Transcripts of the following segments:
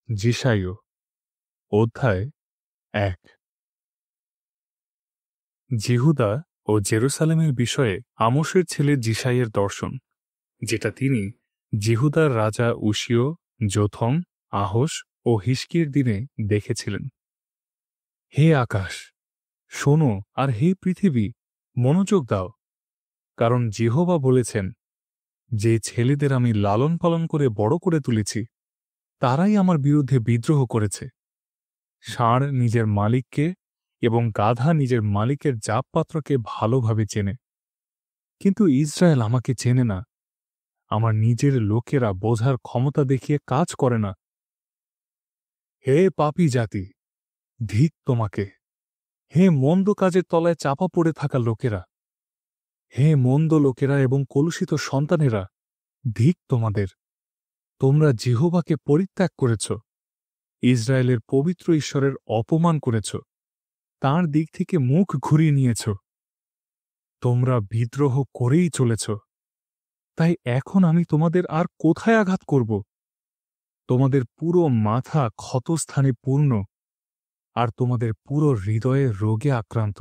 যিশায় অধ্যায় ১। জিহুদা ও জেরুসালেমের বিষয়ে আমোসের ছেলে যিশাইয়ের দর্শন, যেটা তিনি জিহুদার রাজা উশিয়, যোথম, আহস ও হিজকির দিনে দেখেছিলেন। হে আকাশ, শোনো, আর হে পৃথিবী, মনোযোগ দাও, কারণ জিহোবা বলেছেন, যে ছেলেদের আমি লালন পালন করে বড় করে তুলেছি, তারাই আমার বিরুদ্ধে বিদ্রোহ করেছে। ষাঁড় নিজের মালিককে এবং গাধা নিজের মালিকের জাপপাত্রকে ভালোভাবে চেনে, কিন্তু ইসরায়েল আমাকে চেনে না। আমার নিজের লোকেরা বোঝার ক্ষমতা দেখিয়ে কাজ করে না। হে পাপী জাতি, ধিক তোমাকে! হে মন্দ কাজের তলায় চাপা পড়ে থাকা লোকেরা, হে মন্দ লোকেরা এবং কলুষিত সন্তানেরা, ধিক তোমাদের! তোমরা জিহোবাকে পরিত্যাগ করেছ, ইসরায়েলের পবিত্র ঈশ্বরের অপমান করেছ, তাঁর দিক থেকে মুখ ঘুরিয়ে নিয়েছ। তোমরা বিদ্রোহ করেই চলেছ। তাই এখন আমি তোমাদের আর কোথায় আঘাত করব? তোমাদের পুরো মাথা ক্ষতস্থানে পূর্ণ, আর তোমাদের পুরো হৃদয়ে রোগে আক্রান্ত।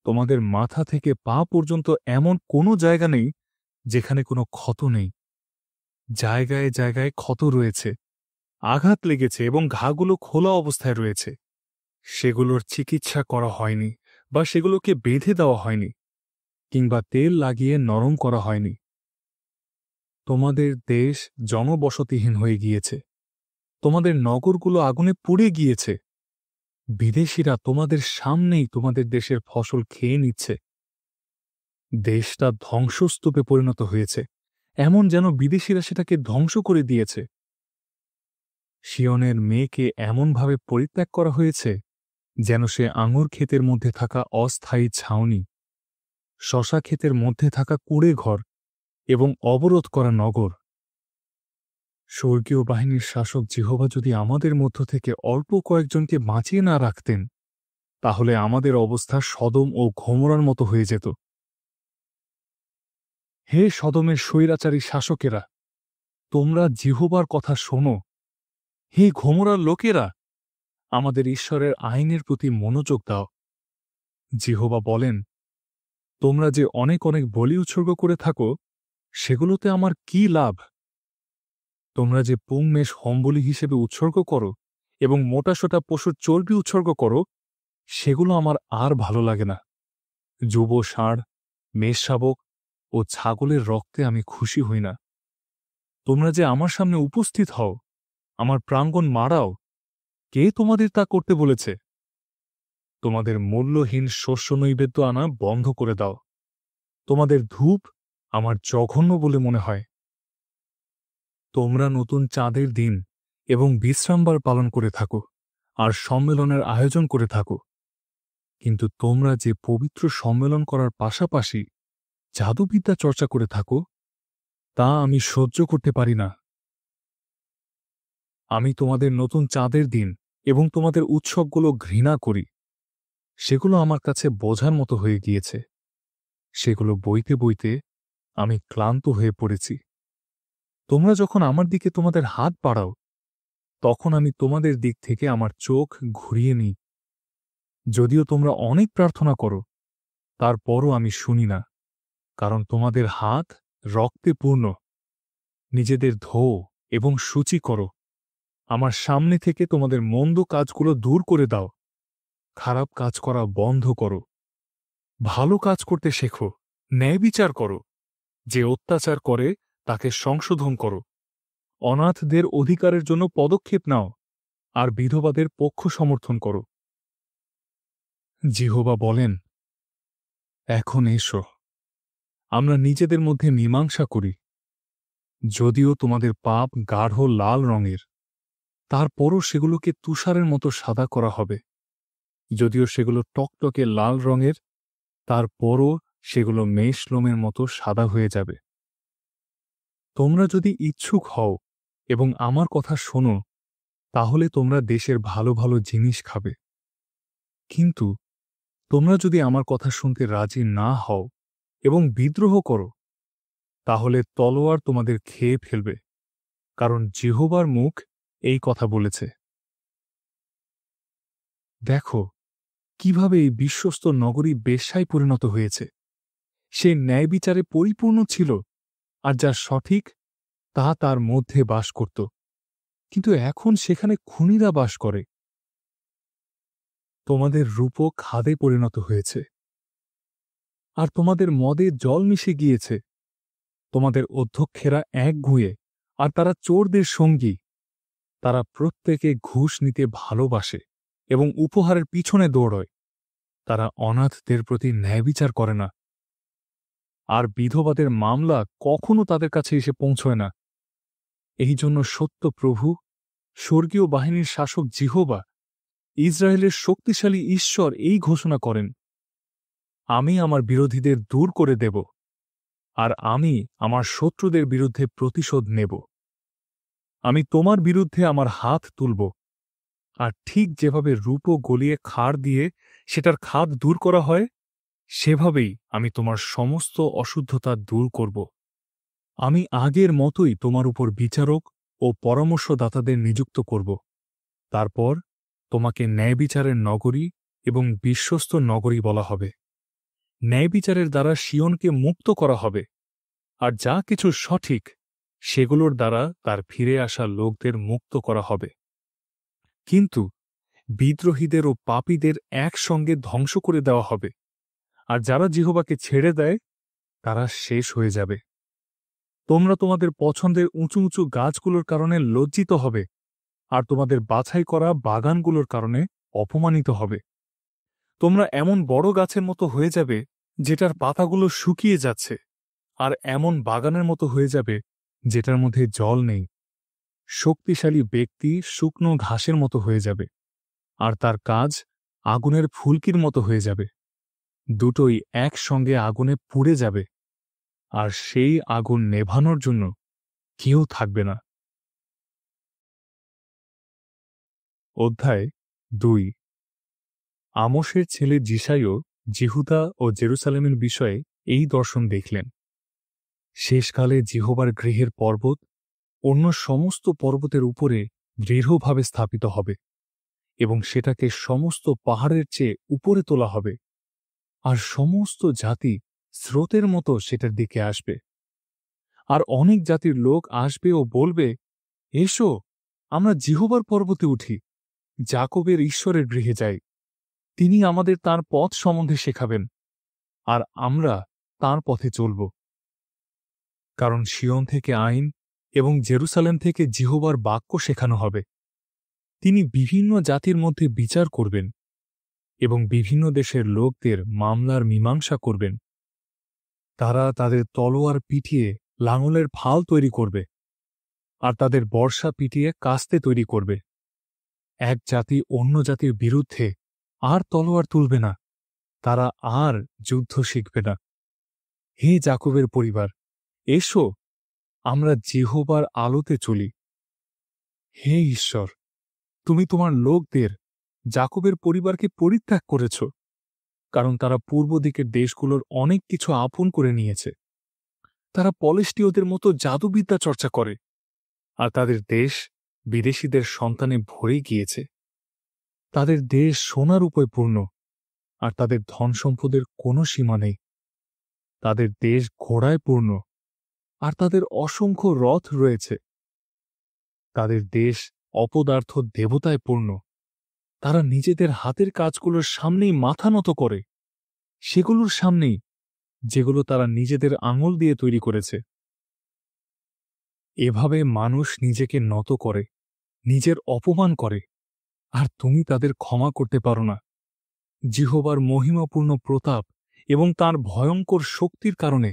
তোমাদের মাথা থেকে পা পর্যন্ত এমন কোনো জায়গা নেই যেখানে কোনো ক্ষত নেই। জায়গায় জায়গায় ক্ষত রয়েছে, আঘাত লেগেছে এবং ঘাগুলো খোলা অবস্থায় রয়েছে। সেগুলোর চিকিৎসা করা হয়নি, বা সেগুলোকে বেঁধে দেওয়া হয়নি, কিংবা তেল লাগিয়ে নরম করা হয়নি। তোমাদের দেশ জনবসতিহীন হয়ে গিয়েছে, তোমাদের নগরগুলো আগুনে পুড়ে গিয়েছে। বিদেশিরা তোমাদের সামনেই তোমাদের দেশের ফসল খেয়ে নিচ্ছে। দেশটা ধ্বংসস্তূপে পরিণত হয়েছে, এমন যেন বিদেশিরা সেটাকে ধ্বংস করে দিয়েছে। সিয়নের মেয়েকে এমনভাবে পরিত্যাগ করা হয়েছে যেন সে আঙুর ক্ষেতের মধ্যে থাকা অস্থায়ী ছাউনি, শশা ক্ষেতের মধ্যে থাকা কুঁড়ে ঘর এবং অবরোধ করা নগর। স্বর্গীয় বাহিনীর শাসক জিহোবা যদি আমাদের মধ্য থেকে অল্প কয়েকজনকে বাঁচিয়ে না রাখতেন, তাহলে আমাদের অবস্থা সদম ও গমোরার মতো হয়ে যেত। হে সদমের স্বৈরাচারী শাসকেরা, তোমরা জিহোবার কথা শোনো। হে গমোরার লোকেরা, আমাদের ঈশ্বরের আইনের প্রতি মনোযোগ দাও। জিহোবা বলেন, তোমরা যে অনেক অনেক বলি উৎসর্গ করে থাকো, সেগুলোতে আমার কি লাভ? তোমরা যে পুংমেষ হোমবলি হিসেবে উৎসর্গ করো এবং মোটাসোটা পশুর চর্বি উৎসর্গ করো, সেগুলো আমার আর ভালো লাগে না। যুব ষাঁড়, মেষ শাবক ও ছাগলের রক্তে আমি খুশি হই না। তোমরা যে আমার সামনে উপস্থিত হও, আমার প্রাঙ্গণ মারাও, কে তোমাদের তা করতে বলেছে? তোমাদের মূল্যহীন শস্য নৈবেদ্য আনা বন্ধ করে দাও। তোমাদের ধূপ আমার জঘন্য বলে মনে হয়। তোমরা নতুন চাঁদের দিন এবং বিশ্রামবার পালন করে থাকো, আর সম্মেলনের আয়োজন করে থাকো, কিন্তু তোমরা যে পবিত্র সম্মেলন করার পাশাপাশি জাদুবিদ্যা চর্চা করে থাকো, তা আমি সহ্য করতে পারি না। আমি তোমাদের নতুন চাঁদের দিন এবং তোমাদের উৎসবগুলো ঘৃণা করি। সেগুলো আমার কাছে বোঝার মতো হয়ে গিয়েছে। সেগুলো বইতে বইতে আমি ক্লান্ত হয়ে পড়েছি। তোমরা যখন আমার দিকে তোমাদের হাত বাড়াও, তখন আমি তোমাদের দিক থেকে আমার চোখ ঘুরিয়ে নিই। যদিও তোমরা অনেক প্রার্থনা করো, তারপরও আমি শুনি না, কারণ তোমাদের হাত রক্তে পূর্ণ। নিজেদের ধোও এবং সূচি করো। আমার সামনে থেকে তোমাদের মন্দ কাজগুলো দূর করে দাও। খারাপ কাজ করা বন্ধ করো। ভালো কাজ করতে শেখো, ন্যায় বিচার করো। যে অত্যাচার করে তাকে সংশোধন করো। অনাথদের অধিকারের জন্য পদক্ষেপ নাও, আর বিধবাদের পক্ষ সমর্থন করো। জিহোবা বলেন, এখন এসো, আমরা নিজেদের মধ্যে মীমাংসা করি। যদিও তোমাদের পাপ গাঢ় লাল রঙের, তারপরও সেগুলোকে তুষারের মতো সাদা করা হবে। যদিও সেগুলো টকটকে লাল রঙের, তারপরও সেগুলো মেষলোমের মতো সাদা হয়ে যাবে। তোমরা যদি ইচ্ছুক হও এবং আমার কথা শোনো, তাহলে তোমরা দেশের ভালো ভালো জিনিস খাবে। কিন্তু তোমরা যদি আমার কথা শুনতে রাজি না হও এবং বিদ্রোহ করো, তাহলে তলোয়ার তোমাদের খেয়ে ফেলবে, কারণ জিহোবার মুখ এই কথা বলেছে। দেখো কিভাবে এই বিশ্বস্ত নগরী বেশ্যায় পরিণত হয়েছে। সে ন্যায় বিচারে পরিপূর্ণ ছিল, আর যা সঠিক তা তার মধ্যে বাস করত। কিন্তু এখন সেখানে খুনিরা বাস করে। তোমাদের রূপক খাদে পরিণত হয়েছে, আর তোমাদের মদে জল মিশে গিয়েছে। তোমাদের অধ্যক্ষেরা একগুঁয়ে, আর তারা চোরদের সঙ্গী। তারা প্রত্যেকে ঘুষ নিতে ভালোবাসে এবং উপহারের পিছনে দৌড়য়। তারা অনাথদের প্রতি ন্যায়বিচার করে না, আর বিধবাদের মামলা কখনো তাদের কাছে এসে পৌঁছয় না। এই জন্য সত্য প্রভু, স্বর্গীয় বাহিনীর শাসক জিহোবা, ইসরায়েলের শক্তিশালী ঈশ্বর এই ঘোষণা করেন, আমি আমার বিরোধীদের দূর করে দেব, আর আমি আমার শত্রুদের বিরুদ্ধে প্রতিশোধ নেব। আমি তোমার বিরুদ্ধে আমার হাত তুলব, আর ঠিক যেভাবে রূপো গলিয়ে খাড় দিয়ে সেটার খাদ দূর করা হয়, সেভাবেই আমি তোমার সমস্ত অশুদ্ধতা দূর করব। আমি আগের মতোই তোমার উপর বিচারক ও পরামর্শদাতাদের নিযুক্ত করব। তারপর তোমাকে ন্যায়বিচারের নগরী এবং বিশ্বস্ত নগরী বলা হবে। ন্যায়বিচারের দ্বারা সিয়নকে মুক্ত করা হবে, আর যা কিছু সঠিক সেগুলোর দ্বারা তার ফিরে আসা লোকদের মুক্ত করা হবে। কিন্তু বিদ্রোহীদের ও পাপীদের একসঙ্গে ধ্বংস করে দেওয়া হবে, আর যারা জিহোবাকে ছেড়ে দেয় তারা শেষ হয়ে যাবে। তোমরা তোমাদের পছন্দের উঁচু উঁচু গাছগুলোর কারণে লজ্জিত হবে, আর তোমাদের বাছাই করা বাগানগুলোর কারণে অপমানিত হবে। তোমরা এমন বড় গাছের মতো হয়ে যাবে যেটার পাতাগুলো শুকিয়ে যাচ্ছে, আর এমন বাগানের মতো হয়ে যাবে যেটার মধ্যে জল নেই। শক্তিশালী ব্যক্তি শুকনো ঘাসের মতো হয়ে যাবে, আর তার কাজ আগুনের ফুলকির মতো হয়ে যাবে। দুটোই একসঙ্গে আগুনে পুড়ে যাবে, আর সেই আগুন নেভানোর জন্য কেউ থাকবে না। অধ্যায় ২। আমোসের ছেলে যিশাইও জিহুদা ও জেরুসালেমের বিষয়ে এই দর্শন দেখলেন। শেষকালে জিহোবার গৃহের পর্বত অন্য সমস্ত পর্বতের উপরে দৃঢ়ভাবে স্থাপিত হবে, এবং সেটাকে সমস্ত পাহাড়ের চেয়ে উপরে তোলা হবে, আর সমস্ত জাতি স্রোতের মতো সেটার দিকে আসবে। আর অনেক জাতির লোক আসবে ও বলবে, এসো, আমরা জিহোবার পর্বতে উঠি, যাকবের ঈশ্বরের গৃহে যাই। তিনি আমাদের তাঁর পথ সম্বন্ধে শেখাবেন, আর আমরা তাঁর পথে চলব। কারণ সিয়ন থেকে আইন এবং জেরুসালেম থেকে জিহোবার বাক্য শেখানো হবে। তিনি বিভিন্ন জাতির মধ্যে বিচার করবেন এবং বিভিন্ন দেশের লোকদের মামলার মীমাংসা করবেন। তারা তাদের তলোয়ার পিটিয়ে লাঙলের ফাল তৈরি করবে, আর তাদের বর্ষা পিটিয়ে কাস্তে তৈরি করবে। এক জাতি অন্য জাতির বিরুদ্ধে আর তলোয়ার তুলবে না, তারা আর যুদ্ধ শিখবে না। হে যাকবের পরিবার, এসো, আমরা জিহোবার আলোতে চলি। হে ঈশ্বর, তুমি তোমার লোকদের, যাকবের পরিবারকে পরিত্যাগ করেছ, কারণ তারা পূর্ব দিকের দেশগুলোর অনেক কিছু আপন করে নিয়েছে। তারা পলেষ্টীয়দের মতো জাদুবিদ্যা চর্চা করে, আর তাদের দেশ বিদেশীদের সন্তানে ভরে গিয়েছে। তাদের দেশ সোনার উপরে পূর্ণ, আর তাদের ধন সম্পদের কোনো সীমা নেই। তাদের দেশ ঘোড়ায় পূর্ণ, আর তাদের অসংখ্য রথ রয়েছে। তাদের দেশ অপদার্থ দেবতায় পূর্ণ। তারা নিজেদের হাতের কাজগুলোর সামনেই মাথা নত করে, সেগুলোর সামনেই যেগুলো তারা নিজেদের আঙুল দিয়ে তৈরি করেছে। এভাবে মানুষ নিজেকে নত করে, নিজের অপমান করে, আর তুমি তাদের ক্ষমা করতে পারো না। জিহোবার মহিমাপূর্ণ প্রতাপ এবং তাঁর ভয়ঙ্কর শক্তির কারণে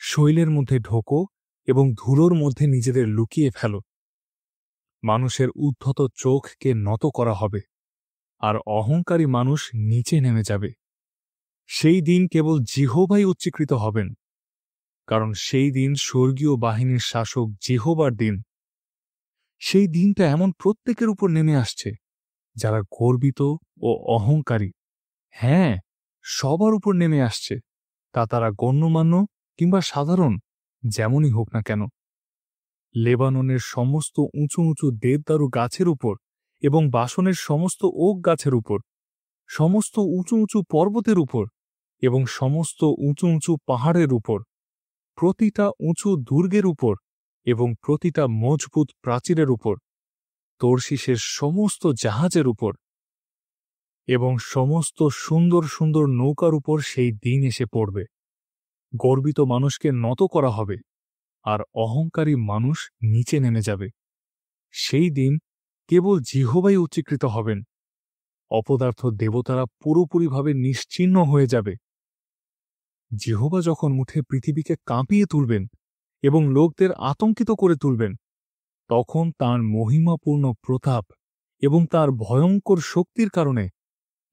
শৈলের মধ্যে ঢোকো এবং ধুলোর মধ্যে নিজেদের লুকিয়ে ফেলো। মানুষের উদ্ধত চোখকে নত করা হবে, আর অহংকারী মানুষ নিচে নেমে যাবে। সেই দিন কেবল জিহোবাই উচ্চীকৃত হবেন, কারণ সেই দিন স্বর্গীয় বাহিনীর শাসক জিহোবার দিন। সেই দিনটা এমন প্রত্যেকের উপর নেমে আসছে যারা গর্বিত ও অহংকারী। হ্যাঁ, সবার উপর নেমে আসছে, তা তারা গণ্যমান্য কিংবা সাধারণ, যেমনই হোক না কেন। লেবাননের সমস্ত উঁচু উঁচু দেবদারু গাছের উপর এবং বাসনের সমস্ত ওক গাছের উপর, সমস্ত উঁচু উঁচু পর্বতের উপর এবং সমস্ত উঁচু উঁচু পাহাড়ের উপর, প্রতিটা উঁচু দুর্গের উপর এবং প্রতিটা মজবুত প্রাচীরের উপর, তর্শিসের সমস্ত জাহাজের উপর এবং সমস্ত সুন্দর সুন্দর নৌকার উপর সেই দিন এসে পড়বে। গর্বিত মানুষকে নত করা হবে, আর অহংকারী মানুষ নিচে নেমে যাবে। সেই দিন কেবল জিহোবাই উচ্চীকৃত হবেন। অপদার্থ দেবতারা পুরোপুরিভাবে নিশ্চিহ্ন হয়ে যাবে। জিহোবা যখন উঠে পৃথিবীকে কাঁপিয়ে তুলবেন এবং লোকদের আতঙ্কিত করে তুলবেন, তখন তাঁর মহিমাপূর্ণ প্রতাপ এবং তার ভয়ঙ্কর শক্তির কারণে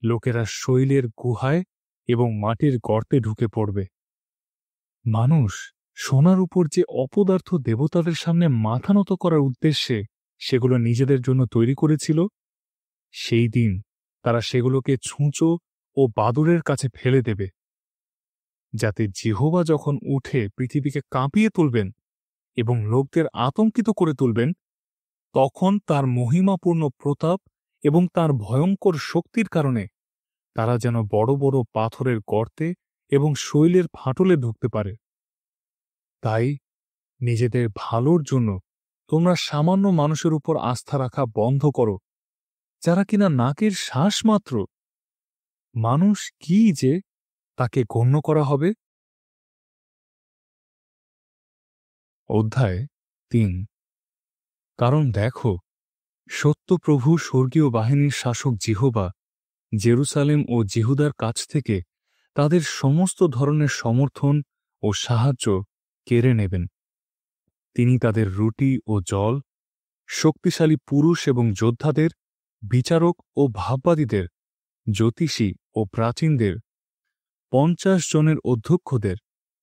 লোকেরা শৈলের গুহায় এবং মাটির গর্তে ঢুকে পড়বে। মানুষ সোনার উপর যে অপদার্থ দেবতাদের সামনে মাথা নত করার উদ্দেশ্যে সেগুলো নিজেদের জন্য তৈরি করেছিল, সেই দিন তারা সেগুলোকে ছুঁচো ও বাদুড়ের কাছে ফেলে দেবে, যাতে জিহোবা যখন উঠে পৃথিবীকে কাঁপিয়ে তুলবেন এবং লোকদের আতঙ্কিত করে তুলবেন, তখন তার মহিমাপূর্ণ প্রতাপ এবং তার ভয়ঙ্কর শক্তির কারণে তারা যেন বড় বড় পাথরের গর্তে এবং শৈলের ফাটলে ঢুকতে পারে। তাই নিজেদের ভালোর জন্য তোমরা সামান্য মানুষের উপর আস্থা রাখা বন্ধ করো, যারা কিনা নাকের শ্বাস মাত্র। মানুষ কি যে তাকে গণ্য করা হবে। অধ্যায় ৩। কারণ দেখো, সত্যপ্রভু স্বর্গীয় বাহিনীর শাসক জিহোবা জেরুসালেম ও জিহুদার কাছ থেকে তাদের সমস্ত ধরনের সমর্থন ও সাহায্য কেড়ে নেবেন। তিনি তাদের রুটি ও জল, শক্তিশালী পুরুষ এবং যোদ্ধাদের, বিচারক ও ভাববাদীদের, জ্যোতিষী ও প্রাচীনদের, ৫০ জনের অধ্যক্ষদের,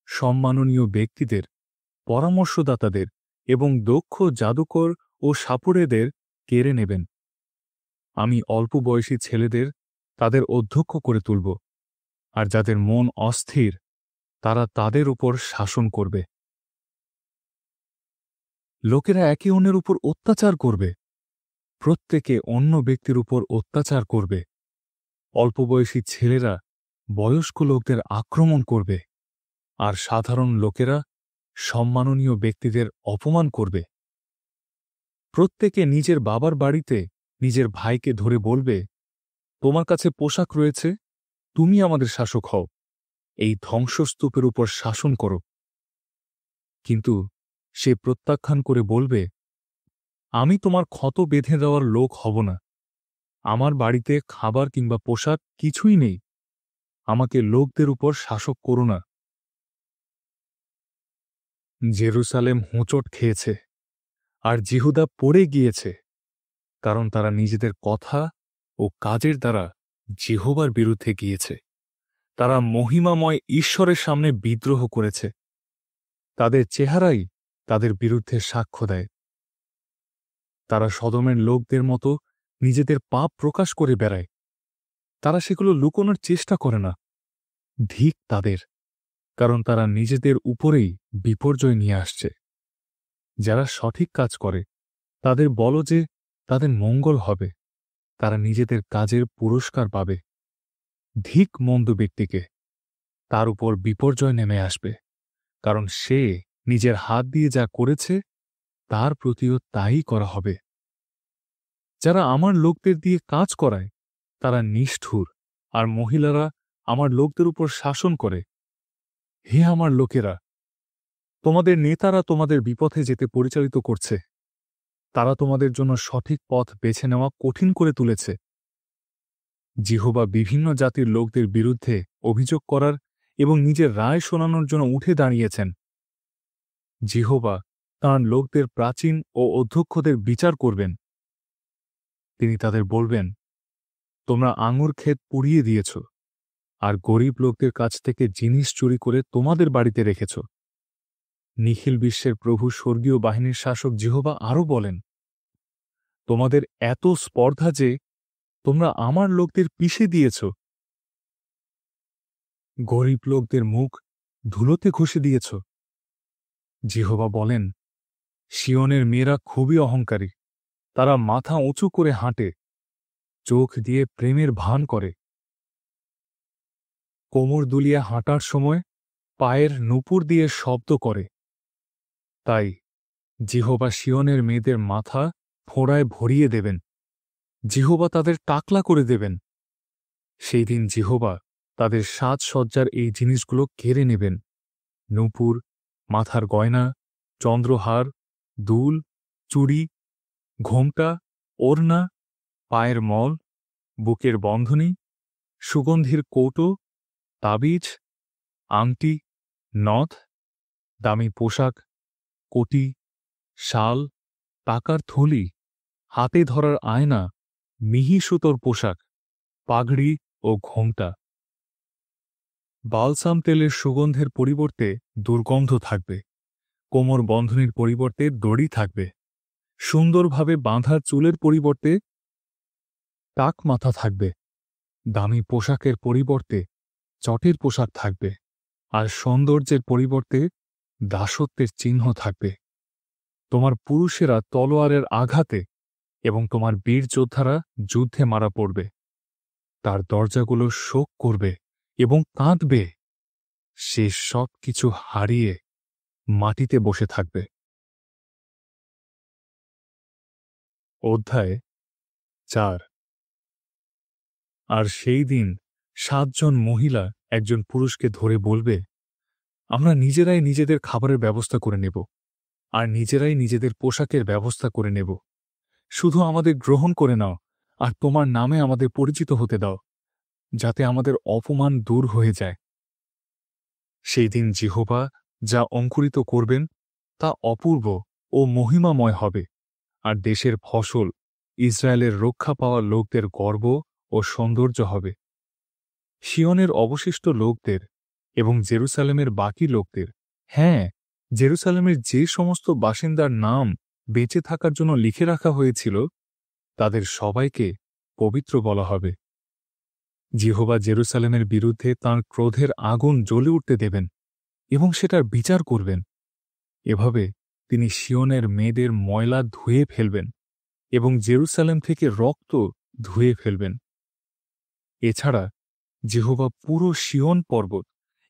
সম্মাননীয় ব্যক্তিদের, পরামর্শদাতাদের এবং দক্ষ জাদুকর ও সাপুড়েদের কেড়ে নেবেন। আমি অল্প বয়সী ছেলেদের তাদের অধ্যক্ষ করে তুলব, আর যাদের মন অস্থির তারা তাদের উপর শাসন করবে। লোকেরা একে অন্যের উপর অত্যাচার করবে, প্রত্যেকে অন্য ব্যক্তির উপর অত্যাচার করবে। অল্প বয়সী ছেলেরা বয়স্ক লোকদের আক্রমণ করবে, আর সাধারণ লোকেরা সম্মাননীয় ব্যক্তিদের অপমান করবে। প্রত্যেকে নিজের বাবার বাড়িতে নিজের ভাইকে ধরে বলবে, তোমার কাছে পোশাক রয়েছে, তুমি আমাদের শাসক হও, এই ধ্বংসস্তূপের উপর শাসন করো। কিন্তু সে প্রত্যাখ্যান করে বলবে, আমি তোমার ক্ষত বেঁধে দেওয়ার লোক হব না। আমার বাড়িতে খাবার কিংবা পোশাক কিছুই নেই, আমাকে লোকদের উপর শাসক করো না। জেরুসালেম হোঁচট খেয়েছে, আর জিহুদা পড়ে গিয়েছে, কারণ তারা নিজেদের কথা ও কাজের দ্বারা জিহোবার বিরুদ্ধে গিয়েছে। তারা মহিমাময় ঈশ্বরের সামনে বিদ্রোহ করেছে। তাদের চেহারাই তাদের বিরুদ্ধে সাক্ষ্য দেয়। তারা সদমের লোকদের মতো নিজেদের পাপ প্রকাশ করে বেড়ায়। তারা সেগুলো লুকোনোর চেষ্টা করে না। ধিক তাদের, কারণ তারা নিজেদের উপরেই বিপর্যয় নিয়ে আসছে। যারা সঠিক কাজ করে তাদের বলো যে তাদের মঙ্গল হবে, তারা নিজেদের কাজের পুরস্কার পাবে। ধিক মন্দ ব্যক্তিকে, তার উপর বিপর্যয় নেমে আসবে, কারণ সে নিজের হাত দিয়ে যা করেছে তার প্রতিও তাই করা হবে। যারা আমার লোকদের দিয়ে কাজ করায় তারা নিষ্ঠুর, আর মহিলারা আমার লোকদের উপর শাসন করে। হে আমার লোকেরা, তোমাদের নেতারা তোমাদের বিপথে যেতে পরিচালিত করছে। তারা তোমাদের জন্য সঠিক পথ বেছে নেওয়া কঠিন করে তুলেছে। জিহোবা বিভিন্ন জাতির লোকদের বিরুদ্ধে অভিযোগ করার এবং নিজের রায় শোনানোর জন্য উঠে দাঁড়িয়েছেন। জিহোবা তাঁর লোকদের প্রাচীন ও অধ্যক্ষদের বিচার করবেন। তিনি তাদের বলবেন, তোমরা আঙুর ক্ষেত পুড়িয়ে দিয়েছ, আর গরিব লোকদের কাছ থেকে জিনিস চুরি করে তোমাদের বাড়িতে রেখেছ। নিখিল বিশ্বের প্রভু স্বর্গীয় বাহিনীর শাসক জিহোবা আরও বলেন, তোমাদের এত স্পর্ধা যে তোমরা আমার লোকদের পিষে দিয়েছ। গরিব লোকদের মুখ ধুলোতে ঘষে দিয়েছ। জিহোবা বলেন, সিয়নের মেয়েরা খুবই অহংকারী। তারা মাথা উঁচু করে হাঁটে, চোখ দিয়ে প্রেমের ভান করে, কোমর দুলিয়ে হাঁটার সময় পায়ের নুপুর দিয়ে শব্দ করে। তাই জিহোবা সিয়নের মেয়েদের মাথা ফোঁড়ায় ভরিয়ে দেবেন, জিহোবা তাদের টাকলা করে দেবেন। সেই দিন জিহোবা তাদের সাজসজ্জার এই জিনিসগুলো কেড়ে নেবেন, নূপুর, মাথার গয়না, চন্দ্রহার, দুল, চুড়ি, ঘোমটা, ওড়না, পায়ের মল, বুকের বন্ধনী, সুগন্ধির কৌটো, তাবিজ, আংটি, নথ, দামি পোশাক, কোটি, শাল, টাকার থলি, হাতে ধরার আয়না, মিহি সুতোর পোশাক, পাগড়ি ও ঘোমটা। বালসাম তেলের সুগন্ধের পরিবর্তে দুর্গন্ধ থাকবে, কোমর বন্ধনীর পরিবর্তে দড়ি থাকবে, সুন্দরভাবে বাঁধা চুলের পরিবর্তে টাক মাথা থাকবে, দামি পোশাকের পরিবর্তে চটের পোশাক থাকবে, আর সৌন্দর্যের পরিবর্তে দাসত্বের চিহ্ন থাকবে। তোমার পুরুষেরা তলোয়ারের আঘাতে এবং তোমার বীর যোদ্ধারা যুদ্ধে মারা পড়বে। তার দরজাগুলো শোক করবে এবং কাঁদবে। সে সব কিছু হারিয়ে মাটিতে বসে থাকবে। অধ্যায় 4। আর সেই দিন 7 জন মহিলা একজন পুরুষকে ধরে বলবে, আমরা নিজেরাই নিজেদের খাবারের ব্যবস্থা করে নেব, আর নিজেরাই নিজেদের পোশাকের ব্যবস্থা করে নেব। শুধু আমাদের গ্রহণ করে নাও, আর তোমার নামে আমাদের পরিচিত হতে দাও, যাতে আমাদের অপমান দূর হয়ে যায়। সেই দিন জিহোবা যা অঙ্কুরিত করবেন তা অপূর্ব ও মহিমাময় হবে, আর দেশের ফসল ইসরায়েলের রক্ষা পাওয়া লোকদের গর্ব ও সৌন্দর্য হবে। সিয়নের অবশিষ্ট লোকদের এবং জেরুসালেমের বাকি লোকদের, হ্যাঁ, জেরুসালেমের যে সমস্ত বাসিন্দার নাম বেঁচে থাকার জন্য লিখে রাখা হয়েছিল, তাদের সবাইকে পবিত্র বলা হবে। জিহোবা জেরুসালেমের বিরুদ্ধে তাঁর ক্রোধের আগুন জ্বলে উঠতে দেবেন এবং সেটার বিচার করবেন। এভাবে তিনি সিয়নের মেয়েদের ময়লা ধুয়ে ফেলবেন এবং জেরুসালেম থেকে রক্ত ধুয়ে ফেলবেন। এছাড়া জিহোবা পুরো সিয়ন পর্বত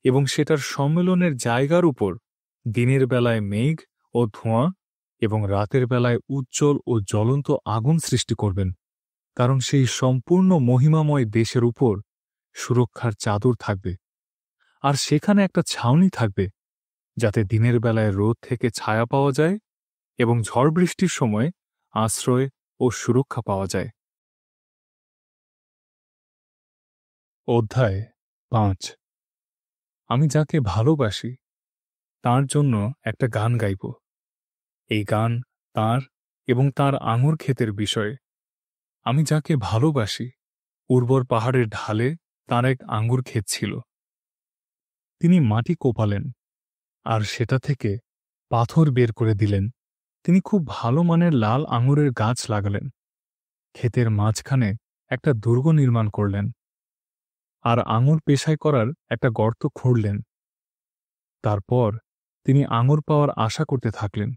এবং সেটার সম্মেলনের জায়গার উপর দিনের বেলায় মেঘ ও ধোঁয়া এবং রাতের বেলায় উজ্জ্বল ও জ্বলন্ত আগুন সৃষ্টি করবেন, কারণ সেই সম্পূর্ণ মহিমাময় দেশের উপর সুরক্ষার চাদর থাকবে, আর সেখানে একটা ছাউনি থাকবে, যাতে দিনের বেলায় রোদ থেকে ছায়া পাওয়া যায় এবং ঝড় বৃষ্টির সময় আশ্রয় ও সুরক্ষা পাওয়া যায়। অধ্যায় 5। আমি যাকে ভালোবাসি তার জন্য একটা গান গাইব। এই গান তাঁর এবং তাঁর আঙুর ক্ষেতের বিষয়ে। আমি যাকে ভালোবাসি, উর্বর পাহাড়ের ঢালে তাঁর এক আঙুর ক্ষেত ছিল। তিনি মাটি কোপালেন আর সেটা থেকে পাথর বের করে দিলেন। তিনি খুব ভালো মানের লাল আঙুরের গাছ লাগালেন, ক্ষেতের মাঝখানে একটা দুর্গ নির্মাণ করলেন, আর আঙুর পেশাই করার একটা গর্ত খুঁড়লেন। তারপর তিনি আঙুর পাওয়ার আশা করতে থাকলেন,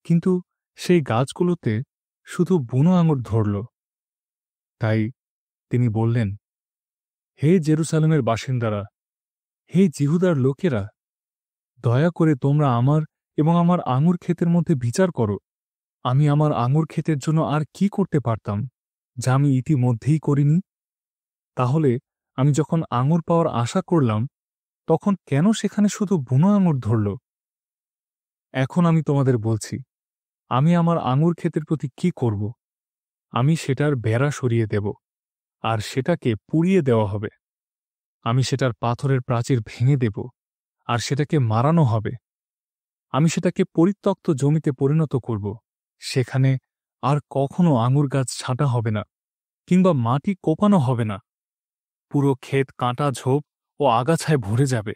কিন্তু সেই গাছগুলোতে শুধু বুনো আঙুর ধরল। তাই তিনি বললেন, হে জেরুসালেমের বাসিন্দারা, হে জিহুদার লোকেরা, দয়া করে তোমরা আমার এবং আমার আঙুর ক্ষেতের মধ্যে বিচার করো। আমি আমার আঙুর ক্ষেতের জন্য আর কি করতে পারতাম, যা আমি ইতিমধ্যেই করিনি? তাহলে আমি যখন আঙুর পাওয়ার আশা করলাম, তখন কেন সেখানে শুধু বুনো আঙুর ধরল? এখন আমি তোমাদের বলছি, আমি আমার আঙুর ক্ষেতের প্রতি কি করব? আমি সেটার বেড়া সরিয়ে দেব, আর সেটাকে পুড়িয়ে দেওয়া হবে। আমি সেটার পাথরের প্রাচীর ভেঙে দেব, আর সেটাকে মারানো হবে। আমি সেটাকে পরিত্যক্ত জমিতে পরিণত করব। সেখানে আর কখনো আঙুর গাছ ছাঁটা হবে না, কিংবা মাটি কোপানো হবে না। পুরো ক্ষেত কাঁটা ঝোপ ও আগাছায় ভরে যাবে।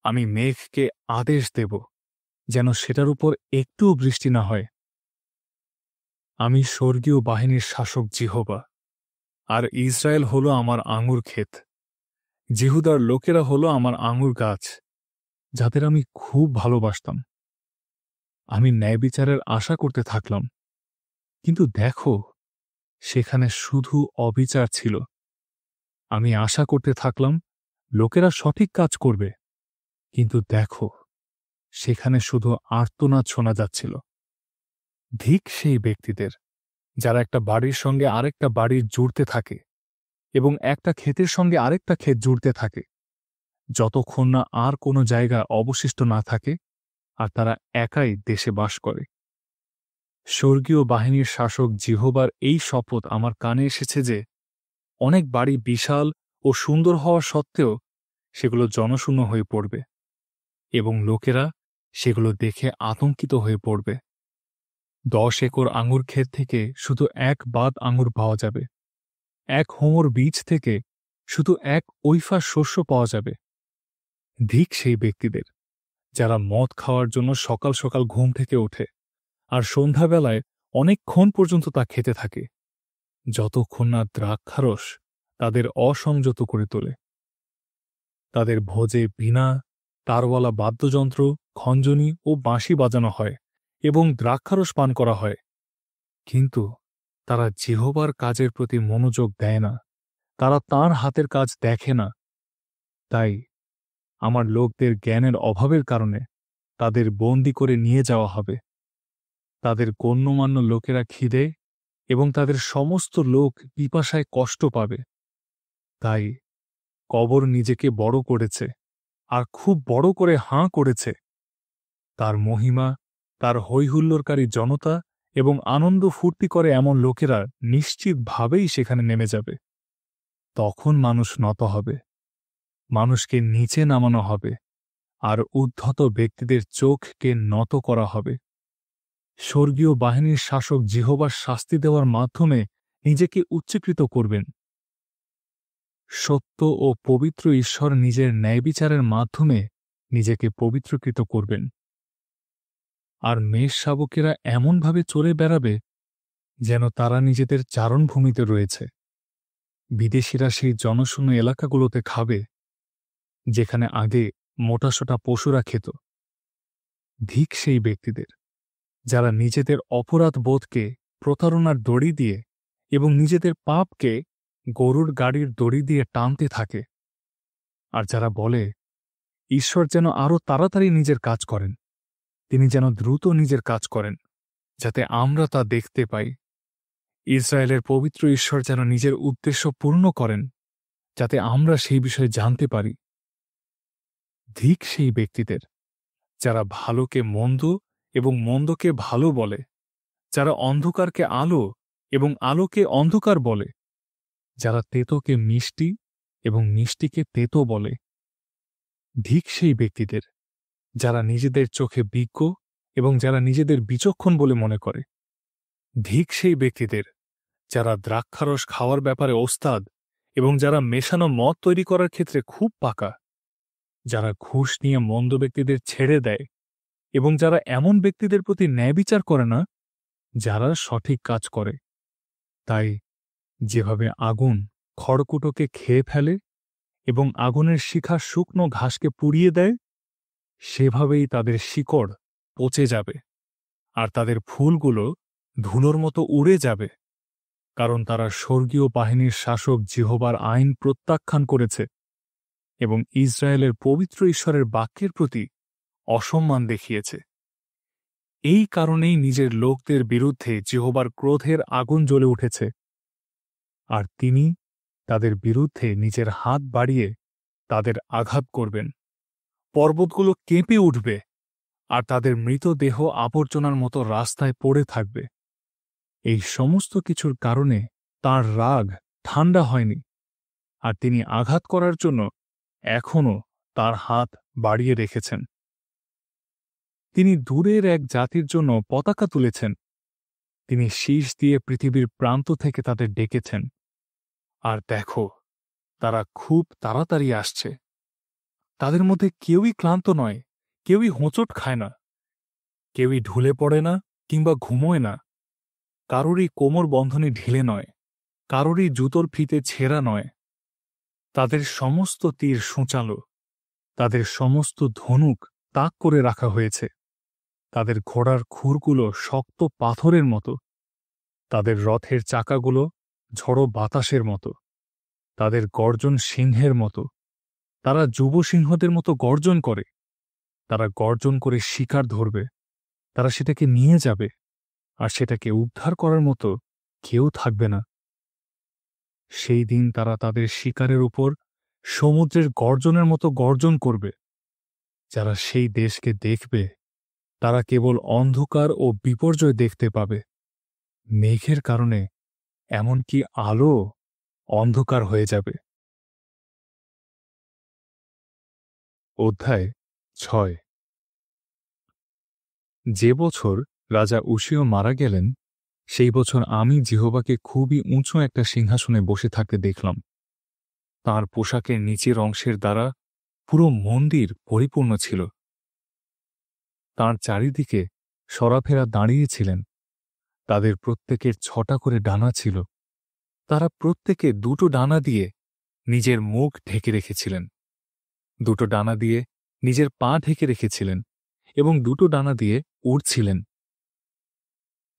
আমি মেঘকে আদেশ দেব যেন সেটার উপর একটুও বৃষ্টি না হয়। আমি স্বর্গীয় বাহিনীর শাসক জিহোবা, আর ইসরায়েল হল আমার আঙুর ক্ষেত। জিহুদার লোকেরা হল আমার আঙুর গাছ, যাদের আমি খুব ভালোবাসতাম। আমি ন্যায়বিচারের আশা করতে থাকলাম, কিন্তু দেখো, সেখানে শুধু অবিচার ছিল। আমি আশা করতে থাকলাম লোকেরা সঠিক কাজ করবে, কিন্তু দেখো, সেখানে শুধু আর্তনাদ শোনা যাচ্ছিল। ধিক সেই ব্যক্তিদের যারা একটা বাড়ির সঙ্গে আরেকটা বাড়ির জুড়তে থাকে এবং একটা ক্ষেতের সঙ্গে আরেকটা ক্ষেত জুড়তে থাকে, যতক্ষণ না আর কোনো জায়গা অবশিষ্ট না থাকে আর তারা একাই দেশে বাস করে। স্বর্গীয় বাহিনীর শাসক জিহোবার এই শপথ আমার কানে এসেছে যে অনেক বাড়ি বিশাল ও সুন্দর হওয়া সত্ত্বেও সেগুলো জনশূন্য হয়ে পড়বে এবং লোকেরা সেগুলো দেখে আতঙ্কিত হয়ে পড়বে। 10 একর আঙুর ক্ষেত থেকে শুধু এক বাদ আঙুর পাওয়া যাবে, এক হোমর বীজ থেকে শুধু এক ঐফা শস্য পাওয়া যাবে। ধিক সেই ব্যক্তিদের যারা মদ খাওয়ার জন্য সকাল সকাল ঘুম থেকে ওঠে আর সন্ধ্যাবেলায় অনেকক্ষণ পর্যন্ত তা খেতে থাকে, যতক্ষণ না দ্রাক্ষারস তাদের অসংযত করে তোলে। তাদের ভোজে বীণা, তারওয়ালা বাদ্যযন্ত্র, খঞ্জনি ও বাঁশি বাজানো হয় এবং দ্রাক্ষারস পান করা হয়, কিন্তু তারা জিহোবার কাজের প্রতি মনোযোগ দেয় না, তারা তাঁর হাতের কাজ দেখে না। তাই আমার লোকদের জ্ঞানের অভাবের কারণে তাদের বন্দি করে নিয়ে যাওয়া হবে। তাদের গণ্যমান্য লোকেরা খিদে এবং তাদের সমস্ত লোক পিপাসায় কষ্ট পাবে। তাই কবর নিজেকে বড় করেছে আর খুব বড় করে হাঁ করেছে। তার মহিমা, তার হৈহুল্লোড়কারী জনতা এবং আনন্দ ফুর্তি করে এমন লোকেরা নিশ্চিতভাবেই সেখানে নেমে যাবে। তখন মানুষ নত হবে, মানুষকে নিচে নামানো হবে আর উদ্ধত ব্যক্তিদের চোখকে নত করা হবে। স্বর্গীয় বাহিনীর শাসক জিহোবার শাস্তি দেওয়ার মাধ্যমে নিজেকে উচ্চীকৃত করবেন। সত্য ও পবিত্র ঈশ্বর নিজের ন্যায়বিচারের মাধ্যমে নিজেকে পবিত্রকৃত করবেন। আর মেষ শাবকেরা এমনভাবে চলে বেড়াবে যেন তারা নিজেদের চারণভূমিতে রয়েছে। বিদেশিরা সেই জনশূন্য এলাকাগুলোতে খাবে যেখানে আগে মোটাসোটা পশুরা খেত। ধিক সেই ব্যক্তিদের যারা নিজেদের অপরাধ বোধকে প্রতারণার দড়ি দিয়ে এবং নিজেদের পাপকে গরুর গাড়ির দড়ি দিয়ে টানতে থাকে, আর যারা বলে ঈশ্বর যেন আরও তাড়াতাড়ি নিজের কাজ করেন, তিনি যেন দ্রুত নিজের কাজ করেন যাতে আমরা তা দেখতে পাই। ইসরায়েলের পবিত্র ঈশ্বর যেন নিজের উদ্দেশ্য পূর্ণ করেন যাতে আমরা সেই বিষয়ে জানতে পারি। ধিক সেই ব্যক্তিদের যারা ভালোকে মন্দ এবং মন্দকে ভালো বলে, যারা অন্ধকারকে আলো এবং আলোকে অন্ধকার বলে, যারা তেতোকে মিষ্টি এবং মিষ্টিকে তেতো বলে। ধিক সেই ব্যক্তিদের যারা নিজেদের চোখে বিজ্ঞ এবং যারা নিজেদের বিচক্ষণ বলে মনে করে। ধিক সেই ব্যক্তিদের যারা দ্রাক্ষারস খাওয়ার ব্যাপারে ওস্তাদ এবং যারা মেশানো মদ তৈরি করার ক্ষেত্রে খুব পাকা, যারা ঘুষ নিয়ে মন্দ ব্যক্তিদের ছেড়ে দেয় এবং যারা এমন ব্যক্তিদের প্রতি ন্যায়বিচার করে না যারা সঠিক কাজ করে। তাই যেভাবে আগুন খড়কুটোকে খেয়ে ফেলে এবং আগুনের শিখা শুকনো ঘাসকে পুড়িয়ে দেয়, সেভাবেই তাদের শিকড় পচে যাবে আর তাদের ফুলগুলো ধুলোর মতো উড়ে যাবে, কারণ তারা স্বর্গীয় বাহিনীর শাসক জিহোবার আইন প্রত্যাখ্যান করেছে এবং ইসরায়েলের পবিত্র ঈশ্বরের বাক্যের প্রতি অসম্মান দেখিয়েছে। এই কারণেই নিজের লোকদের বিরুদ্ধে জিহোবার ক্রোধের আগুন জ্বলে উঠেছে, আর তিনি তাদের বিরুদ্ধে নিজের হাত বাড়িয়ে তাদের আঘাত করবেন। পর্বতগুলো কেঁপে উঠবে আর তাদের মৃতদেহ আবর্জনার মতো রাস্তায় পড়ে থাকবে। এই সমস্ত কিছুর কারণে তাঁর রাগ ঠান্ডা হয়নি, আর তিনি আঘাত করার জন্য এখনও তার হাত বাড়িয়ে রেখেছেন। তিনি দূরের এক জাতির জন্য পতাকা তুলেছেন, তিনি শীষ দিয়ে পৃথিবীর প্রান্ত থেকে তাদের ডেকেছেন। আর দেখো, তারা খুব তাড়াতাড়ি আসছে। তাদের মধ্যে কেউই ক্লান্ত নয়, কেউই হোঁচট খায় না, কেউই ঢুলে পড়ে না কিংবা ঘুমোয় না। কারোরই কোমর বন্ধনী ঢিলে নয়, কারোরই জুতোর ফিতে ছেঁড়া নয়। তাদের সমস্ত তীর সূচালো, তাদের সমস্ত ধনুক তাক করে রাখা হয়েছে। তাদের ঘোড়ার খুরগুলো শক্ত পাথরের মতো, তাদের রথের চাকাগুলো ঝড়ো বাতাসের মতো, তাদের গর্জন সিংহের মতো। তারা যুব সিংহদের মতো গর্জন করে। তারা গর্জন করে শিকার ধরবে। তারা সেটাকে নিয়ে যাবে, আর সেটাকে উদ্ধার করার মতো কেউ থাকবে না। সেই দিন তারা তাদের শিকারের উপর সমুদ্রের গর্জনের মতো গর্জন করবে। যারা সেই দেশকে দেখবে তারা কেবল অন্ধকার ও বিপর্যয় দেখতে পাবে। মেঘের কারণে এমনকি আলো অন্ধকার হয়ে যাবে। অধ্যায় 6। যে বছর রাজা উশিয় মারা গেলেন, সেই বছর আমি জিহোবাকে খুবই উঁচু একটা সিংহাসনে বসে থাকতে দেখলাম। তাঁর পোশাকের নিচের অংশের দ্বারা পুরো মন্দির পরিপূর্ণ ছিল। তাঁর চারিদিকে সরাফেরা দাঁড়িয়েছিলেন। তাদের প্রত্যেকের 6টা করে ডানা ছিল। তারা প্রত্যেকে 2টো ডানা দিয়ে নিজের মুখ ঢেকে রেখেছিলেন, 2টো ডানা দিয়ে নিজের পা ঢেকে রেখেছিলেন এবং 2টো ডানা দিয়ে উড়ছিলেন।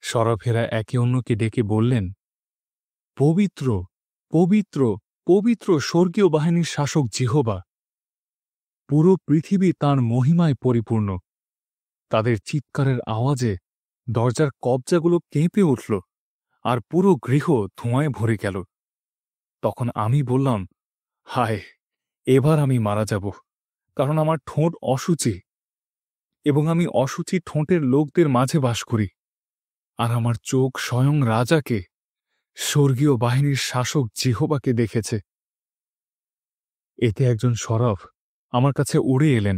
সরাফেরা একে অন্যকে ডেকে বললেন, পবিত্র, পবিত্র, পবিত্র স্বর্গীয় বাহিনীর শাসক জিহোবা! পুরো পৃথিবী তাঁর মহিমায় পরিপূর্ণ। তাদের চিৎকারের আওয়াজে দরজার কবজাগুলো কেঁপে উঠল, আর পুরো গৃহ ধোঁয়ায় ভরে গেল। তখন আমি বললাম, হায়, এবার আমি মারা যাব, কারণ আমার ঠোঁট অশুচি, এবং আমি অশুচি ঠোঁটের লোকদের মাঝে বাস করি, আর আমার চোখ স্বয়ং রাজাকে, স্বর্গীয় বাহিনীর শাসক জিহোবাকে দেখেছে। এতে একজন সরফ আমার কাছে উড়ে এলেন,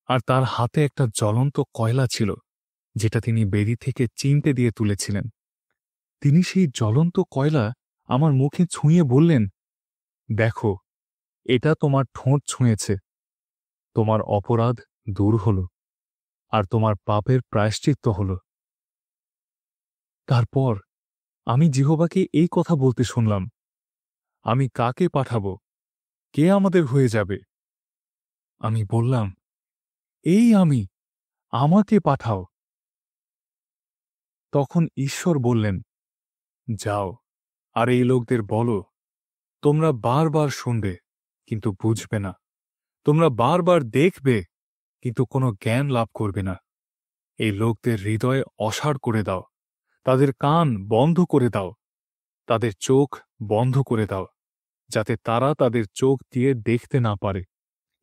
আর তার হাতে একটা জ্বলন্ত কয়লা ছিল, যেটা তিনি বেদি থেকে চিমটে দিয়ে তুলেছিলেন। তিনি সেই জ্বলন্ত কয়লা আমার মুখে ছুঁয়ে বললেন, দেখো, এটা তোমার ঠোঁট ছুঁয়েছে। তোমার অপরাধ দূর হল, আর তোমার পাপের প্রায়শ্চিত্ত হল। তারপর আমি জিহোবাকে এই কথা বলতে শুনলাম, আমি কাকে পাঠাব? কে আমাদের হয়ে যাবে? আমি বললাম, এই আমি, আমাকে পাঠাও। তখন ঈশ্বর বললেন, যাও, আর এই লোকদের বলো, তোমরা বারবার শুনবে, কিন্তু বুঝবে না। তোমরা বারবার দেখবে, কিন্তু কোনো জ্ঞান লাভ করবে না। এই লোকদের হৃদয়ে অসাড় করে দাও, তাদের কান বন্ধ করে দাও, তাদের চোখ বন্ধ করে দাও, যাতে তারা তাদের চোখ দিয়ে দেখতে না পারে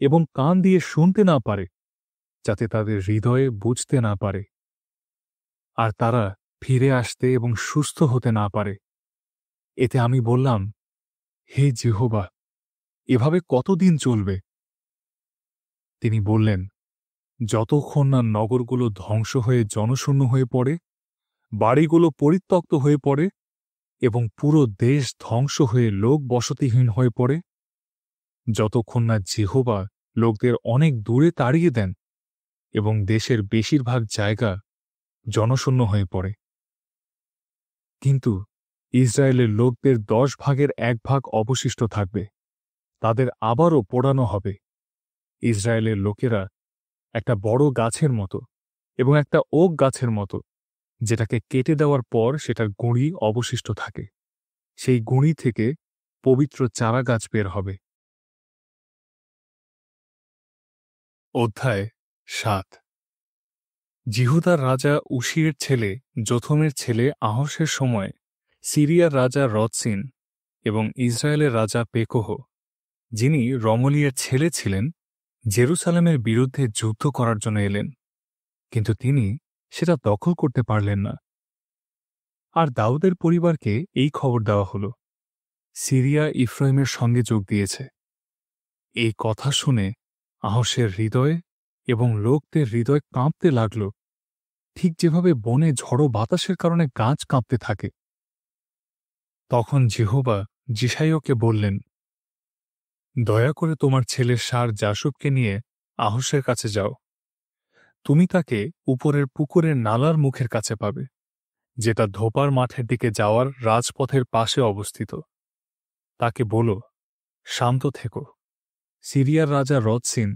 এবং কান দিয়ে শুনতে না পারে, যাতে তাদের হৃদয়ে বুঝতে না পারে, আর তারা ফিরে আসতে এবং সুস্থ হতে না পারে। এতে আমি বললাম, হে জিহোবা, এভাবে কতদিন চলবে? তিনি বললেন, যতক্ষণ না নগরগুলো ধ্বংস হয়ে জনশূন্য হয়ে পড়ে, বাড়িগুলো পরিত্যক্ত হয়ে পড়ে এবং পুরো দেশ ধ্বংস হয়ে লোক বসতিহীন হয়ে পড়ে, যতক্ষণ না জিহোবা লোকদের অনেক দূরে তাড়িয়ে দেন এবং দেশের বেশিরভাগ জায়গা জনশূন্য হয়ে পড়ে। কিন্তু ইসরায়েলের লোকদের 10 ভাগের 1 ভাগ অবশিষ্ট থাকবে। তাদের আবারও পোড়ানো হবে। ইসরায়েলের লোকেরা একটা বড় গাছের মতো এবং একটা ওক গাছের মতো, যেটাকে কেটে দেওয়ার পর সেটার গুঁড়ি অবশিষ্ট থাকে। সেই গুঁড়ি থেকে পবিত্র চারা গাছ বের হবে। অধ্যায় 7। জিহুদার রাজা উশিয়ের ছেলে যোথমের ছেলে আহসের সময় সিরিয়ার রাজা রদসিন এবং ইসরায়েলের রাজা পেকহ, যিনি রমলিয়ের ছেলে ছিলেন, জেরুসালেমের বিরুদ্ধে যুদ্ধ করার জন্য এলেন, কিন্তু তিনি সেটা দখল করতে পারলেন না। আর দাউদের পরিবারকে এই খবর দেওয়া হল, সিরিয়া ইফ্রাইমের সঙ্গে যোগ দিয়েছে। এই কথা শুনে আহসের হৃদয়ে এবং লোকদের হৃদয় কাঁপতে লাগল, ঠিক যেভাবে বনে ঝড়ো বাতাসের কারণে গাছ কাঁপতে থাকে। তখন জিহোবা জিশাইয়কে বললেন, দয়া করে তোমার ছেলে ষাঁড় জাসুবকে নিয়ে আহসের কাছে যাও। তুমি তাকে উপরের পুকুরের নালার মুখের কাছে পাবে, যেটা ধোপার মাঠের দিকে যাওয়ার রাজপথের পাশে অবস্থিত। তাকে বলো, শান্ত থেকো। সিরিয়ার রাজা রদসিন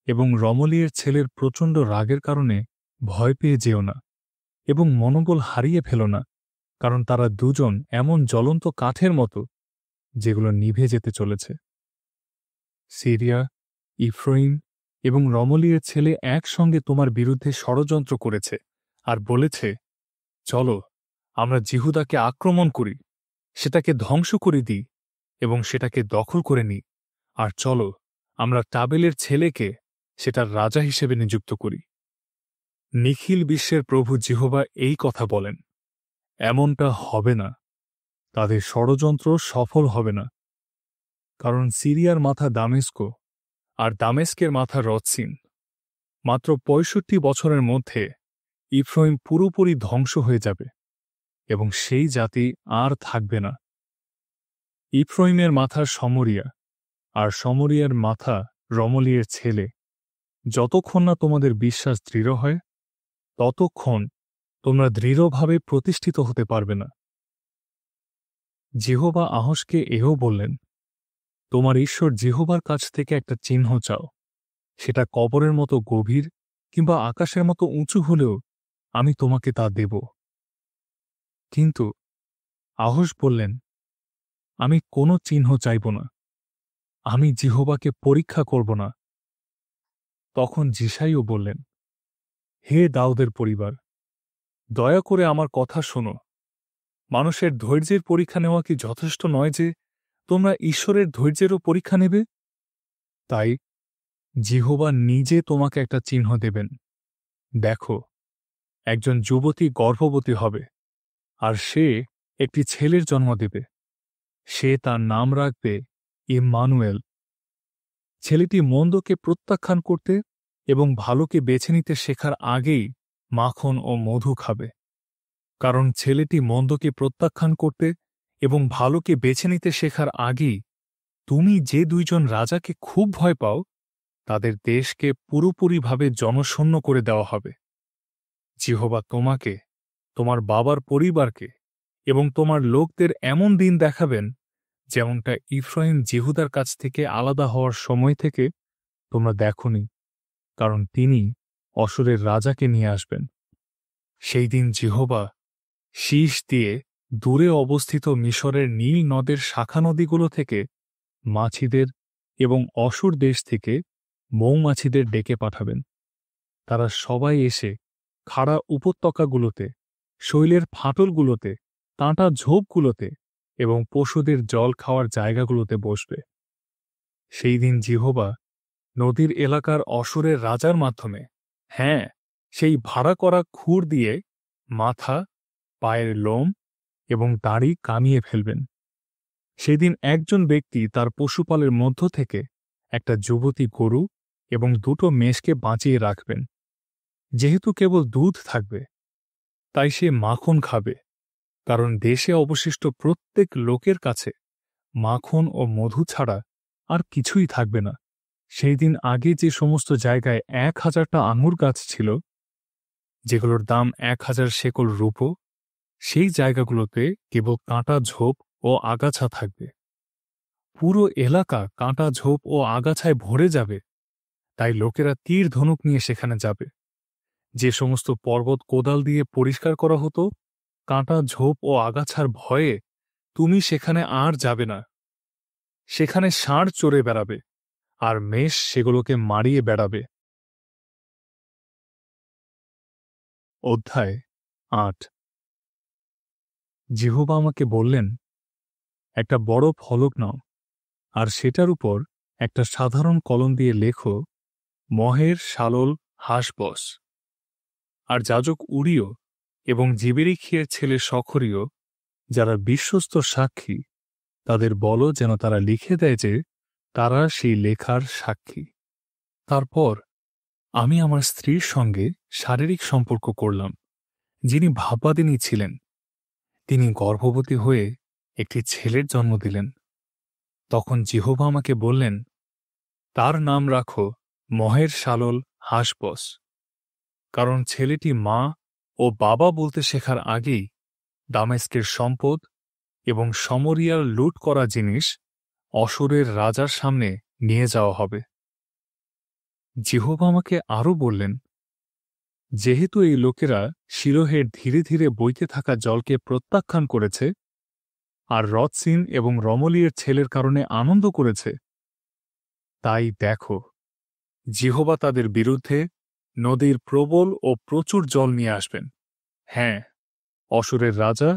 এবং রমলিয়ের ছেলের প্রচণ্ড রাগের কারণে ভয় পেয়ে যেও না এবং মনোবল হারিয়ে ফেলো না, কারণ তারা দুজন এমন জ্বলন্ত কাঠের মতো যেগুলো নিভে যেতে চলেছে। সিরিয়া, ইফ্রাইম এবং রমলিয়ের ছেলে একসঙ্গে তোমার বিরুদ্ধে ষড়যন্ত্র করেছে আর বলেছে, চলো আমরা জিহুদাকে আক্রমণ করি, সেটাকে ধ্বংস করে দিই এবং সেটাকে দখল করে নিই, আর চলো আমরা টাবেলের ছেলেকে সেটার রাজা হিসেবে নিযুক্ত করি। নিখিল বিশ্বের প্রভু জিহোবা এই কথা বলেন, এমনটা হবে না। তাদের ষড়যন্ত্র সফল হবে না, কারণ সিরিয়ার মাথা দামেস্ক আর দামেস্কের মাথা রৎসিন। মাত্র ৬৫ বছরের মধ্যে ইফ্রাইম পুরোপুরি ধ্বংস হয়ে যাবে এবং সেই জাতি আর থাকবে না। ইফ্রাইমের মাথা সমরিয়া আর সমরিয়ার মাথা রমলিয়ের ছেলে। যতক্ষণ না তোমাদের বিশ্বাস দৃঢ় হয়, ততক্ষণ তোমরা দৃঢ়ভাবে প্রতিষ্ঠিত হতে পারবে না। জিহোবা আহসকে এও বললেন, তোমার ঈশ্বর জিহোবার কাছ থেকে একটা চিহ্ন চাও, সেটা কবরের মতো গভীর কিংবা আকাশের মতো উঁচু হলেও আমি তোমাকে তা দেব। কিন্তু আহস বললেন, আমি কোনো চিহ্ন চাইব না, আমি জিহোবাকে পরীক্ষা করব না। তখন যিশাইও বললেন, হে দাউদের পরিবার, দয়া করে আমার কথা শোনো। মানুষের ধৈর্যের পরীক্ষা নেওয়া কি যথেষ্ট নয় যে তোমরা ঈশ্বরের ধৈর্যেরও পরীক্ষা নেবে? তাই জিহোবা নিজে তোমাকে একটা চিহ্ন দেবেন। দেখো, একজন যুবতী গর্ভবতী হবে, আর সে একটি ছেলের জন্ম দেবে। সে তার নাম রাখবে ইম্মানুয়েল। ছেলেটি মন্দকে প্রত্যাখ্যান করতে এবং ভালোকে বেছে নিতে শেখার আগেই মাখন ও মধু খাবে, কারণ ছেলেটি মন্দকে প্রত্যাখ্যান করতে এবং ভালোকে বেছে নিতে শেখার আগেই তুমি যে দুইজন রাজাকে খুব ভয় পাও তাদের দেশকে পুরোপুরিভাবে জনশূন্য করে দেওয়া হবে। জিহোবা তোমাকে, তোমার বাবার পরিবারকে এবং তোমার লোকদের এমন দিন দেখাবেন যেমনটা ইফ্রাইম জিহুদার কাছ থেকে আলাদা হওয়ার সময় থেকে তোমরা দেখোনি, কারণ তিনি অসুরের রাজাকে নিয়ে আসবেন। সেই দিন জিহোবা শীষ দিয়ে দূরে অবস্থিত মিশরের নীল নদের শাখা নদীগুলো থেকে মাছিদের এবং অসুর দেশ থেকে মৌমাছিদের ডেকে পাঠাবেন। তারা সবাই এসে খাড়া উপত্যকাগুলোতে, শৈলের ফাটলগুলোতে, তাঁটা ঝোপগুলোতে এবং পশুদের জল খাওয়ার জায়গাগুলোতে বসবে। সেই দিন জিহোবা নদীর এলাকার অসুরের রাজার মাধ্যমে, হ্যাঁ, সেই ভাড়া করা খুর দিয়ে মাথা, পায়ের লোম এবং দাড়ি কামিয়ে ফেলবেন। সেদিন একজন ব্যক্তি তার পশুপালের মধ্য থেকে একটা যুবতী গরু এবং ২টো মেষকে বাঁচিয়ে রাখবেন। যেহেতু কেবল দুধ থাকবে, তাই সে মাখন খাবে, কারণ দেশে অবশিষ্ট প্রত্যেক লোকের কাছে মাখন ও মধু ছাড়া আর কিছুই থাকবে না। সেই দিন আগে যে সমস্ত জায়গায় ১,০০০টা আঙুর গাছ ছিল, যেগুলোর দাম ১,০০০ শেকল রূপো, সেই জায়গাগুলোতে কেবল কাঁটা ঝোপ ও আগাছা থাকবে। পুরো এলাকা কাঁটা ঝোপ ও আগাছায় ভরে যাবে, তাই লোকেরা তীর ধনুক নিয়ে সেখানে যাবে। যে সমস্ত পর্বত কোদাল দিয়ে পরিষ্কার করা হতো, কাঁটা ঝোপ ও আগাছার ভয়ে তুমি সেখানে আর যাবে না। সেখানে ষাঁড় চড়ে বেড়াবে আর মেষ সেগুলোকে মারিয়ে বেড়াবে। অধ্যায় ৮। জিহোবা আমাকে বললেন, একটা বড় ফলক নাও, আর সেটার উপর একটা সাধারণ কলম দিয়ে লেখো, মহের শালল হাসবস। আর যাজক উরিয় এবং জিবেরিখিয়ের ছেলে সখরীয়, যারা বিশ্বস্ত সাক্ষী, তাদের বলো যেন তারা লিখে দেয় যে তারা সেই লেখার সাক্ষী। তারপর আমি আমার স্ত্রীর সঙ্গে শারীরিক সম্পর্ক করলাম, যিনি ভাববাদিনী ছিলেন। তিনি গর্ভবতী হয়ে একটি ছেলের জন্ম দিলেন। তখন জিহোবা আমাকে বললেন, তার নাম রাখো মহের শালল হাসবস, কারণ ছেলেটি মা ও বাবা বলতে শেখার আগেই দামেস্কের সম্পদ এবং সমরিয়ার লুট করা জিনিস অসুরের রাজার সামনে নিয়ে যাওয়া হবে। জিহোবা আমাকে আরও বললেন, যেহেতু এই লোকেরা শিলোহের ধীরে ধীরে বইতে থাকা জলকে প্রত্যাখ্যান করেছে আর রৎসিন এবং রমলিয়ের ছেলের কারণে আনন্দ করেছে, তাই দেখো, জিহোবা তাদের বিরুদ্ধে নদীর প্রবল ও প্রচুর জল নিয়ে আসবেন। হ্যাঁ, অসুরের রাজা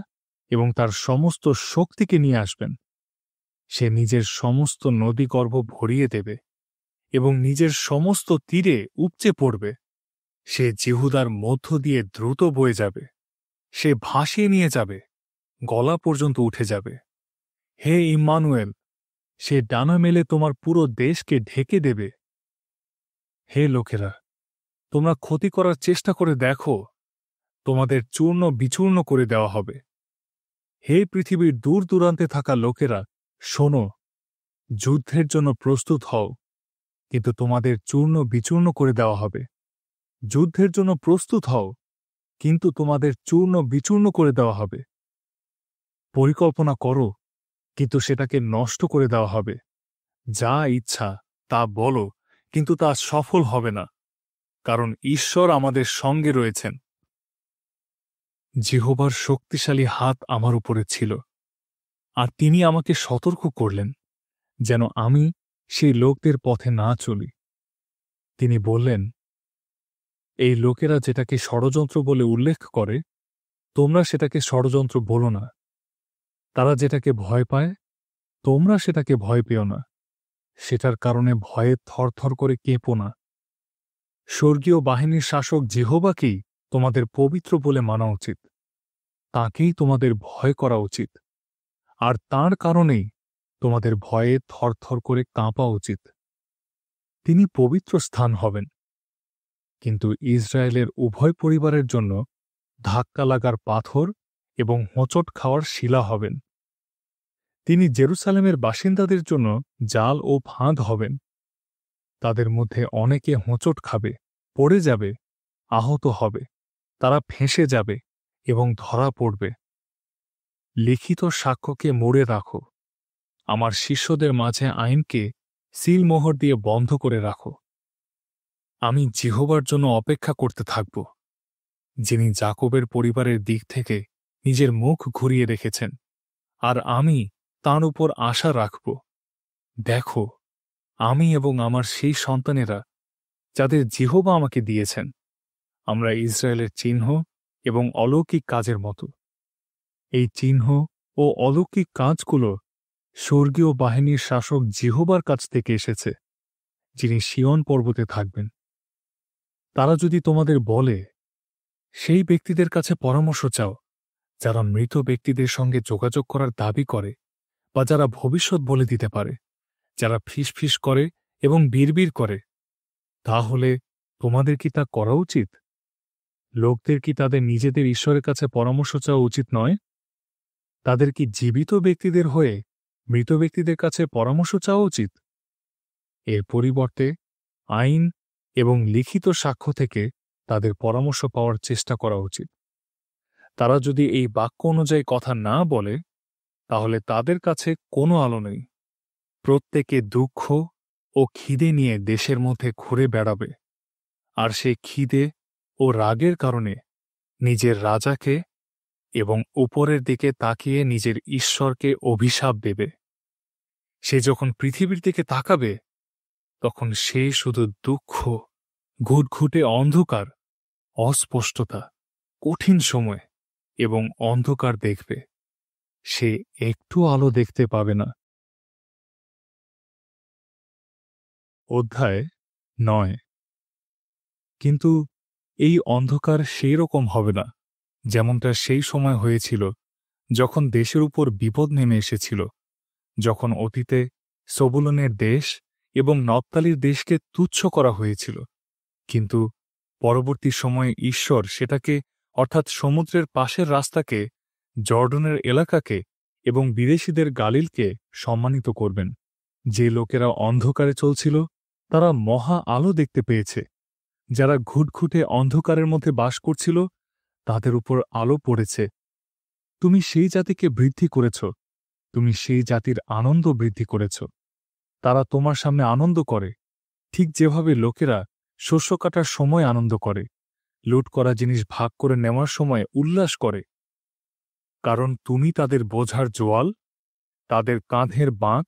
এবং তার সমস্ত শক্তিকে নিয়ে আসবেন। সে নিজের সমস্ত নদীগর্ভ ভরিয়ে দেবে এবং নিজের সমস্ত তীরে উপচে পড়বে। সে জিহুদার মধ্য দিয়ে দ্রুত বয়ে যাবে। সে ভাসিয়ে নিয়ে যাবে, গলা পর্যন্ত উঠে যাবে। হে ইম্মানুয়েল, সে ডানা মেলে তোমার পুরো দেশকে ঢেকে দেবে। হে লোকেরা, তোমরা ক্ষতি করার চেষ্টা করে দেখো, তোমাদের চূর্ণ বিচূর্ণ করে দেওয়া হবে। হে পৃথিবীর দূর দূরান্তে থাকা লোকেরা, শোনো, যুদ্ধের জন্য প্রস্তুত হও, কিন্তু তোমাদের চূর্ণ বিচূর্ণ করে দেওয়া হবে। যুদ্ধের জন্য প্রস্তুত হও, কিন্তু তোমাদের চূর্ণ বিচূর্ণ করে দেওয়া হবে। পরিকল্পনা করো, কিন্তু সেটাকে নষ্ট করে দেওয়া হবে। যা ইচ্ছা তা বলো, কিন্তু তা সফল হবে না, কারণ ঈশ্বর আমাদের সঙ্গে রয়েছেন। জিহোবার শক্তিশালী হাত আমার উপরে ছিল, আর তিনি আমাকে সতর্ক করলেন যেন আমি সেই লোকদের পথে না চলি। তিনি বললেন, এই লোকেরা যেটাকে ষড়যন্ত্র বলে উল্লেখ করে, তোমরা সেটাকে ষড়যন্ত্র বলো না। তারা যেটাকে ভয় পায়, তোমরা সেটাকে ভয় পেও না। সেটার কারণে ভয়ে থরথর করে কেঁপো না। স্বর্গীয় বাহিনীর শাসক জিহোবাকেই তোমাদের পবিত্র বলে মানা উচিত। তাঁকেই তোমাদের ভয় করা উচিত, আর তাঁর কারণেই তোমাদের ভয়ে থরথর করে কাঁপা উচিত। তিনি পবিত্র স্থান হবেন, কিন্তু ইসরায়েলের উভয় পরিবারের জন্য ধাক্কা লাগার পাথর এবং হোঁচট খাওয়ার শিলা হবেন। তিনি জেরুসালেমের বাসিন্দাদের জন্য জাল ও ফাঁদ হবেন। তাদের মধ্যে অনেকে হোঁচট খাবে, পড়ে যাবে, আহত হবে, তারা ফেঁসে যাবে এবং ধরা পড়বে। লিখিত সাক্ষ্যকে মোড়ে রাখো। আমার শিষ্যদের মাঝে আইনকে সিলমোহর দিয়ে বন্ধ করে রাখো। আমি জিহোবার জন্য অপেক্ষা করতে থাকব, যিনি যাকবের পরিবারের দিক থেকে নিজের মুখ ঘুরিয়ে রেখেছেন, আর আমি তাঁর উপর আশা রাখব। দেখো, আমি এবং আমার সেই সন্তানেরা, যাদের জিহোবা আমাকে দিয়েছেন, আমরা ইসরায়েলের চিহ্ন এবং অলৌকিক কাজের মতো। এই চিহ্ন ও অলৌকিক কাজগুলো স্বর্গীয় বাহিনীর শাসক জিহোবার কাছ থেকে এসেছে, যিনি সিয়ন পর্বতে থাকবেন। তারা যদি তোমাদের বলে, সেই ব্যক্তিদের কাছে পরামর্শ চাও যারা মৃত ব্যক্তিদের সঙ্গে যোগাযোগ করার দাবি করে, বা যারা ভবিষ্যৎ বলে দিতে পারে, যারা ফিসফিস করে এবং বিড়বিড় করে, তাহলে তোমাদের কি তা করা উচিত? লোকদের কি তাদের নিজেদের ঈশ্বরের কাছে পরামর্শ চাওয়া উচিত নয়? তাদের কি জীবিত ব্যক্তিদের হয়ে মৃত ব্যক্তিদের কাছে পরামর্শ চাওয়া উচিত? এর পরিবর্তে আইন এবং লিখিত সাক্ষ্য থেকে তাদের পরামর্শ পাওয়ার চেষ্টা করা উচিত। তারা যদি এই বাক্য অনুযায়ী কথা না বলে, তাহলে তাদের কাছে কোনো আলো নেই। প্রত্যেকে দুঃখ ও খিদে নিয়ে দেশের মধ্যে ঘুরে বেড়াবে, আর সেই খিদে ও রাগের কারণে নিজের রাজাকে এবং উপরের দিকে তাকিয়ে নিজের ঈশ্বরকে অভিশাপ দেবে। সে যখন পৃথিবীর দিকে তাকাবে, তখন সে শুধু দুঃখ, ঘুটঘুটে অন্ধকার, অস্পষ্টতা, কঠিন সময় এবং অন্ধকার দেখবে। সে একটু আলো দেখতে পাবে না। অধ্যায় 9। কিন্তু এই অন্ধকার সেই রকম হবে না যেমনটা সেই সময় হয়েছিল যখন দেশের উপর বিপদ নেমে এসেছিল, যখন অতীতে সবুলনের দেশ এবং নপ্তালির দেশকে তুচ্ছ করা হয়েছিল। কিন্তু পরবর্তী সময়ে ঈশ্বর সেটাকে, অর্থাৎ সমুদ্রের পাশের রাস্তাকে, জর্ডনের এলাকাকে এবং বিদেশীদের গালিলকে সম্মানিত করবেন। যে লোকেরা অন্ধকারে চলছিল, তারা মহা আলো দেখতে পেয়েছে। যারা ঘুটঘুটে অন্ধকারের মধ্যে বাস করছিল, তাদের উপর আলো পড়েছে। তুমি সেই জাতিকে বৃদ্ধি করেছ, তুমি সেই জাতির আনন্দ বৃদ্ধি করেছ। তারা তোমার সামনে আনন্দ করে, ঠিক যেভাবে লোকেরা শস্য কাটার সময় আনন্দ করে, লুট করা জিনিস ভাগ করে নেওয়ার সময় উল্লাস করে, কারণ তুমি তাদের বোঝার জোয়াল, তাদের কাঁধের বাঁক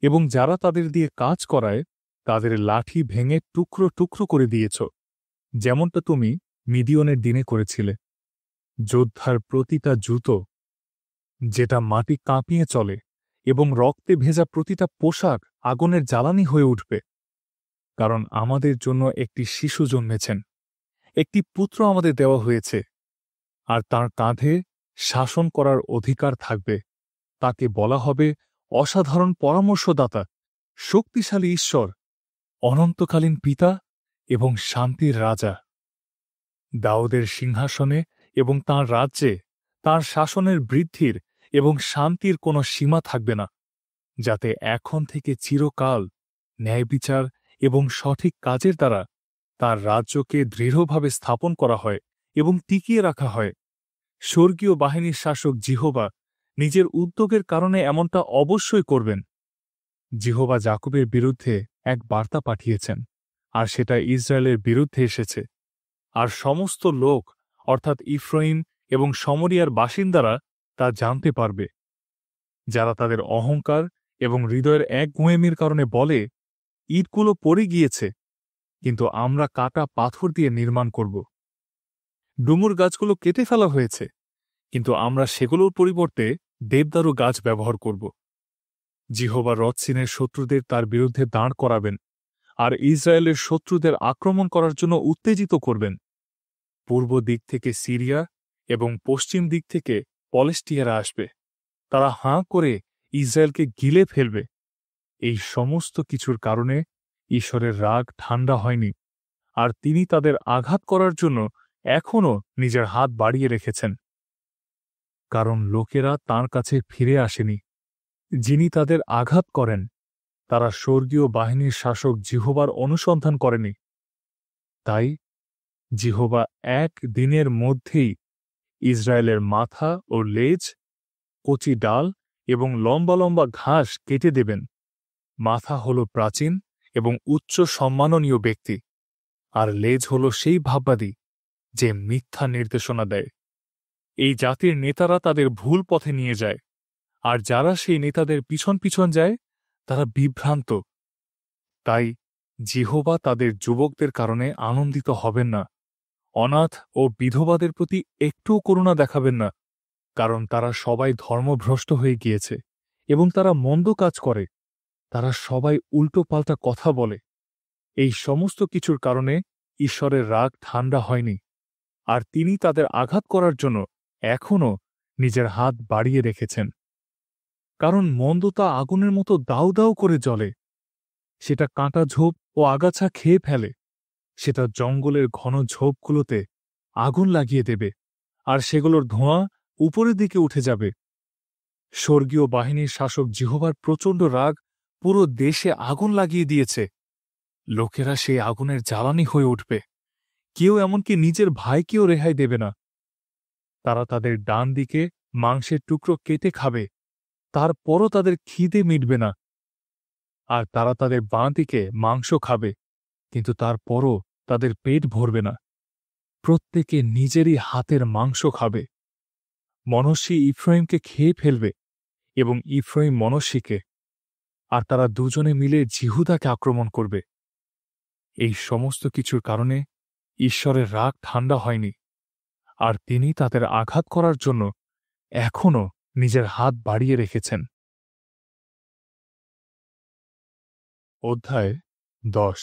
এবং যারা তাদের দিয়ে কাজ করায় তাদের লাঠি ভেঙে টুকরো টুকরো করে দিয়েছ, যেমনটা তুমি মিদিয়নের দিনে করেছিলে। যোদ্ধার প্রতিটা জুতো, যেটা মাটি কাঁপিয়ে চলে, এবং রক্তে ভেজা প্রতিটা পোশাক আগুনের জ্বালানি হয়ে উঠবে, কারণ আমাদের জন্য একটি শিশু জন্মেছেন, একটি পুত্র আমাদের দেওয়া হয়েছে, আর তার কাঁধে শাসন করার অধিকার থাকবে। তাকে বলা হবে অসাধারণ পরামর্শদাতা, শক্তিশালী ঈশ্বর, অনন্তকালীন পিতা এবং শান্তির রাজা। দাউদের সিংহাসনে এবং তাঁর রাজ্যে তাঁর শাসনের বৃদ্ধির এবং শান্তির কোনো সীমা থাকবে না, যাতে এখন থেকে চিরকাল ন্যায়বিচার এবং সঠিক কাজের দ্বারা তাঁর রাজ্যকে দৃঢ়ভাবে স্থাপন করা হয় এবং টিকিয়ে রাখা হয়। স্বর্গীয় বাহিনীর শাসক জিহোবা নিজের উদ্যোগের কারণে এমনটা অবশ্যই করবেন। জিহোবা যাকবের বিরুদ্ধে এক বার্তা পাঠিয়েছেন, আর সেটা ইসরায়েলের বিরুদ্ধে এসেছে। আর সমস্ত লোক, অর্থাৎ ইফ্রাইম এবং সমরিয়ার বাসিন্দারা তা জানতে পারবে, যারা তাদের অহংকার এবং হৃদয়ের এক গুঁয়েমির কারণে বলে, ইটগুলো পড়ে গিয়েছে, কিন্তু আমরা কাটা পাথর দিয়ে নির্মাণ করব। ডুমুর গাছগুলো কেটে ফেলা হয়েছে, কিন্তু আমরা সেগুলোর পরিবর্তে দেবদারু গাছ ব্যবহার করব। জিহোবা রথসিনের শত্রুদের তার বিরুদ্ধে দাঁড় করাবেন, আর ইসরায়েলের শত্রুদের আক্রমণ করার জন্য উত্তেজিত করবেন। পূর্ব দিক থেকে সিরিয়া এবং পশ্চিম দিক থেকে পলেস্টিয়ারা আসবে। তারা হাঁ করে ইসরায়েলকে গিলে ফেলবে। এই সমস্ত কিছুর কারণে ঈশ্বরের রাগ ঠান্ডা হয়নি, আর তিনি তাদের আঘাত করার জন্য এখনও নিজের হাত বাড়িয়ে রেখেছেন, কারণ লোকেরা তাঁর কাছে ফিরে আসেনি। যিনি তাদের আঘাত করেন তারা স্বর্গীয় বাহিনীর শাসক জিহোবার অনুসন্ধান করেনি। তাই জিহোবা এক দিনের মধ্যেই ইসরায়েলের মাথা ও লেজ, কচি ডাল এবং লম্বা লম্বা ঘাস কেটে দেবেন। মাথা হল প্রাচীন এবং উচ্চ সম্মাননীয় ব্যক্তি, আর লেজ হল সেই ভাববাদী যে মিথ্যা নির্দেশনা দেয়। এই জাতির নেতারা তাদের ভুল পথে নিয়ে যায়, আর যারা সেই নেতাদের পিছন পিছন যায় তারা বিভ্রান্ত। তাই জিহোবা তাদের যুবকদের কারণে আনন্দিত হবেন না। অনাথ ও বিধবাদের প্রতি একটুও করুণা দেখাবেন না, কারণ তারা সবাই ধর্মভ্রষ্ট হয়ে গিয়েছে এবং তারা মন্দ কাজ করে। তারা সবাই উল্টোপাল্টা কথা বলে। এই সমস্ত কিছুর কারণে ঈশ্বরের রাগ ঠান্ডা হয়নি, আর তিনি তাদের আঘাত করার জন্য এখনও নিজের হাত বাড়িয়ে রেখেছেন। কারণ মন্দতা আগুনের মতো দাউ দাউ করে জ্বলে। সেটা কাঁটা ঝোপ ও আগাছা খেয়ে ফেলে। সেটা জঙ্গলের ঘন ঝোপগুলোতে আগুন লাগিয়ে দেবে, আর সেগুলোর ধোঁয়া উপরের দিকে উঠে যাবে। স্বর্গীয় বাহিনীর শাসক জিহোবার প্রচণ্ড রাগ পুরো দেশে আগুন লাগিয়ে দিয়েছে। লোকেরা সেই আগুনের জ্বালানি হয়ে উঠবে। কেউ এমনকি নিজের ভাইকেও রেহাই দেবে না। তারা তাদের ডান দিকে মাংসের টুকরো কেটে খাবে, তারপরও তাদের খিদে মিটবে না। আর তারা তাদের বাঁ দিকে মাংস খাবে, কিন্তু তারপরও তাদের পেট ভরবে না। প্রত্যেকে নিজেরই হাতের মাংস খাবে। মনস্বী ইফ্রাইমকে খেয়ে ফেলবে এবং ইফ্রাইম মনস্বীকে, আর তারা দুজনে মিলে জিহুদাকে আক্রমণ করবে। এই সমস্ত কিছুর কারণে ঈশ্বরের রাগ ঠান্ডা হয়নি, আর তিনি তাদের আঘাত করার জন্য এখনও নিজের হাত বাড়িয়ে রেখেছেন। অধ্যায় 10।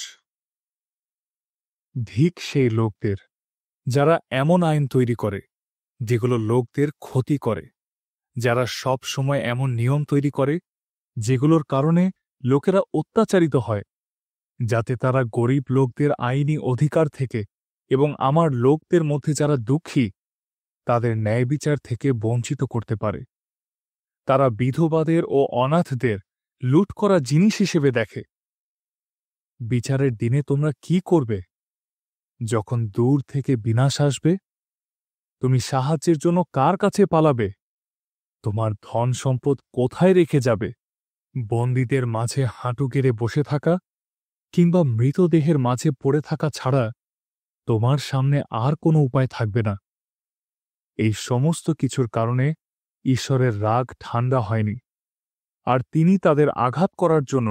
ধিক সেই লোকদের যারা এমন আইন তৈরি করে যেগুলো লোকদের ক্ষতি করে, যারা সব সময় এমন নিয়ম তৈরি করে যেগুলোর কারণে লোকেরা অত্যাচারিত হয়, যাতে তারা গরিব লোকদের আইনি অধিকার থেকে এবং আমার লোকদের মধ্যে যারা দুঃখী তাদের ন্যায়বিচার থেকে বঞ্চিত করতে পারে। তারা বিধবাদের ও অনাথদের লুট করা জিনিস হিসেবে দেখে। বিচারের দিনে তোমরা কি করবে? যখন দূর থেকে বিনাশ আসবে, তুমি সাহায্যের জন্য কার কাছে পালাবে? তোমার ধন সম্পদ কোথায় রেখে যাবে? বন্দীদের মাঝে হাঁটু গেড়ে বসে থাকা কিংবা মৃতদেহের মাঝে পড়ে থাকা ছাড়া তোমার সামনে আর কোনো উপায় থাকবে না। এই সমস্ত কিছুর কারণে ঈশ্বরের রাগ ঠান্ডা হয়নি, আর তিনি তাদের আঘাত করার জন্য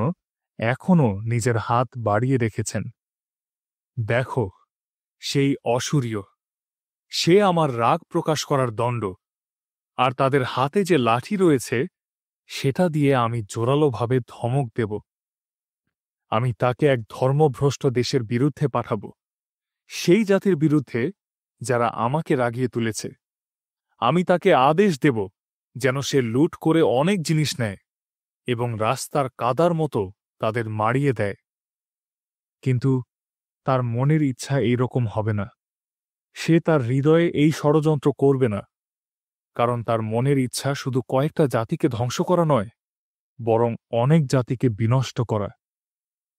এখনও নিজের হাত বাড়িয়ে রেখেছেন। দেখো, সেই অসূরীয়, সে আমার রাগ প্রকাশ করার দণ্ড, আর তাদের হাতে যে লাঠি রয়েছে সেটা দিয়ে আমি জোরালোভাবে ধমক দেব। আমি তাকে এক ধর্মভ্রষ্ট দেশের বিরুদ্ধে পাঠাব, সেই জাতির বিরুদ্ধে যারা আমাকে রাগিয়ে তুলেছে। আমি তাকে আদেশ দেব যেন সে লুট করে অনেক জিনিস নেয় এবং রাস্তার কাদার মতো তাদের মারিয়ে দেয়। কিন্তু তার মনের ইচ্ছা এইরকম হবে না। সে তার হৃদয়ে এই ষড়যন্ত্র করবে না, কারণ তার মনের ইচ্ছা শুধু কয়েকটা জাতিকে ধ্বংস করা নয়, বরং অনেক জাতিকে বিনষ্ট করা।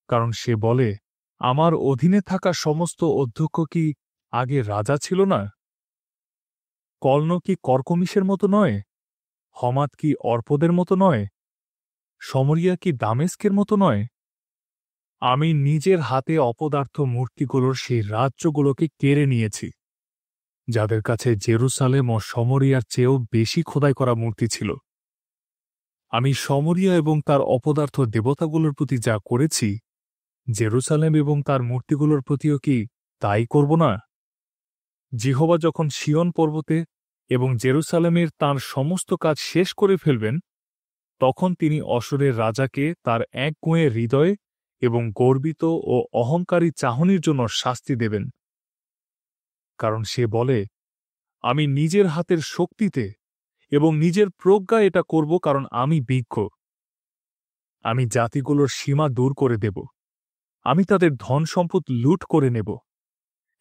কারণ সে বলে, আমার অধীনে থাকা সমস্ত অধ্যক্ষ কি আগে রাজা ছিল না? কলন কি কর্কমিশের মতো নয়? হমাত কি অর্পদের মতো নয়? সমরিয়া কি দামেস্কের মতো নয়? আমি নিজের হাতে অপদার্থ মূর্তিগুলোর সেই রাজ্যগুলোকে কেড়ে নিয়েছি, যাদের কাছে জেরুসালেম ও সমরিয়ার চেয়েও বেশি খোদাই করা মূর্তি ছিল। আমি সমরিয়া এবং তার অপদার্থ দেবতাগুলোর প্রতি যা করেছি, জেরুসালেম এবং তার মূর্তিগুলোর প্রতিও কি তাই করব না? জিহোবা যখন সিয়ন পর্বতে এবং জেরুসালেমের তাঁর সমস্ত কাজ শেষ করে ফেলবেন, তখন তিনি অশূরের রাজাকে তার একগুঁয়ে হৃদয় এবং গর্বিত ও অহংকারী চাহনির জন্য শাস্তি দেবেন। কারণ সে বলে, আমি নিজের হাতের শক্তিতে এবং নিজের প্রজ্ঞায় এটা করব, কারণ আমি বিজ্ঞ। আমি জাতিগুলোর সীমা দূর করে দেব, আমি তাদের ধন সম্পদ লুট করে নেব।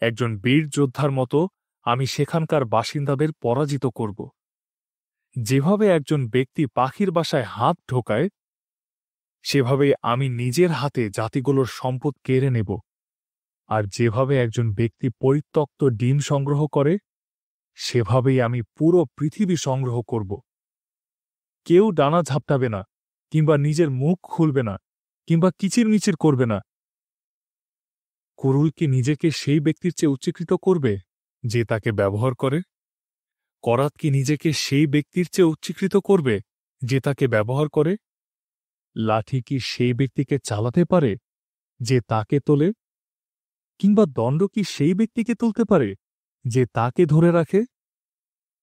একজন বীর যোদ্ধার মতো আমি সেখানকার বাসিন্দাদের পরাজিত করব। যেভাবে একজন ব্যক্তি পাখির বাসায় হাত ঢোকায়, সেভাবে আমি নিজের হাতে জাতিগুলোর সম্পদ কেড়ে নেব। আর যেভাবে একজন ব্যক্তি পরিত্যক্ত ডিম সংগ্রহ করে, সেভাবেই আমি পুরো পৃথিবী সংগ্রহ করব। কেউ ডানা ঝাপটাবে না, কিংবা নিজের মুখ খুলবে না, কিংবা কিচিরমিচির করবে না। কুরুল কি নিজেকে সেই ব্যক্তির চেয়ে উচ্চীকৃত করবে যে তাকে ব্যবহার করে? করাত কি নিজেকে সেই ব্যক্তির চেয়ে উচ্চীকৃত করবে যে তাকে ব্যবহার করে? লাঠি কি সেই ব্যক্তিকে চালাতে পারে যে তাকে তোলে? কিংবা দণ্ড কি সেই ব্যক্তিকে তুলতে পারে যে তাকে ধরে রাখে?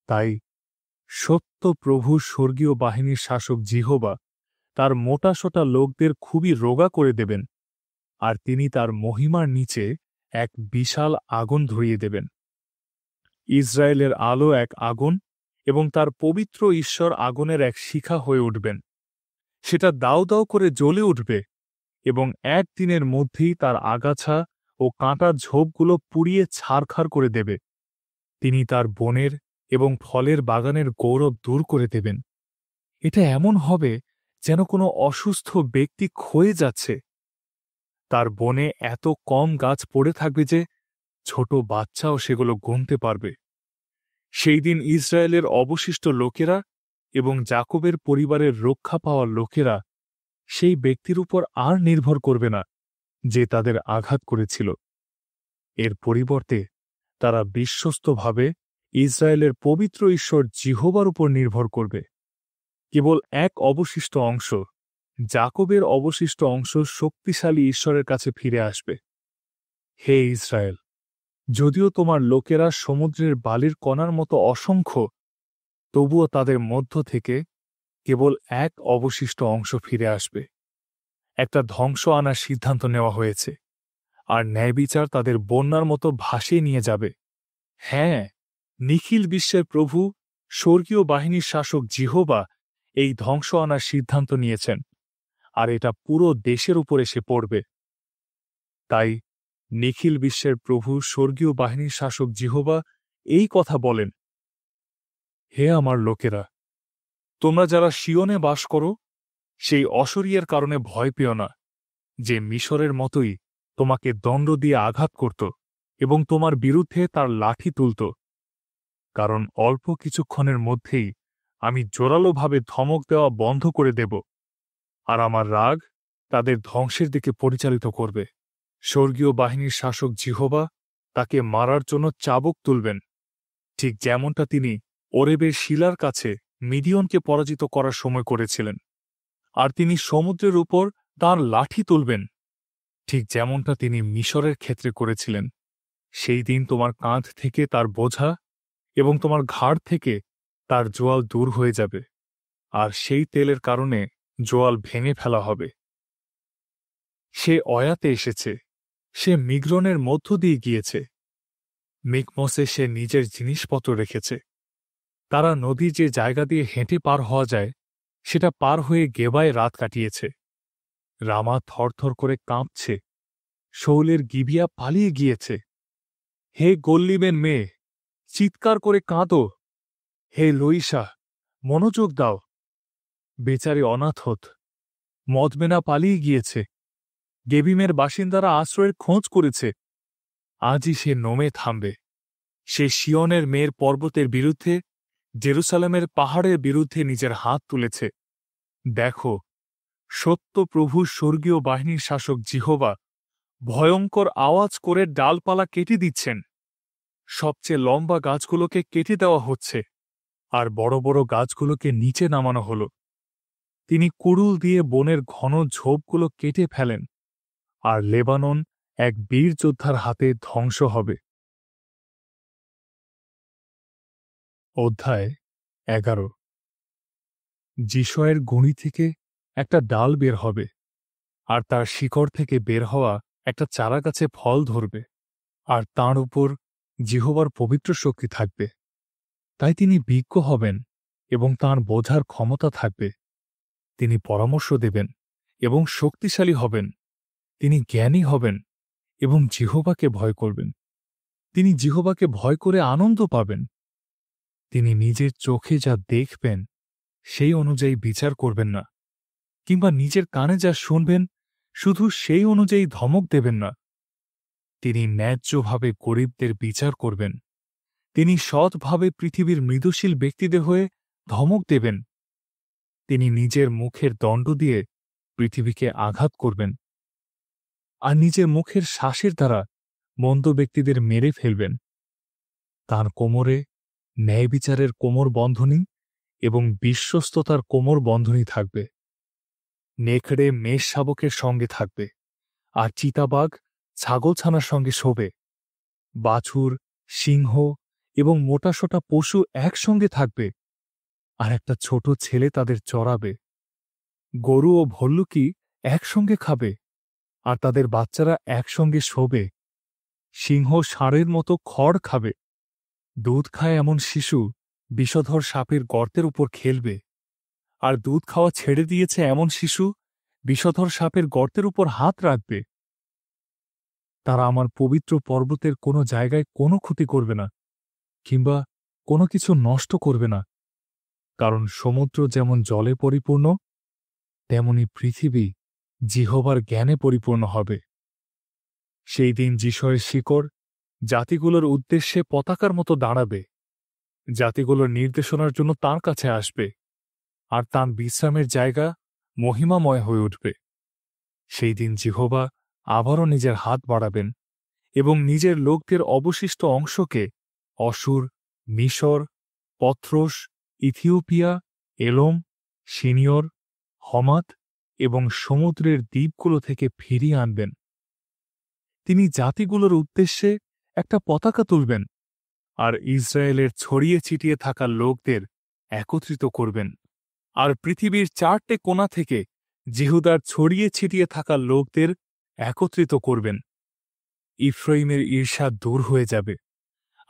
তাই সত্য প্রভু স্বর্গীয় বাহিনীর শাসক জিহোবা তার মোটাসোটা লোকদের খুবই রোগা করে দেবেন, আর তিনি তার মহিমার নিচে এক বিশাল আগুন ধরিয়ে দেবেন। ইসরায়েলের আলো এক আগুন এবং তার পবিত্র ঈশ্বর আগুনের এক শিখা হয়ে উঠবেন। সেটা দাউ দাউ করে জ্বলে উঠবে এবং একদিনের মধ্যেই তার আগাছা ও কাঁটার ঝোপগুলো পুড়িয়ে ছারখার করে দেবে। তিনি তার বনের এবং ফলের বাগানের গৌরব দূর করে দেবেন। এটা এমন হবে যেন কোনো অসুস্থ ব্যক্তি ক্ষয়ে যাচ্ছে। তার বনে এত কম গাছ পড়ে থাকবে যে ছোট বাচ্চাও সেগুলো গুনতে পারবে। সেই দিন ইসরায়েলের অবশিষ্ট লোকেরা এবং যাকবের পরিবারের রক্ষা পাওয়া লোকেরা সেই ব্যক্তির উপর আর নির্ভর করবে না যে তাদের আঘাত করেছিল। এর পরিবর্তে তারা বিশ্বস্তভাবে ইসরায়েলের পবিত্র ঈশ্বর জিহোবার উপর নির্ভর করবে। কেবল এক অবশিষ্ট অংশ, যাকবের অবশিষ্ট অংশ শক্তিশালী ঈশ্বরের কাছে ফিরে আসবে। হে ইসরায়েল, যদিও তোমার লোকেরা সমুদ্রের বালির কণার মতো অসংখ্য, তবুও তাদের মধ্য থেকে কেবল এক অবশিষ্ট অংশ ফিরে আসবে। একটা ধ্বংস আনার সিদ্ধান্ত নেওয়া হয়েছে, আর ন্যায়বিচার তাদের বন্যার মতো ভাসিয়ে নিয়ে যাবে। হ্যাঁ, নিখিল বিশ্বের প্রভু, স্বর্গীয় বাহিনীর শাসক জিহোবা এই ধ্বংস আনার সিদ্ধান্ত নিয়েছেন, আর এটা পুরো দেশের উপর এসে পড়বে। তাই নিখিল বিশ্বের প্রভু, স্বর্গীয় বাহিনীর শাসক জিহোবা এই কথা বলেন, হে আমার লোকেরা, তোমরা যারা সিয়নে বাস করো, সেই অশরীয়ের কারণে ভয় পেও না, যে মিশরের মতোই তোমাকে দণ্ড দিয়ে আঘাত করত এবং তোমার বিরুদ্ধে তার লাঠি তুলত। কারণ অল্প কিছুক্ষণের মধ্যেই আমি জোরালোভাবে ধমক দেওয়া বন্ধ করে দেব, আর আমার রাগ তাদের ধ্বংসের দিকে পরিচালিত করবে। স্বর্গীয় বাহিনীর শাসক জিহোবা তাকে মারার জন্য চাবুক তুলবেন, ঠিক যেমনটা তিনি ওরেবের শিলার কাছে মিডিয়নকে পরাজিত করার সময় করেছিলেন। আর তিনি সমুদ্রের উপর তাঁর লাঠি তুলবেন, ঠিক যেমনটা তিনি মিশরের ক্ষেত্রে করেছিলেন। সেই দিন তোমার কাঁধ থেকে তার বোঝা এবং তোমার ঘাড় থেকে তার জোয়াল দূর হয়ে যাবে, আর সেই তেলের কারণে জোয়াল ভেঙে ফেলা হবে। সে অয়াতে এসেছে, সে মিগ্রনের মধ্য দিয়ে গিয়েছে। মিকমসে সে নিজের জিনিসপত্র রেখেছে। তারা নদী যে জায়গা দিয়ে হেঁটে পার হওয়া যায় সেটা পার হয়ে গেবায় রাত কাটিয়েছে। রামা থরথর করে কাঁপছে। শৌলের গিবিয়া পালিয়ে গিয়েছে। হে গল্লিমের মেয়ে, চিৎকার করে কাঁদো। হে লইসা, মনোযোগ দাও। বেচারি অনাথত, মদমেনা পালিয়ে গিয়েছে। গেবিমের বাসিন্দারা আশ্রয়ের খোঁজ করেছে। আজই সে নমে থামবে। সে সিয়নের মেয়ের পর্বতের বিরুদ্ধে, জেরুসালেমের পাহাড়ের বিরুদ্ধে নিজের হাত তুলেছে। দেখো, সত্য প্রভু স্বর্গীয় বাহিনীর শাসক জিহোবা ভয়ঙ্কর আওয়াজ করে ডালপালা কেটে দিচ্ছেন। সবচেয়ে লম্বা গাছগুলোকে কেটে দেওয়া হচ্ছে, আর বড় বড় গাছগুলোকে নিচে নামানো হল। তিনি কুড়ুল দিয়ে বনের ঘন ঝোপগুলো কেটে ফেলেন, আর লেবানন এক বীর যোদ্ধার হাতে ধ্বংস হবে। অধ্যায় 11। যিশয়ের গুঁড়ি থেকে একটা ডাল বের হবে, আর তার শিকড় থেকে বের হওয়া একটা চারাগাছে ফল ধরবে, আর তাঁর উপর জিহোবার পবিত্র শক্তি থাকবে। তাই তিনি বিজ্ঞ হবেন এবং তাঁর বোঝার ক্ষমতা থাকবে। তিনি পরামর্শ দেবেন এবং শক্তিশালী হবেন। তিনি জ্ঞানী হবেন এবং জিহোবাকে ভয় করবেন। তিনি জিহোবাকে ভয় করে আনন্দ পাবেন। তিনি নিজের চোখে যা দেখবেন সেই অনুযায়ী বিচার করবেন না, কিংবা নিজের কানে যা শুনবেন শুধু সেই অনুযায়ী ধমক দেবেন না। তিনি ন্যায্যভাবে গরিবদের বিচার করবেন। তিনি সৎভাবে পৃথিবীর মৃদুশীল ব্যক্তিদের হয়ে ধমক দেবেন। তিনি নিজের মুখের দণ্ড দিয়ে পৃথিবীকে আঘাত করবেন, আর নিজের মুখের শ্বাসের দ্বারা মন্দ ব্যক্তিদের মেরে ফেলবেন। তাঁর কোমরে ন্যায় বিচারের কোমর বন্ধনী এবং বিশ্বস্ততার কোমর বন্ধনী থাকবে। নেকড়ে মেষ শাবকের সঙ্গে থাকবে, আর চিতাবাঘ ছাগলছানার সঙ্গে শোবে। বাছুর, সিংহ এবং মোটাসোটা পশু একসঙ্গে থাকবে, আর একটা ছোট ছেলে তাদের চড়াবে। গরু ও ভল্লুকি একসঙ্গে খাবে, আর তাদের বাচ্চারা একসঙ্গে শোবে। সিংহ ষাঁড়ের মতো খড় খাবে। দুধ খায় এমন শিশু বিষধর সাপের গর্তের উপর খেলবে, আর দুধ খাওয়া ছেড়ে দিয়েছে এমন শিশু বিষধর সাপের গর্তের উপর হাত রাখবে। তারা আমার পবিত্র পর্বতের কোনো জায়গায় কোনো ক্ষতি করবে না, কিংবা কোনো কিছু নষ্ট করবে না, কারণ সমুদ্র যেমন জলে পরিপূর্ণ, তেমনি পৃথিবী জিহোবার জ্ঞানে পরিপূর্ণ হবে। সেই দিন যিশয়ের শিকড় জাতিগুলোর উদ্দেশ্যে পতাকার মতো দাঁড়াবে। জাতিগুলোর নির্দেশনার জন্য তাঁর কাছে আসবে, আর তাঁর বিশ্রামের জায়গা মহিমাময় হয়ে উঠবে। সেই দিন জিহোবা আবারও নিজের হাত বাড়াবেন এবং নিজের লোকদের অবশিষ্ট অংশকে অসুর, মিশর, পত্রস, ইথিওপিয়া, এলোম, সিনিয়র, হমাত এবং সমুদ্রের দ্বীপগুলো থেকে ফিরিয়ে আনবেন। তিনি জাতিগুলোর উদ্দেশ্যে একটা পতাকা তুলবেন, আর ইসরায়েলের ছড়িয়ে ছিটিয়ে থাকা লোকদের একত্রিত করবেন। আর পৃথিবীর 4টে কোণা থেকে জিহুদার ছড়িয়ে ছিটিয়ে থাকা লোকদের একত্রিত করবেন। ইফ্রাইমের ঈর্ষা দূর হয়ে যাবে,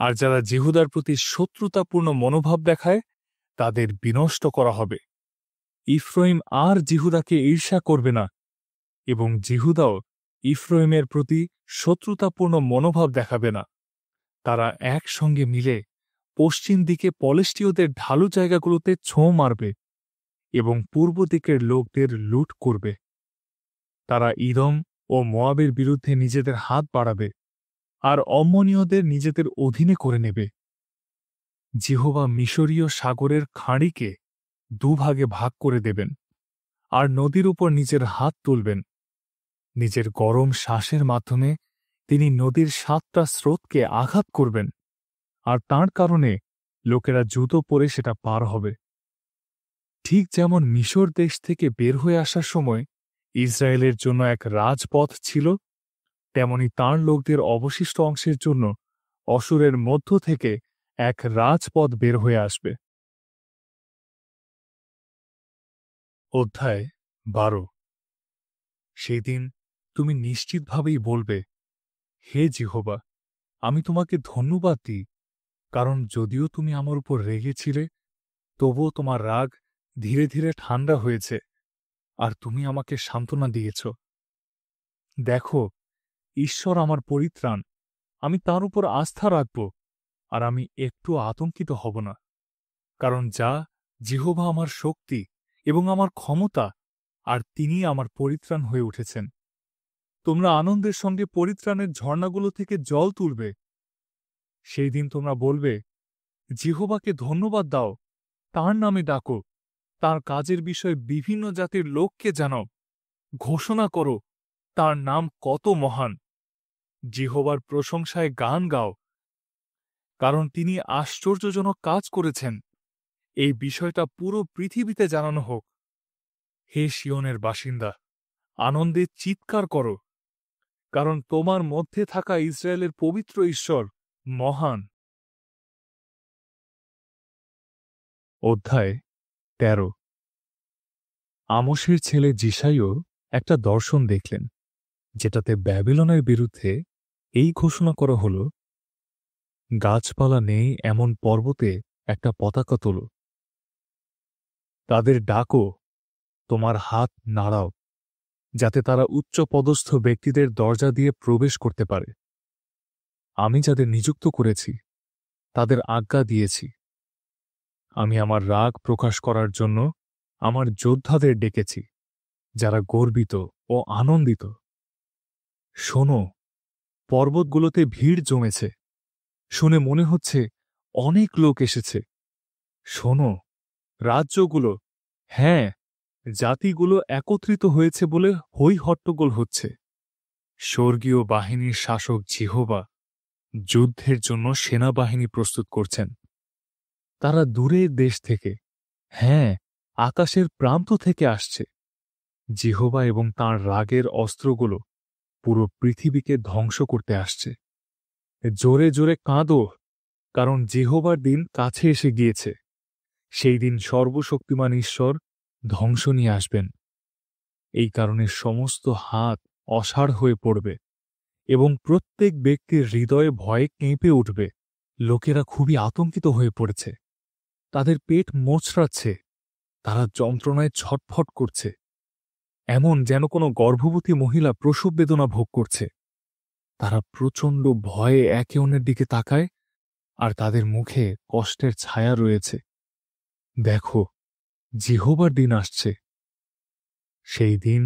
আর যারা জিহুদার প্রতি শত্রুতাপূর্ণ মনোভাব দেখায় তাদের বিনষ্ট করা হবে। ইফ্রাইম আর জিহুদাকে ঈর্ষা করবে না, এবং জিহুদাও ইফ্রাইমের প্রতি শত্রুতাপূর্ণ মনোভাব দেখাবে না। তারা একসঙ্গে মিলে পশ্চিম দিকে পলেষ্টীয়দের ঢালু জায়গাগুলোতে ছোঁ মারবে এবং পূর্ব দিকের লোকদের লুট করবে। তারা ইদম ও মোয়াবের বিরুদ্ধে নিজেদের হাত বাড়াবে, আর অম্মনীয়দের নিজেদের অধীনে করে নেবে। জিহোবা মিশরীয় সাগরের খাঁড়িকে দুভাগে ভাগ করে দেবেন, আর নদীর উপর নিজের হাত তুলবেন। নিজের গরম শ্বাসের মাধ্যমে তিনি নদীর 7টা স্রোতকে আঘাত করবেন, আর তার কারণে লোকেরা জুতো পরে সেটা পার হবে। ঠিক যেমন মিশর দেশ থেকে বের হয়ে আসার সময় ইসরায়েলের জন্য এক রাজপথ ছিল, তেমনি তাঁর লোকদের অবশিষ্ট অংশের জন্য অসুরের মধ্য থেকে এক রাজপথ বের হয়ে আসবে। অধ্যায় 12। সেই দিন তুমি নিশ্চিতভাবেই বলবে, হে জিহোবা, আমি তোমাকে ধন্যবাদ দিই, কারণ যদিও তুমি আমার উপর রেগেছিলে, তবুও তোমার রাগ ধীরে ধীরে ঠান্ডা হয়েছে, আর তুমি আমাকে সান্ত্বনা দিয়েছ। দেখো, ঈশ্বর আমার পরিত্রাণ, আমি তার উপর আস্থা রাখব, আর আমি একটু আতঙ্কিত হব না, কারণ জিহোবা আমার শক্তি এবং আমার ক্ষমতা, আর তিনি আমার পরিত্রাণ হয়ে উঠেছেন। তোমরা আনন্দের সঙ্গে পরিত্রাণের ঝর্ণাগুলো থেকে জল তুলবে। সেই দিন তোমরা বলবে, জিহোবাকে ধন্যবাদ দাও, তাঁর নামে ডাকো, তাঁর কাজের বিষয়ে বিভিন্ন জাতির লোককে জানাও, ঘোষণা করো তাঁর নাম কত মহান। জিহোবার প্রশংসায় গান গাও, কারণ তিনি আশ্চর্যজনক কাজ করেছেন। এই বিষয়টা পুরো পৃথিবীতে জানানো হোক। হে সিয়নের বাসিন্দা, আনন্দে চিৎকার করো, কারণ তোমার মধ্যে থাকা ইসরায়েলের পবিত্র ঈশ্বর মহান। অধ্যায় 13। আমোসের ছেলে যিশাইও একটা দর্শন দেখলেন, যেটাতে ব্যাবিলনের বিরুদ্ধে এই ঘোষণা করা হল, গাছপালা নেই এমন পর্বতে একটা পতাকা তোলো, তাদের ডাকো, তোমার হাত নাড়াও, যাতে তারা উচ্চপদস্থ ব্যক্তিদের দরজা দিয়ে প্রবেশ করতে পারে। আমি যাদের নিযুক্ত করেছি তাদের আজ্ঞা দিয়েছি। আমি আমার রাগ প্রকাশ করার জন্য আমার যোদ্ধাদের ডেকেছি, যারা গর্বিত ও আনন্দিত। শোনো, পর্বতগুলোতে ভিড় জমেছে, শুনে মনে হচ্ছে অনেক লোক এসেছে। শোনো, রাজ্যগুলো, হ্যাঁ, জাতিগুলো একত্রিত হয়েছে বলে হৈ হট্টগোল হচ্ছে। স্বর্গীয় বাহিনীর শাসক জিহোবা যুদ্ধের জন্য সেনাবাহিনী প্রস্তুত করছেন। তারা দূরের দেশ থেকে, হ্যাঁ, আকাশের প্রান্ত থেকে আসছে। জিহোবা এবং তাঁর রাগের অস্ত্রগুলো পুরো পৃথিবীকে ধ্বংস করতে আসছে। জোরে জোরে কাঁদো, কারণ জিহোবার দিন কাছে এসে গিয়েছে। সেই দিন সর্বশক্তিমান ঈশ্বর ধ্বংস নিয়ে আসবেন। এই কারণে সমস্ত হাত অসাড় হয়ে পড়বে এবং প্রত্যেক ব্যক্তির হৃদয়ে ভয়ে কেঁপে উঠবে। লোকেরা খুবই আতঙ্কিত হয়ে পড়েছে, তাদের পেট মোচড়াচ্ছে, তারা যন্ত্রণায় ছটফট করছে, এমন যেন কোনো গর্ভবতী মহিলা প্রসব বেদনা ভোগ করছে। তারা প্রচণ্ড ভয়ে একে অন্যের দিকে তাকায়, আর তাদের মুখে কষ্টের ছায়া রয়েছে। দেখো, জিহোবার দিন আসছে। সেই দিন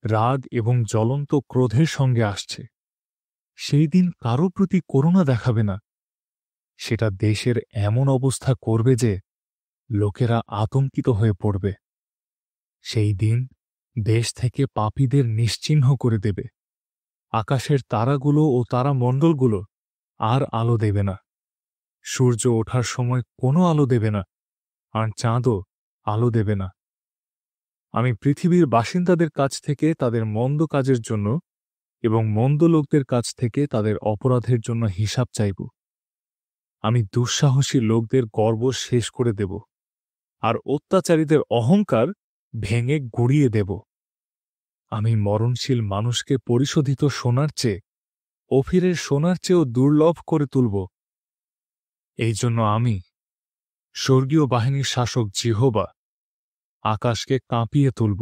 রাগ এবং জ্বলন্ত ক্রোধের সঙ্গে আসছে। সেই দিন কারো প্রতি করুণা দেখাবে না। সেটা দেশের এমন অবস্থা করবে যে লোকেরা আতঙ্কিত হয়ে পড়বে। সেই দিন দেশ থেকে পাপীদের নিশ্চিহ্ন করে দেবে। আকাশের তারাগুলো ও তারামণ্ডলগুলো আর আলো দেবে না। সূর্য ওঠার সময় কোনো আলো দেবে না, আর চাঁদও আলো দেবে না। আমি পৃথিবীর বাসিন্দাদের কাছ থেকে তাদের মন্দ কাজের জন্য এবং মন্দ লোকদের কাছ থেকে তাদের অপরাধের জন্য হিসাব চাইব। আমি দুঃসাহসী লোকদের গর্ব শেষ করে দেব, আর অত্যাচারীদের অহংকার ভেঙে গুঁড়িয়ে দেব। আমি মরণশীল মানুষকে পরিশোধিত সোনার চেয়ে, অফিরের সোনার চেয়েও দুর্লভ করে তুলব। এই জন্য আমি, স্বর্গীয় বাহিনীর শাসক জিহোবা, আকাশকে কাঁপিয়ে তুলব,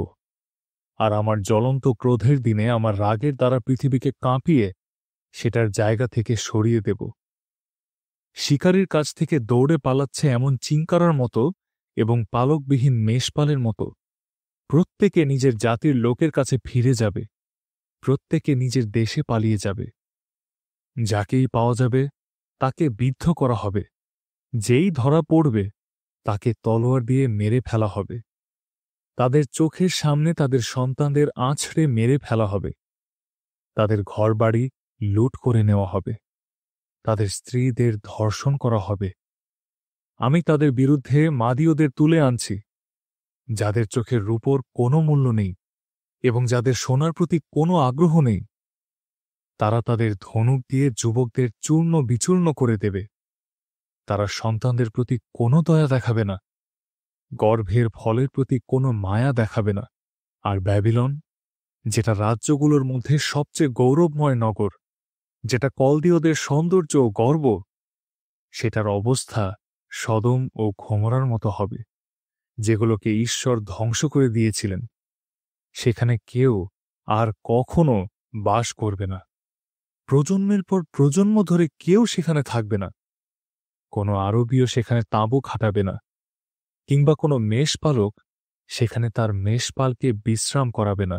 আর আমার জ্বলন্ত ক্রোধের দিনে আমার রাগের দ্বারা পৃথিবীকে কাঁপিয়ে সেটার জায়গা থেকে সরিয়ে দেব। শিকারীর কাছ থেকে দৌড়ে পালাচ্ছে এমন চিঙ্কারার মতো এবং পালকবিহীন মেষপালের মতো প্রত্যেকে নিজের জাতির লোকের কাছে ফিরে যাবে, প্রত্যেকে নিজের দেশে পালিয়ে যাবে। যাকেই পাওয়া যাবে তাকে বিদ্ধ করা হবে, যেই ধরা পড়বে তাকে তলোয়ার দিয়ে মেরে ফেলা হবে। তাদের চোখের সামনে তাদের সন্তানদের আঁচড়ে মেরে ফেলা হবে। তাদের ঘরবাড়ি লুট করে নেওয়া হবে, তাদের স্ত্রীদের ধর্ষণ করা হবে। আমি তাদের বিরুদ্ধে মাদীয়দের তুলে আনছি, যাদের চোখের রূপোর কোনো মূল্য নেই এবং যাদের সোনার প্রতি কোনো আগ্রহ নেই। তারা তাদের ধনুক দিয়ে যুবকদের চূর্ণ বিচূর্ণ করে দেবে। তারা সন্তানদের প্রতি কোনো দয়া দেখাবে না, গর্ভের ফলের প্রতি কোনো মায়া দেখাবে না। আর ব্যাবিলন, যেটা রাজ্যগুলোর মধ্যে সবচেয়ে গৌরবময় নগর, যেটা কলদীয়দের সৌন্দর্য ও গর্ব, সেটার অবস্থা সদম ও গমোরার মতো হবে, যেগুলোকে ঈশ্বর ধ্বংস করে দিয়েছিলেন। সেখানে কেউ আর কখনো বাস করবে না। প্রজন্মের পর প্রজন্ম ধরে কেউ সেখানে থাকবে না। কোনো আরবীয় সেখানে তাঁবু খাটাবে না, কিংবা কোনো মেষপালক সেখানে তার মেষপালকে বিশ্রাম করাবে না।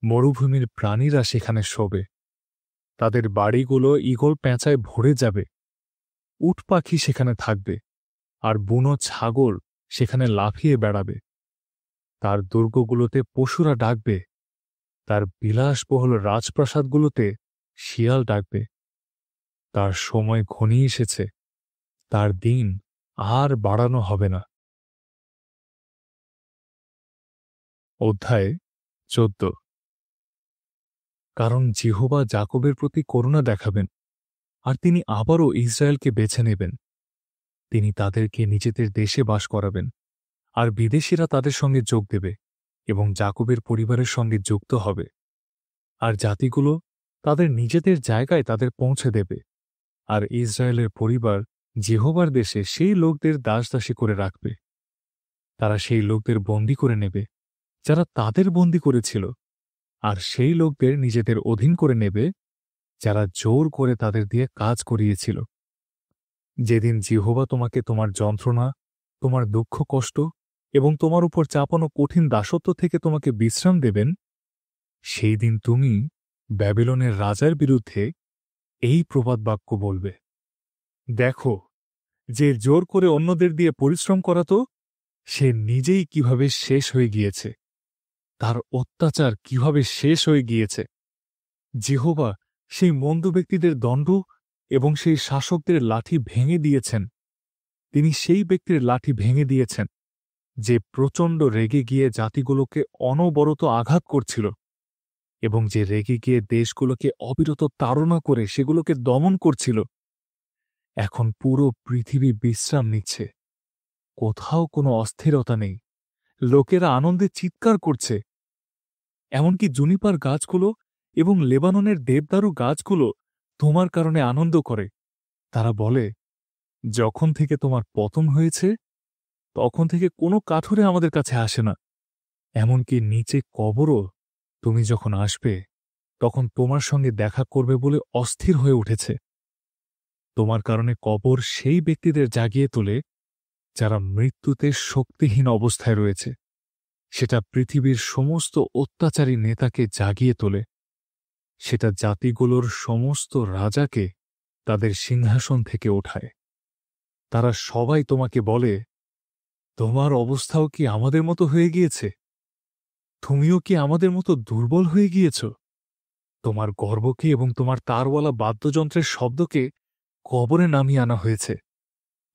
মরুভূমির প্রাণীরা সেখানে শোবে, তাদের বাড়িগুলো ঈগল পেঁচায় ভরে যাবে। উট পাখি সেখানে থাকবে, আর বুনো ছাগল সেখানে লাফিয়ে বেড়াবে। তার দুর্গগুলোতে পশুরা ডাকবে, তার বিলাসবহুল রাজপ্রাসাদগুলোতে শিয়াল ডাকবে। তার সময় ঘনিয়ে এসেছে, তার দিন আর বাড়ানো হবে না। অধ্যায় 14। কারণ জিহোবা যাকবের প্রতি করুণা দেখাবেন, আর তিনি আবারও ইসরায়েলকে বেছে নেবেন। তিনি তাদেরকে নিজেদের দেশে বাস করাবেন, আর বিদেশীরা তাদের সঙ্গে যোগ দেবে এবং যাকবের পরিবারের সঙ্গে যুক্ত হবে। আর জাতিগুলো তাদের নিজেদের জায়গায় তাদের পৌঁছে দেবে, আর ইসরায়েলের পরিবার জিহোবার দেশে সেই লোকদের দাসদাসী করে রাখবে। তারা সেই লোকদের বন্দী করে নেবে যারা তাদের বন্দী করেছিল, আর সেই লোকদের নিজেদের অধীন করে নেবে যারা জোর করে তাদের দিয়ে কাজ করিয়েছিল। যেদিন জিহোবা তোমাকে তোমার যন্ত্রণা, তোমার দুঃখ কষ্ট এবং তোমার উপর চাপানো কঠিন দাসত্ব থেকে তোমাকে বিশ্রাম দেবেন, সেই দিন তুমি ব্যাবিলনের রাজার বিরুদ্ধে এই প্রবাদ বাক্য বলবে, দেখো, যে জোর করে অন্যদের দিয়ে পরিশ্রম করাত, সে নিজেই কিভাবে শেষ হয়ে গিয়েছে, তার অত্যাচার কিভাবে শেষ হয়ে গিয়েছে। জিহোবা সেই মন্দ ব্যক্তিদের দণ্ড এবং সেই শাসকদের লাঠি ভেঙে দিয়েছেন। তিনি সেই ব্যক্তির লাঠি ভেঙে দিয়েছেন যে প্রচণ্ড রেগে গিয়ে জাতিগুলোকে অনবরত আঘাত করছিল, এবং যে রেগে গিয়ে দেশগুলোকে অবিরত তাড়না করে সেগুলোকে দমন করছিল। এখন পুরো পৃথিবী বিশ্রাম নিচ্ছে, কোথাও কোনো অস্থিরতা নেই। লোকেরা আনন্দে চিৎকার করছে। এমনকি জুনিপার গাছগুলো এবং লেবাননের দেবদারু গাছগুলো তোমার কারণে আনন্দ করে। তারা বলে, যখন থেকে তোমার পতন হয়েছে তখন থেকে কোনো কাঠুরে আমাদের কাছে আসে না। এমনকি নিচে কবরও তুমি যখন আসবে তখন তোমার সঙ্গে দেখা করবে বলে অস্থির হয়ে উঠেছে। তোমার কারণে কবর সেই ব্যক্তিদের জাগিয়ে তোলে যারা মৃত্যুতে শক্তিহীন অবস্থায় রয়েছে। সেটা পৃথিবীর সমস্ত অত্যাচারী নেতাকে জাগিয়ে তোলে। সেটা জাতিগুলোর সমস্ত রাজাকে তাদের সিংহাসন থেকে ওঠায়। তারা সবাই তোমাকে বলে, তোমার অবস্থাও কি আমাদের মতো হয়ে গিয়েছে? তুমিও কি আমাদের মতো দুর্বল হয়ে গিয়েছ? তোমার গর্বকে এবং তোমার তারওয়ালা বাদ্যযন্ত্রের শব্দকে কবরে নামিয়ে আনা হয়েছে।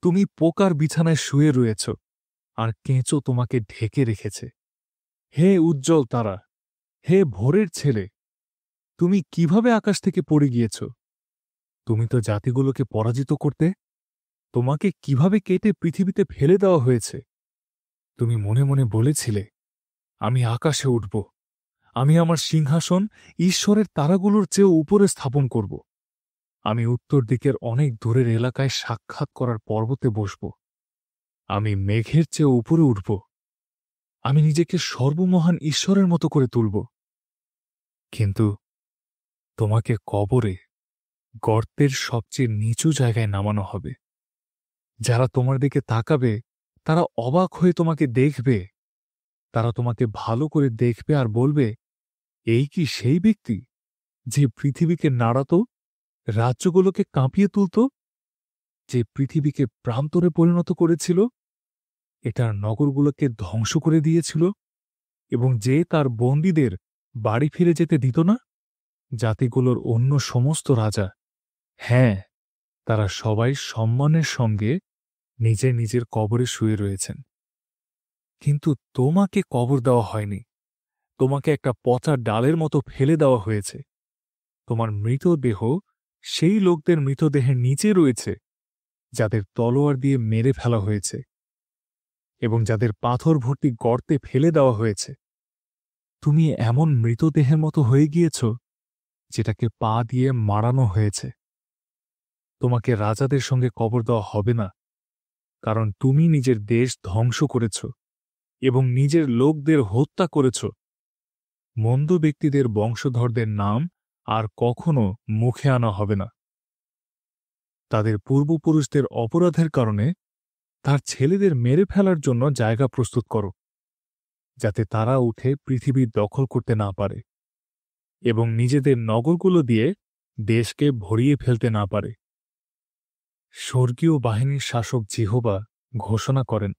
তুমি পোকার বিছানায় শুয়ে রয়েছ, আর কেঁচো তোমাকে ঢেকে রেখেছে। হে উজ্জ্বল তারা, হে ভোরের ছেলে, তুমি কিভাবে আকাশ থেকে পড়ে গিয়েছ? তুমি তো জাতিগুলোকে পরাজিত করতে। তোমাকে কিভাবে কেটে পৃথিবীতে ফেলে দেওয়া হয়েছে। তুমি মনে মনে বলেছিলে, আমি আকাশে উঠব, আমি আমার সিংহাসন ঈশ্বরের তারাগুলোর চেয়েও উপরে স্থাপন করব। আমি উত্তর দিকের অনেক দূরের এলাকায় সাক্ষাৎ করার পর্বতে বসব। আমি মেঘের চেয়ে উপরে উঠব। আমি নিজেকে সর্বমহান ঈশ্বরের মতো করে তুলব। কিন্তু তোমাকে কবরে, গর্তের সবচেয়ে নিচু জায়গায় নামানো হবে। যারা তোমার দিকে তাকাবে তারা অবাক হয়ে তোমাকে দেখবে। তারা তোমাকে ভালো করে দেখবে আর বলবে, এই কি সেই ব্যক্তি যে পৃথিবীকে নাড়াত, রাজ্যগুলোকে কাঁপিয়ে তুলত, যে পৃথিবীকে প্রান্তরে পরিণত করেছিল, এটার নগরগুলোকে ধ্বংস করে দিয়েছিল, এবং যে তার বন্দীদের বাড়ি ফিরে যেতে দিত না? জাতিগুলোর অন্য সমস্ত রাজা, হ্যাঁ, তারা সবাই সম্মানের সঙ্গে নিজের নিজের কবরে শুয়ে রয়েছেন। কিন্তু তোমাকে কবর দেওয়া হয়নি, তোমাকে একটা পচা ডালের মতো ফেলে দেওয়া হয়েছে। তোমার মৃতদেহ সেই লোকদের মৃতদেহের নিচে রয়েছে যাদের তলোয়ার দিয়ে মেরে ফেলা হয়েছে এবং যাদের পাথর ভর্তি গর্তে ফেলে দেওয়া হয়েছে। তুমি এমন মৃতদেহের মতো হয়ে গিয়েছ যেটাকে পা দিয়ে মারানো হয়েছে। তোমাকে রাজাদের সঙ্গে কবর দেওয়া হবে না, কারণ তুমি নিজের দেশ ধ্বংস করেছ এবং নিজের লোকদের হত্যা করেছ। মন্দ ব্যক্তিদের বংশধরদের নাম আর কখনো মুখে আনা হবে না। তাদের পূর্বপুরুষদের অপরাধের কারণে তার ছেলেদের মেরে ফেলার জন্য জায়গা প্রস্তুত করো, যাতে তারা উঠে পৃথিবী দখল করতে না পারে এবং নিজেদের নগরগুলো দিয়ে দেশকে ভরিয়ে ফেলতে না পারে। স্বর্গীয় বাহিনীর শাসক জিহোবা ঘোষণা করেন,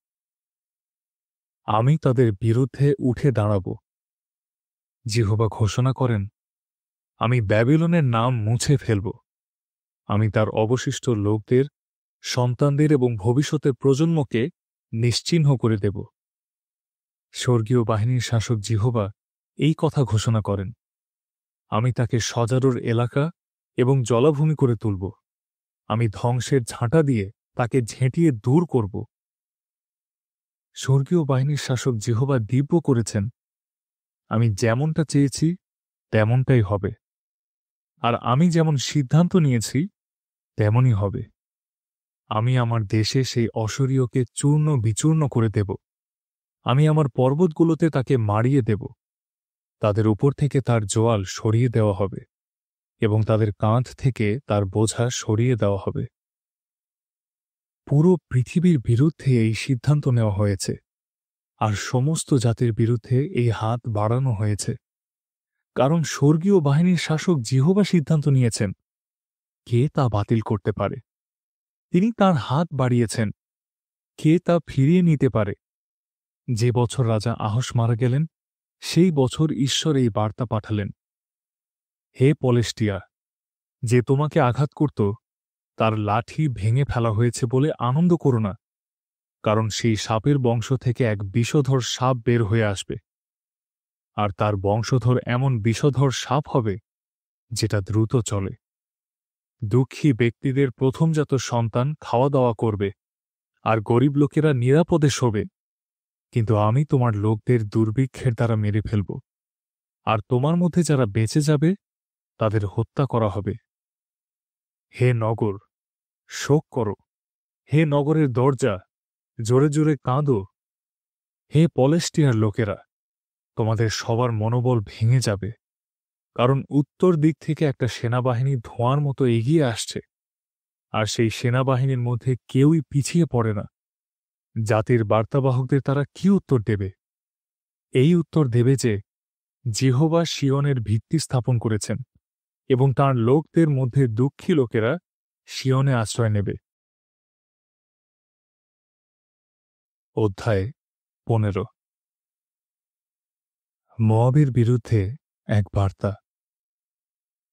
আমি তাদের বিরুদ্ধে উঠে দাঁড়াব। জিহোবা ঘোষণা করেন, আমি ব্যাবিলনের নাম মুছে ফেলব। আমি তার অবশিষ্ট লোকদের, সন্তানদের এবং ভবিষ্যতের প্রজন্মকে নিশ্চিহ্ন করে দেব। স্বর্গীয় বাহিনীর শাসক জিহোবা এই কথা ঘোষণা করেন, আমি তাকে সজারুর এলাকা এবং জলাভূমি করে তুলব। আমি ধ্বংসের ঝাঁটা দিয়ে তাকে ঝেঁটিয়ে দূর করব। স্বর্গীয় বাহিনীর শাসক জিহোবা দিব্য করেছেন, আমি যেমনটা চেয়েছি তেমনটাই হবে, আর আমি যেমন সিদ্ধান্ত নিয়েছি তেমনই হবে। আমি আমার দেশে সেই অশরীয়কে চূর্ণ বিচূর্ণ করে দেব। আমি আমার পর্বতগুলোতে তাকে মারিয়ে দেব। তাদের উপর থেকে তার জোয়াল সরিয়ে দেওয়া হবে এবং তাদের কাঁধ থেকে তার বোঝা সরিয়ে দেওয়া হবে। পুরো পৃথিবীর বিরুদ্ধে এই সিদ্ধান্ত নেওয়া হয়েছে, আর সমস্ত জাতির বিরুদ্ধে এই হাত বাড়ানো হয়েছে, কারণ স্বর্গীয় বাহিনীর শাসক জিহোবা সিদ্ধান্ত নিয়েছেন। কে তা বাতিল করতে পারে? তিনি তার হাত বাড়িয়েছেন, কে তা ফিরিয়ে নিতে পারে? যে বছর রাজা আহস মারা গেলেন, সেই বছর ঈশ্বর এই বার্তা পাঠালেন, হে পলেষ্টিয়া, যে তোমাকে আঘাত করত তার লাঠি ভেঙে ফেলা হয়েছে বলে আনন্দ করো না, কারণ সেই সাপের বংশ থেকে এক বিষধর সাপ বের হয়ে আসবে, আর তার বংশধর এমন বিষধর সাপ হবে যেটা দ্রুত চলে। দুঃখী ব্যক্তিদের প্রথমজাত সন্তান খাওয়া দাওয়া করবে, আর গরিব লোকেরা নিরাপদে শোবে। কিন্তু আমি তোমার লোকদের দুর্ভিক্ষের দ্বারা মেরে ফেলব, আর তোমার মধ্যে যারা বেঁচে যাবে তাদের হত্যা করা হবে। হে নগর, শোক করো। হে নগরের দরজা, জোরে জোরে কাঁদো। হে পলেষ্টিয়ার লোকেরা, তোমাদের সবার মনোবল ভেঙে যাবে, কারণ উত্তর দিক থেকে একটা সেনাবাহিনী ধোঁয়ার মতো এগিয়ে আসছে, আর সেই সেনাবাহিনীর মধ্যে কেউই পিছিয়ে পড়ে না। জাতির বার্তাবাহকদের তারা কি উত্তর দেবে? এই উত্তর দেবে যে জিহোবা সিয়নের ভিত্তি স্থাপন করেছেন এবং তাঁর লোকদের মধ্যে দুঃখী লোকেরা সিয়নে আশ্রয় নেবে। অধ্যায় 15। মোয়াবের বিরুদ্ধে এক বার্তা।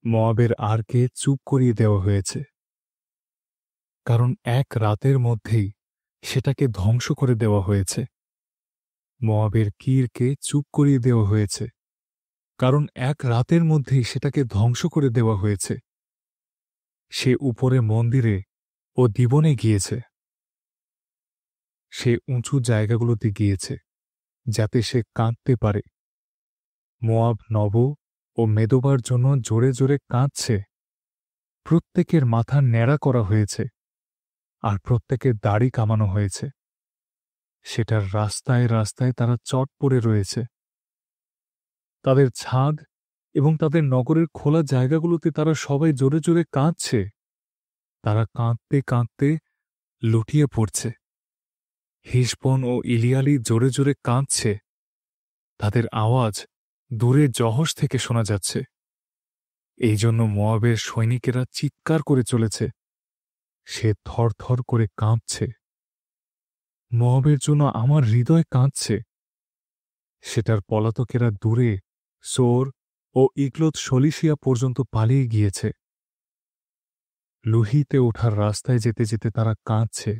মোয়াবের আরকে চুপ করিয়ে দেওয়া হয়েছে, কারণ এক রাতের মধ্যেই সেটাকে ধ্বংস করে দেওয়া হয়েছে। মোয়াবের কিরকে চুপ করিয়ে দেওয়া হয়েছে, কারণ এক রাতের মধ্যেই সেটাকে ধ্বংস করে দেওয়া হয়েছে। সে উপরে মন্দিরে ও দিবনে গিয়েছে, সে উঁচু জায়গাগুলোতে গিয়েছে যাতে সে কাঁদতে পারে। মোয়াব নব ও মেদোবার জন্য জোরে জোরে কাঁদছে। প্রত্যেকের মাথা ন্যাড়া করা হয়েছে, আর প্রত্যেকের দাড়ি কামানো হয়েছে। সেটার রাস্তায় রাস্তায় তারা চট পড়ে রয়েছে। তাদের ছাদ এবং তাদের নগরের খোলা জায়গাগুলোতে তারা সবাই জোরে জোরে কাঁদছে। তারা কাঁদতে কাঁদতে লুটিয়ে পড়ছে। হিসবন ও ইলিয়ালি জোরে জোরে কাঁদছে। তাদের আওয়াজ দূরে জহস থেকে শোনা যাচ্ছে। এই জন্য মোয়াবের সৈনিকেরা চিৎকার করে চলেছে। সে থরথর করে কাঁপছে। মোয়াবের জন্য আমার হৃদয় কাঁদছে। সেটার পলাতকেরা দূরে সোর ও ইগলত শলিশিয়া পর্যন্ত পালিয়ে গিয়েছে। লুহিতে ওঠার রাস্তায় যেতে যেতে তারা কাঁদছে।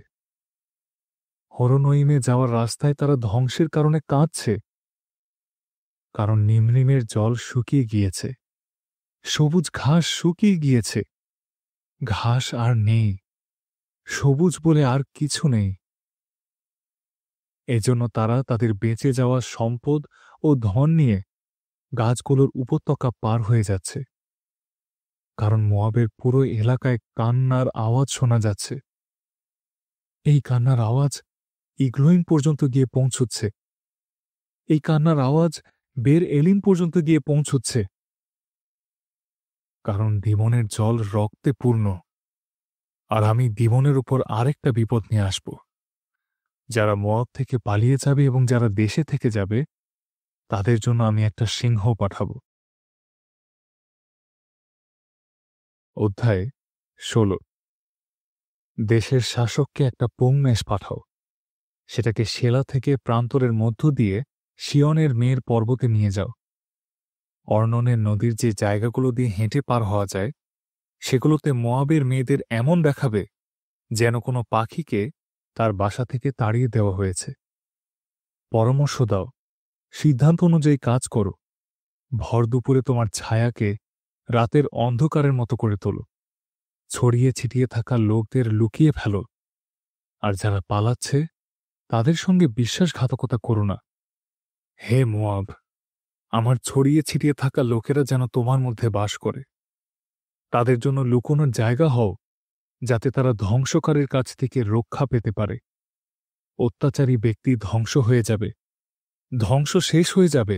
হরনইমে যাওয়ার রাস্তায় তারা ধ্বংসের কারণে কাঁদছে, কারণ নিমরিমের জল শুকিয়ে গিয়েছে, সবুজ ঘাস শুকিয়ে গিয়েছে। ঘাস আর নেই, সবুজ বলে আর কিছু নেই। এজন্য তারা তাদের বেঁচে যাওয়া সম্পদ ও ধন নিয়ে গাছগুলোর উপত্যকা পার হয়ে যাচ্ছে, কারণ মোয়াবের পুরো এলাকায় কান্নার আওয়াজ শোনা যাচ্ছে। এই কান্নার আওয়াজ ইগলোইম পর্যন্ত গিয়ে পৌঁছচ্ছে। এই কান্নার আওয়াজ বের এলিম পর্যন্ত গিয়ে পৌঁছচ্ছে, কারণ দিবনের জল রক্তে পূর্ণ। আর আমি দিবনের উপর আরেকটা বিপদ নিয়ে আসব। যারা মোয়াব থেকে পালিয়ে যাবে এবং যারা দেশে থেকে যাবে, তাদের জন্য আমি একটা সিংহ পাঠাব। অধ্যায় ১৬। দেশের শাসককে একটা পৌমেষ পাঠাও। সেটাকে শেলা থেকে প্রান্তরের মধ্য দিয়ে শিয়নের মেয়ের পর্বতে নিয়ে যাও। অর্ণনের নদীর যে জায়গাগুলো দিয়ে হেঁটে পার হওয়া যায়, সেগুলোতে মোয়াবের মেয়েদের এমন দেখাবে যেন কোনো পাখিকে তার বাসা থেকে তাড়িয়ে দেওয়া হয়েছে। পরামর্শ দাও, সিদ্ধান্ত অনুযায়ী কাজ করো। ভর দুপুরে তোমার ছায়াকে রাতের অন্ধকারের মতো করে তোলো। ছড়িয়ে ছিটিয়ে থাকা লোকদের লুকিয়ে ফেলো, আর যারা পালাচ্ছে তাদের সঙ্গে বিশ্বাসঘাতকতা করো না। হে মোয়াব, আমার ছড়িয়ে ছিটিয়ে থাকা লোকেরা যেন তোমার মধ্যে বাস করে। তাদের জন্য লুকোনোর জায়গা হও, যাতে তারা ধ্বংসকারীর কাছ থেকে রক্ষা পেতে পারে। অত্যাচারী ব্যক্তি ধ্বংস হয়ে যাবে, ধ্বংস শেষ হয়ে যাবে,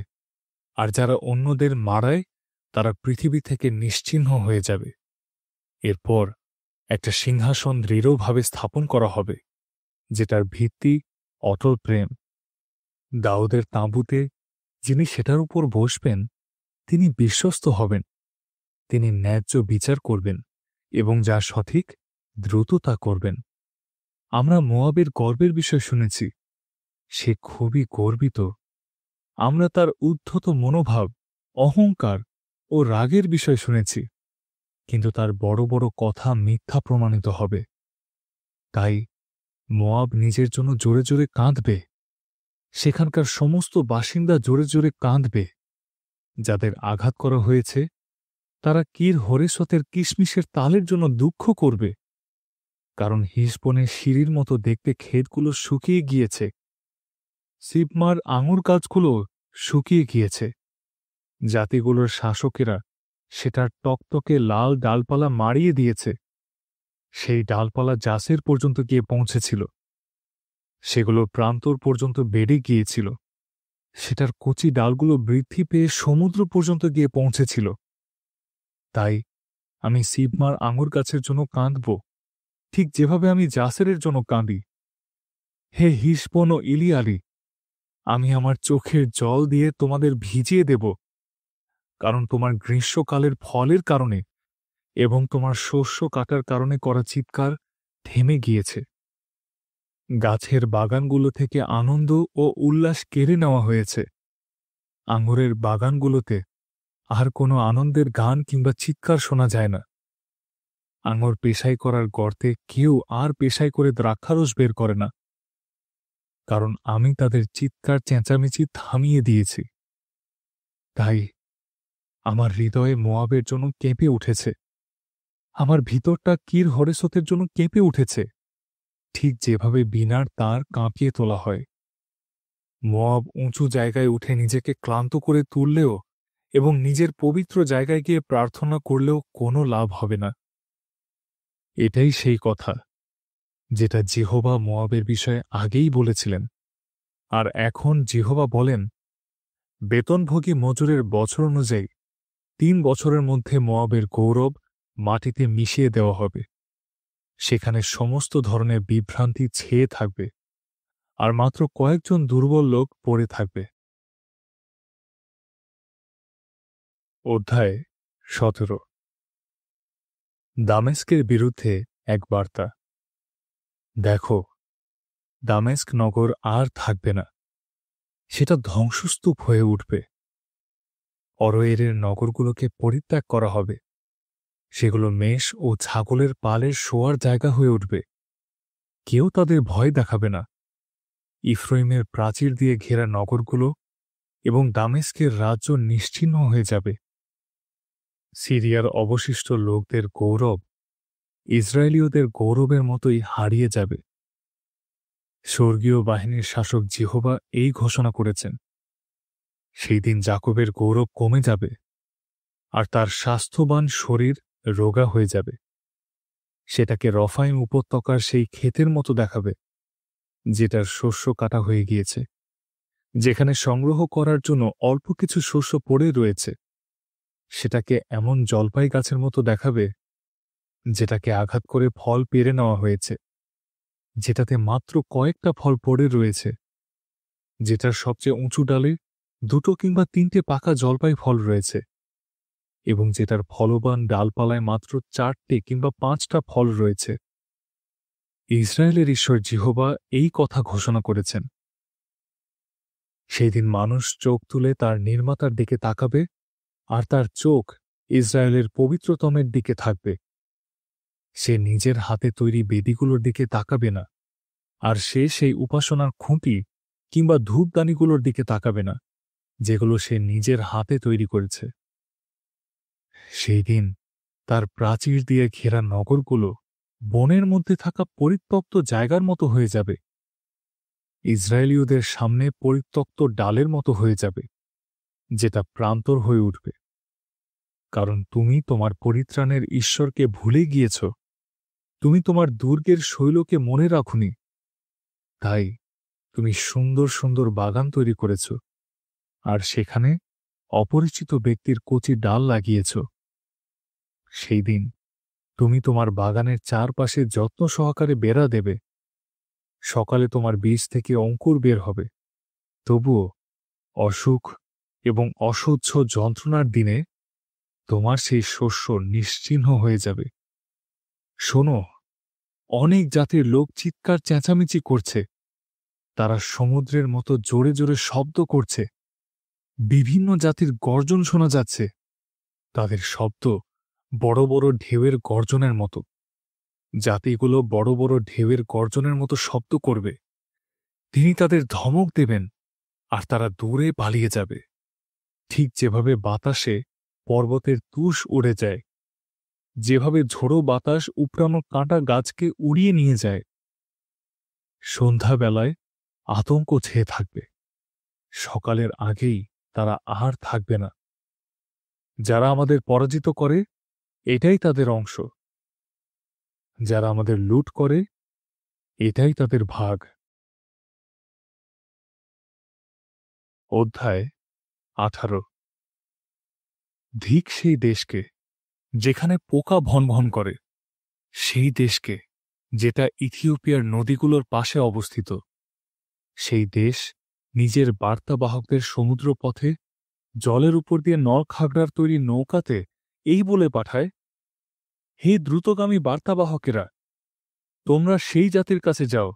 আর যারা অন্যদের মারায় তারা পৃথিবী থেকে নিশ্চিহ্ন হয়ে যাবে। এরপর একটা সিংহাসন দৃঢ়ভাবে স্থাপন করা হবে, যেটার ভিত্তি অটল প্রেম। দাউদের তাঁবুতে যিনি সেটার উপর বসবেন, তিনি বিশ্বস্ত হবেন। তিনি ন্যায্য বিচার করবেন এবং যা সঠিক দ্রুত তা করবেন। আমরা মোয়াবের গর্বের বিষয় শুনেছি, সে খুবই গর্বিত। আমরা তার উদ্ধত মনোভাব, অহংকার ও রাগের বিষয় শুনেছি, কিন্তু তার বড় বড় কথা মিথ্যা প্রমাণিত হবে। তাই মোয়াব নিজের জন্য জোরে জোরে কাঁদবে। সেখানকার সমস্ত বাসিন্দা জোরে জোরে কাঁদবে। যাদের আঘাত করা হয়েছে তারা কির হরেশতের কিশমিশের তালের জন্য দুঃখ করবে, কারণ হিসবনের সিঁড়ির মতো দেখতে ক্ষেতগুলো শুকিয়ে গিয়েছে। সিবমার আঙুর গাছগুলো শুকিয়ে গিয়েছে। জাতিগুলোর শাসকেরা সেটার টকটকে লাল ডালপালা মারিয়ে দিয়েছে। সেই ডালপালা জাসের পর্যন্ত গিয়ে পৌঁছেছিল। সেগুলো প্রান্তর পর্যন্ত বেড়ে গিয়েছিল। সেটার কচি ডালগুলো বৃদ্ধি পেয়ে সমুদ্র পর্যন্ত গিয়ে পৌঁছেছিল। তাই আমি সিবমার আঙুর গাছের জন্য কাঁদব, ঠিক যেভাবে আমি জাসেরের জন্য কাঁদি। হে হিসবন ও ইলিয়ালি, আমি আমার চোখের জল দিয়ে তোমাদের ভিজিয়ে দেব, কারণ তোমার গ্রীষ্মকালের ফলের কারণে এবং তোমার শস্য কাটার কারণে করা চিৎকার থেমে গিয়েছে। গাছের বাগানগুলো থেকে আনন্দ ও উল্লাস কেড়ে নেওয়া হয়েছে। আঙুরের বাগানগুলোতে আর কোনো আনন্দের গান কিংবা চিৎকার শোনা যায় না। আঙুর পেশাই করার গর্তে কেউ আর পেশাই করে দ্রাক্ষারস বের করে না, কারণ আমি তাদের চিৎকার চেঁচামেচি থামিয়ে দিয়েছি। তাই আমার হৃদয়ে মোয়াবের জন্য কেঁপে উঠেছে। আমার ভিতরটা কির হরেসতের জন্য কেঁপে উঠেছে, ঠিক যেভাবে বীণার তার কাঁপিয়ে তোলা হয়। মোয়াব উঁচু জায়গায় উঠে নিজেকে ক্লান্ত করে তুললেও এবং নিজের পবিত্র জায়গায় গিয়ে প্রার্থনা করলেও কোনো লাভ হবে না। এটাই সেই কথা যেটা জিহোবা মোয়াবের বিষয়ে আগেই বলেছিলেন। আর এখন জিহোবা বলেন, বেতনভোগী মজুরের বছর অনুযায়ী ৩ বছরের মধ্যে মোয়াবের গৌরব মাটিতে মিশিয়ে দেওয়া হবে। সেখানে সমস্ত ধরনের বিভ্রান্তি ছেয়ে থাকবে, আর মাত্র কয়েকজন দুর্বল লোক পড়ে থাকবে। অধ্যায় ১৭। দামেস্কের বিরুদ্ধে এক বার্তা। দেখো, দামেস্ক নগর আর থাকবে না, সেটা ধ্বংসস্তূপ হয়ে উঠবে। অরোয়েরের নগরগুলোকে পরিত্যাগ করা হবে। সেগুলো মেষ ও ছাগলের পালের শোয়ার জায়গা হয়ে উঠবে। কেউ তাদের ভয় দেখাবে না। ইফ্রাইমের প্রাচীর দিয়ে ঘেরা নগরগুলো এবং দামেস্কের রাজ্য নিশ্চিহ্ন হয়ে যাবে। সিরিয়ার অবশিষ্ট লোকদের গৌরব ইসরায়েলীয়দের গৌরবের মতোই হারিয়ে যাবে। স্বর্গীয় বাহিনীর শাসক জিহোবা এই ঘোষণা করেছেন, সেই দিন যাকবের গৌরব কমে যাবে আর তার স্বাস্থ্যবান শরীর রোগা হয়ে যাবে। সেটাকে রফাইম উপত্যকার সেই ক্ষেতের মতো দেখাবে যেটার শস্য কাটা হয়ে গিয়েছে, যেখানে সংগ্রহ করার জন্য অল্প কিছু শস্য পড়ে রয়েছে। সেটাকে এমন জলপাই গাছের মতো দেখাবে যেটাকে আঘাত করে ফল পেরে নেওয়া হয়েছে, যেটাতে মাত্র কয়েকটা ফল পড়ে রয়েছে, যেটার সবচেয়ে উঁচু ডালে 2 কিংবা 3টে পাকা জলপাই ফল রয়েছে এবং যেটার ফলবান ডালপালায় মাত্র 4টে কিংবা 5টা ফল রয়েছে। ইসরায়েলের ঈশ্বর জিহোবা এই কথা ঘোষণা করেছেন। সেই দিন মানুষ চোখ তুলে তার নির্মাতার দিকে তাকাবে আর তার চোখ ইসরায়েলের পবিত্রতমের দিকে থাকবে। সে নিজের হাতে তৈরি বেদিগুলোর দিকে তাকাবে না, আর সে সেই উপাসনার খুঁটি কিংবা ধূপদানিগুলোর দিকে তাকাবে না যেগুলো সে নিজের হাতে তৈরি করেছে। সেই দিন তার প্রাচীর দিয়ে ঘেরা নগরগুলো বনের মধ্যে থাকা পরিত্যক্ত জায়গার মতো হয়ে যাবে। ইসরায়েলীয়দের সামনে পরিত্যক্ত ডালের মতো হয়ে যাবে, যেটা প্রান্তর হয়ে উঠবে। কারণ তুমি তোমার পরিত্রাণের ঈশ্বরকে ভুলে গিয়েছ, তুমি তোমার দুর্গের শৈলকে মনে রাখুনি। তাই তুমি সুন্দর সুন্দর বাগান তৈরি করেছ আর সেখানে অপরিচিত ব্যক্তির কচি ডাল লাগিয়েছ। সেই দিন তুমি তোমার বাগানের চারপাশে যত্ন সহকারে বেড়া দেবে। সকালে তোমার বীজ থেকে অঙ্কুর বের হবে, তবুও অসুখ এবং অসহ্য যন্ত্রণার দিনে তোমার সেই শস্য নিশ্চিহ্ন হয়ে যাবে। শোনো, অনেক জাতির লোক চিৎকার চেঁচামেচি করছে, তারা সমুদ্রের মতো জোরে জোরে শব্দ করছে। বিভিন্ন জাতির গর্জন শোনা যাচ্ছে, তাদের শব্দ বড় বড় ঢেউয়ের গর্জনের মতো। জাতিগুলো বড় বড় ঢেউয়ের গর্জনের মতো শব্দ করবে। তিনি তাদের ধমক দেবেন আর তারা দূরে পালিয়ে যাবে, ঠিক যেভাবে বাতাসে পর্বতের তুষ উড়ে যায়, যেভাবে ঝোড়ো বাতাস উপড়ানো কাঁটা গাছকে উড়িয়ে নিয়ে যায়। সন্ধ্যাবেলায় আতঙ্ক ছেয়ে থাকবে, সকালের আগেই তারা আর থাকবে না। যারা আমাদের পরাজিত করে এটাই তাদের অংশ, যারা আমাদের লুট করে এটাই তাদের ভাগ। অধ্যায় 18। ধিক সেই দেশকে যেখানে পোকা ভনভন করে, সেই দেশকে যেটা ইথিওপিয়ার নদীগুলোর পাশে অবস্থিত। সেই দেশ নিজের বার্তাবাহকদের সমুদ্রপথে জলের উপর দিয়ে নলখাগড়ার তৈরি নৌকাতে এই বলে পাঠায়, হে দ্রুতগামী বার্তাবাহকেরা, তোমরা সেই জাতির কাছে যাও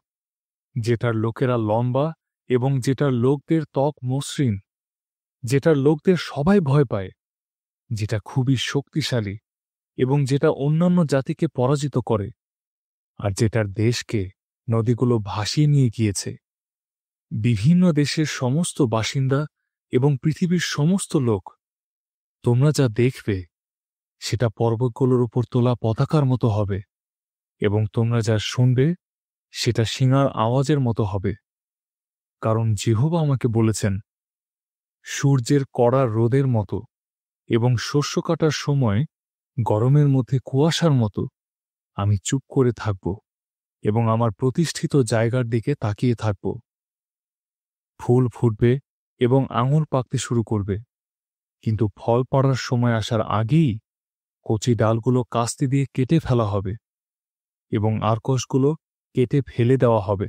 যেটার লোকেরা লম্বা এবং যেটার লোকদের ত্বক মসৃণ, যেটার লোকদের সবাই ভয় পায়, যেটা খুবই শক্তিশালী এবং যেটা অন্যান্য জাতিকে পরাজিত করে, আর যেটার দেশকে নদীগুলো ভাসিয়ে নিয়ে গিয়েছে। বিভিন্ন দেশের সমস্ত বাসিন্দা এবং পৃথিবীর সমস্ত লোক, তোমরা যা দেখবে সেটা পর্বতগুলোর উপর তোলা পতাকার মতো হবে, এবং তোমরা যা শুনবে সেটা শিঙার আওয়াজের মতো হবে। কারণ জিহোবা আমাকে বলেছেন, সূর্যের কড়া রোদের মতো এবং শস্য কাটার সময় গরমের মধ্যে কুয়াশার মতো আমি চুপ করে থাকব এবং আমার প্রতিষ্ঠিত জায়গার দিকে তাকিয়ে থাকব। ফুল ফুটবে এবং আঙুর পাকতে শুরু করবে, কিন্তু ফল পড়ার সময় আসার আগেই কচি ডালগুলো কাস্তে দিয়ে কেটে ফেলা হবে এবং আরকসগুলো কেটে ফেলে দেওয়া হবে।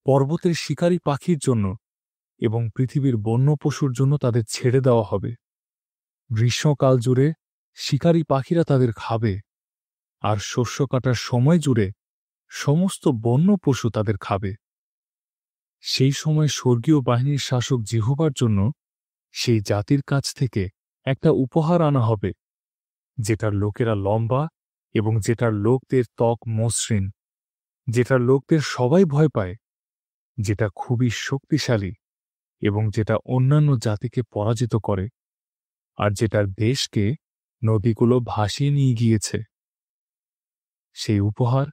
পর্বতের শিকারী পাখির জন্য এবং পৃথিবীর বন্য পশুর জন্য তাদের ছেড়ে দেওয়া হবে। গ্রীষ্মকাল জুড়ে শিকারী পাখিরা তাদের খাবে, আর শস্য কাটার সময় জুড়ে সমস্ত বন্য পশু তাদের খাবে। সেই সময় স্বর্গীয় বাহিনীর শাসক জিহোবার জন্য সেই জাতির কাছ থেকে একটা উপহার আনা হবে, যেটার লোকেরা লম্বা এবং যেটার লোকদের ত্বক মসৃণ, যেটার লোকদের সবাই ভয় পায়, যেটা খুবই শক্তিশালী এবং যেটা অন্যান্য জাতিকে পরাজিত করে, আর যেটার দেশকে নদীগুলো ভাসিয়ে নিয়ে গিয়েছে। সেই উপহার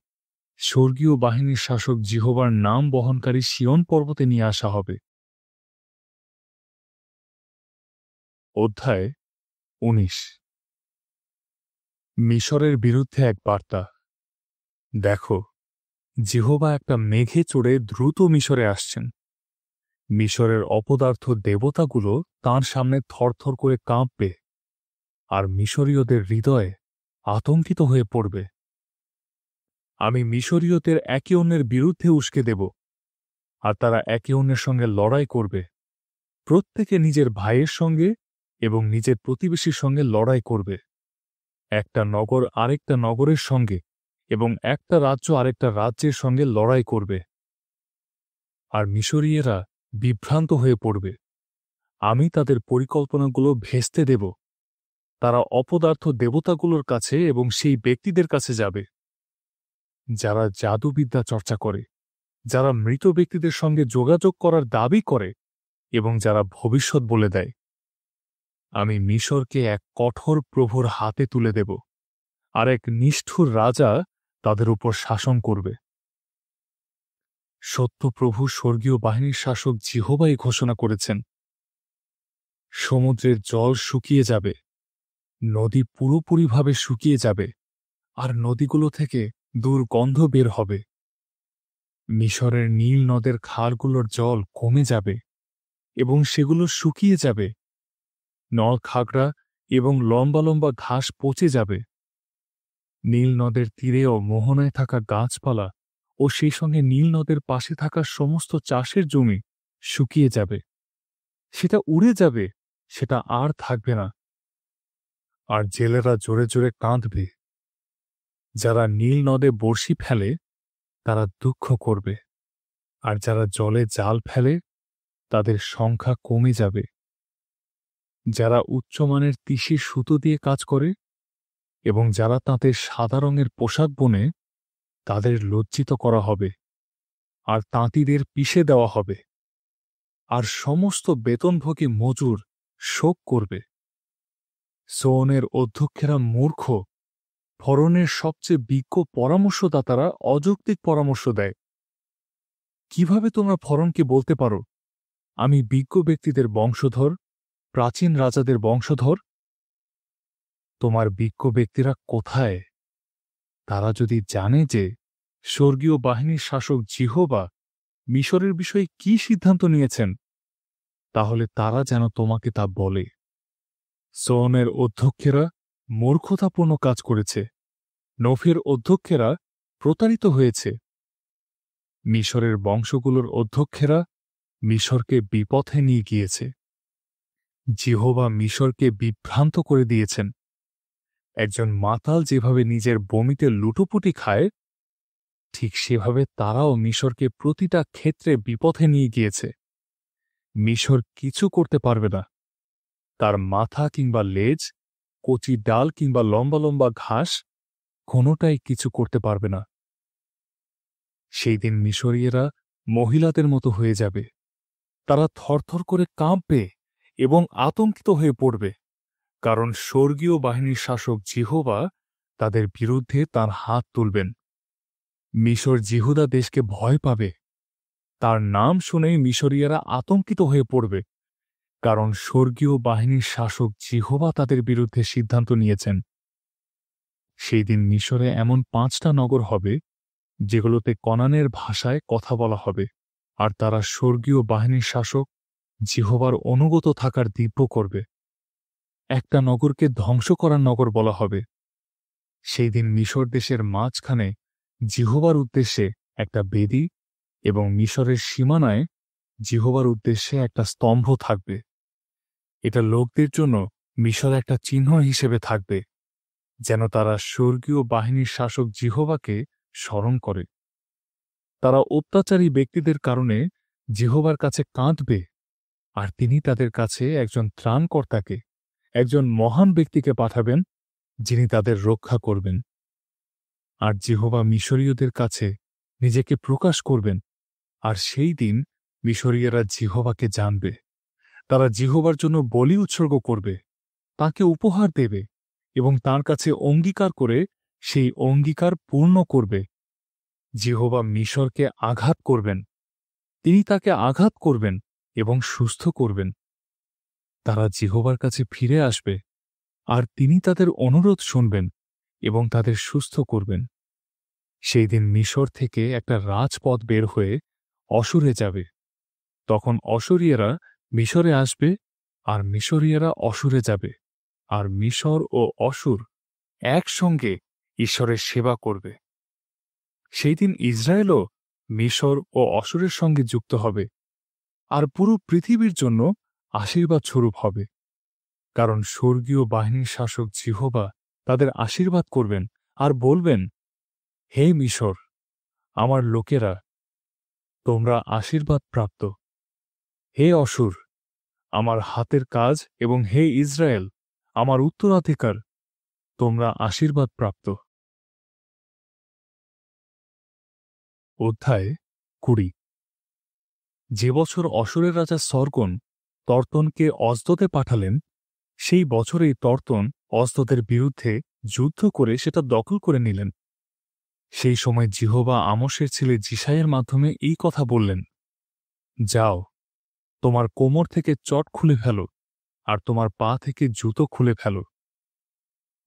স্বর্গীয় বাহিনীর শাসক জিহোবার নাম বহনকারী সিয়ন পর্বতে নিয়ে আসা হবে। অধ্যায় ১৯। মিশরের বিরুদ্ধে এক বার্তা। দেখো, জিহোবা একটা মেঘে চড়ে দ্রুত মিশরে আসছেন। মিশরের অপদার্থ দেবতাগুলো তাঁর সামনে থরথর করে কাঁপবে, আর মিশরীয়দের হৃদয়ে আতঙ্কিত হয়ে পড়বে। আমি মিশরীয়দের একে অন্যের বিরুদ্ধে উস্কে দেব, আর তারা একে অন্যের সঙ্গে লড়াই করবে। প্রত্যেকে নিজের ভাইয়ের সঙ্গে এবং নিজের প্রতিবেশীর সঙ্গে লড়াই করবে। একটা নগর আরেকটা নগরের সঙ্গে এবং একটা রাজ্য আরেকটা রাজ্যের সঙ্গে লড়াই করবে। আর মিশরীয়রা বিভ্রান্ত হয়ে পড়বে। আমি তাদের পরিকল্পনাগুলো ভেস্তে দেব। তারা অপদার্থ দেবতাগুলোর কাছে এবং সেই ব্যক্তিদের কাছে যাবে যারা জাদুবিদ্যা চর্চা করে, যারা মৃত ব্যক্তিদের সঙ্গে যোগাযোগ করার দাবি করে এবং যারা ভবিষ্যৎ বলে দেয়। আমি মিশরকে এক কঠোর প্রভুর হাতে তুলে দেব, আর এক নিষ্ঠুর রাজা তাদের উপর শাসন করবে। সত্যপ্রভু স্বর্গীয় বাহিনীর শাসক জিহোবাই ঘোষণা করেছেন, সমুদ্রের জল শুকিয়ে যাবে, নদী পুরোপুরিভাবে শুকিয়ে যাবে, আর নদীগুলো থেকে দুর্গন্ধ বের হবে। মিশরের নীল নদের খালগুলোর জল কমে যাবে এবং সেগুলো শুকিয়ে যাবে। নল খাগড়া এবং লম্বা লম্বা ঘাস পচে যাবে। নীল নদের তীরে ও মোহনায় থাকা গাছপালা ও সেই সঙ্গে নীল নদের পাশে থাকা সমস্ত চাষের জমি শুকিয়ে যাবে। সেটা উড়ে যাবে, সেটা আর থাকবে না। আর জেলেরা জোরে জোরে কাঁদবে। যারা নীল নদে বড়শি ফেলে তারা দুঃখ করবে, আর যারা জলে জাল ফেলে তাদের সংখ্যা কমে যাবে। যারা উচ্চমানের তিসির সুতো দিয়ে কাজ করে এবং যারা তাঁদের সাদা রঙের পোশাক বোনে, তাদের লজ্জিত করা হবে, আর তাঁতিদের পিষে দেওয়া হবে। আর সমস্ত বেতনভোগী মজুর শোক করবে। সোনের অধ্যক্ষেরা মূর্খ, ফরনের সবচেয়ে বিজ্ঞ পরামর্শদাতারা অযৌক্তিক পরামর্শ দেয়। কিভাবে তোমরা ফরনকে বলতে পারো, আমি বিজ্ঞ ব্যক্তিদের বংশধর, প্রাচীন রাজাদের বংশধর? তোমার বিজ্ঞ ব্যক্তিরা কোথায়? তারা যদি জানে যে স্বর্গীয় বাহিনীর শাসক জিহোবা মিশরের বিষয়ে কি সিদ্ধান্ত নিয়েছেন, তাহলে তারা যেন তোমাকে তা বলে। সোনের অধ্যক্ষেরা মূর্খতাপূর্ণ কাজ করেছে। নফের অধ্যক্ষেরা প্রতারিত হয়েছে। মিশরের বংশগুলোর অধ্যক্ষেরা মিশরকে বিপথে নিয়ে গিয়েছে। জিহোবা মিশরকে বিভ্রান্ত করে দিয়েছেন। একজন মাতাল যেভাবে নিজের বমিতে লুটোপুটি খায়, ঠিক সেভাবে তারাও মিশরকে প্রতিটা ক্ষেত্রে বিপথে নিয়ে গিয়েছে। মিশর কিছু করতে পারবে না। তার মাথা কিংবা লেজ, কচি ডাল কিংবা লম্বা লম্বা ঘাস, কোনোটাই কিছু করতে পারবে না। সেই দিন মিশরীয়রা মহিলাদের মতো হয়ে যাবে। তারা থরথর করে কাঁপবে এবং আতঙ্কিত হয়ে পড়বে, কারণ স্বর্গীয় বাহিনীর শাসক জিহোবা তাদের বিরুদ্ধে তার হাত তুলবেন। মিশর জিহুদা দেশকে ভয় পাবে। তার নাম শুনেই মিশরীয়রা আতঙ্কিত হয়ে পড়বে, কারণ স্বর্গীয় বাহিনীর শাসক জিহোবা তাদের বিরুদ্ধে সিদ্ধান্ত নিয়েছেন। সেই দিন মিশরে এমন 5টা নগর হবে যেগুলোতে কনানের ভাষায় কথা বলা হবে, আর তারা স্বর্গীয় বাহিনীর শাসক জিহোবার অনুগত থাকার দিব্য করবে। একটা নগরকে ধ্বংস করার নগর বলা হবে। সেই দিন মিশর দেশের মাঝখানে জিহোবার উদ্দেশ্যে একটা বেদী এবং মিশরের সীমানায় জিহোবার উদ্দেশ্যে একটা স্তম্ভ থাকবে। এটা লোকদের জন্য মিশর একটা চিহ্ন হিসেবে থাকবে, যেন তারা স্বর্গীয় বাহিনীর শাসক জিহোবাকে স্মরণ করে। তারা অত্যাচারী ব্যক্তিদের কারণে জিহোবার কাছে কাঁদবে আর তিনি তাদের কাছে একজন ত্রাণকর্তাকে, একজন মহান ব্যক্তিকে পাঠাবেন, যিনি তাদের রক্ষা করবেন। আর যেহোবা মিশরীয়দের কাছে নিজেকে প্রকাশ করবেন, আর সেই দিন মিশরীয়রা যেহোবাকে জানবে। তারা যেহোবার জন্য বলি উৎসর্গ করবে, তাকে উপহার দেবে এবং তার কাছে অঙ্গীকার করে সেই অঙ্গীকার পূর্ণ করবে। যেহোবা মিশরকে আঘাত করবেন, তিনি তাকে আঘাত করবেন এবং সুস্থ করবেন। তারা যেহোবার কাছে ফিরে আসবে, আর তিনি তাদের অনুরোধ শুনবেন এবং তাদের সুস্থ করবেন। সেই দিন মিশর থেকে একটা রাজপথ বের হয়ে অশূরে যাবে। তখন অশূরীয়রা মিশরে আসবে, আর মিশরীয়রা অশূরে যাবে, আর মিশর ও অশূর একসঙ্গে ঈশ্বরের সেবা করবে। সেই দিন ইসরায়েলও মিশর ও অশূরের সঙ্গে যুক্ত হবে, আর পুরো পৃথিবীর জন্য আশীর্বাদ স্বরূপ হবে। কারণ স্বর্গীয় বাহিনীর শাসক যেহোবা তাদের আশীর্বাদ করবেন আর বলবেন, হে মিশর, আমার লোকেরা, তোমরা আশীর্বাদ প্রাপ্ত। হে অশূর, আমার হাতের কাজ, এবং হে ইসরায়েল, আমার উত্তরাধিকার, তোমরা আশীর্বাদ প্রাপ্ত। অধ্যায় 20। যে বছর অশূরের রাজা সর্গন তর্তনকে অজদোদে পাঠালেন, সেই বছরেই তর্তন অজদোদের বিরুদ্ধে যুদ্ধ করে সেটা দখল করে নিলেন। সেই সময় যেহোবা আমোসের ছেলে যিশাইয়ের মাধ্যমে এই কথা বললেন, যাও, তোমার কোমর থেকে চট খুলে ফেলো, আর তোমার পা থেকে জুতো খুলে ফেলো।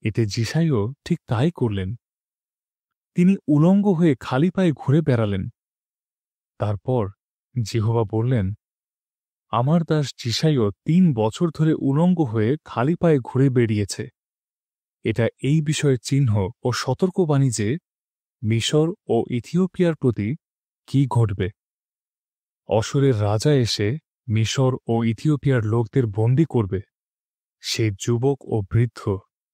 এতে যিশাইও ঠিক তাই করলেন। তিনি উলঙ্গ হয়ে খালি পায়ে ঘুরে বেড়ালেন। তারপর যেহোবা বললেন, আমার দাস যিশাইও 3 বছর ধরে উলঙ্গ হয়ে খালি পায়ে ঘুরে বেড়িয়েছে। এটা এই বিষয়ের চিহ্ন ও সতর্কবাণী যে মিশর ও ইথিওপিয়ার প্রতি কি ঘটবে। অশূরের রাজা এসে মিশর ও ইথিওপিয়ার লোকদের বন্দী করবে। সে যুবক ও বৃদ্ধ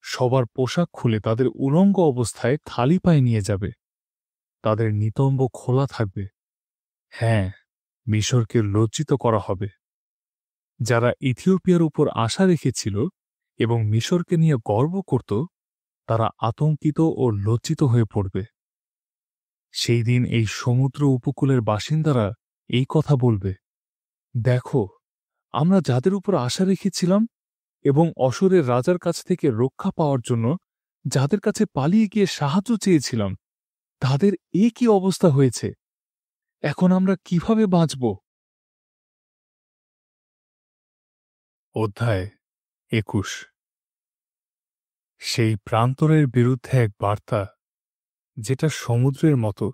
সবার পোশাক খুলে তাদের উলঙ্গ অবস্থায় খালি পায়ে নিয়ে যাবে। তাদের নিতম্ব খোলা থাকবে। হ্যাঁ, মিশরকে লজ্জিত করা হবে। যারা ইথিওপিয়ার উপর আশা রেখেছিল এবং মিশরকে নিয়ে গর্ব করত, তারা আতঙ্কিত ও লজ্জিত হয়ে পড়বে। সেই দিন এই সমুদ্র উপকূলের বাসিন্দারা এই কথা বলবে, দেখো, আমরা যাদের উপর আশা রেখেছিলাম এবং অশূরের রাজার কাছ থেকে রক্ষা পাওয়ার জন্য যাদের কাছে পালিয়ে গিয়ে সাহায্য চেয়েছিলাম, তাদের কি অবস্থা হয়েছে। এখন আমরা কিভাবে বাঁচব? অধ্যায় 21। সেই প্রান্তরের বিরুদ্ধে এক বার্তা, যেটা সমুদ্রের মতো।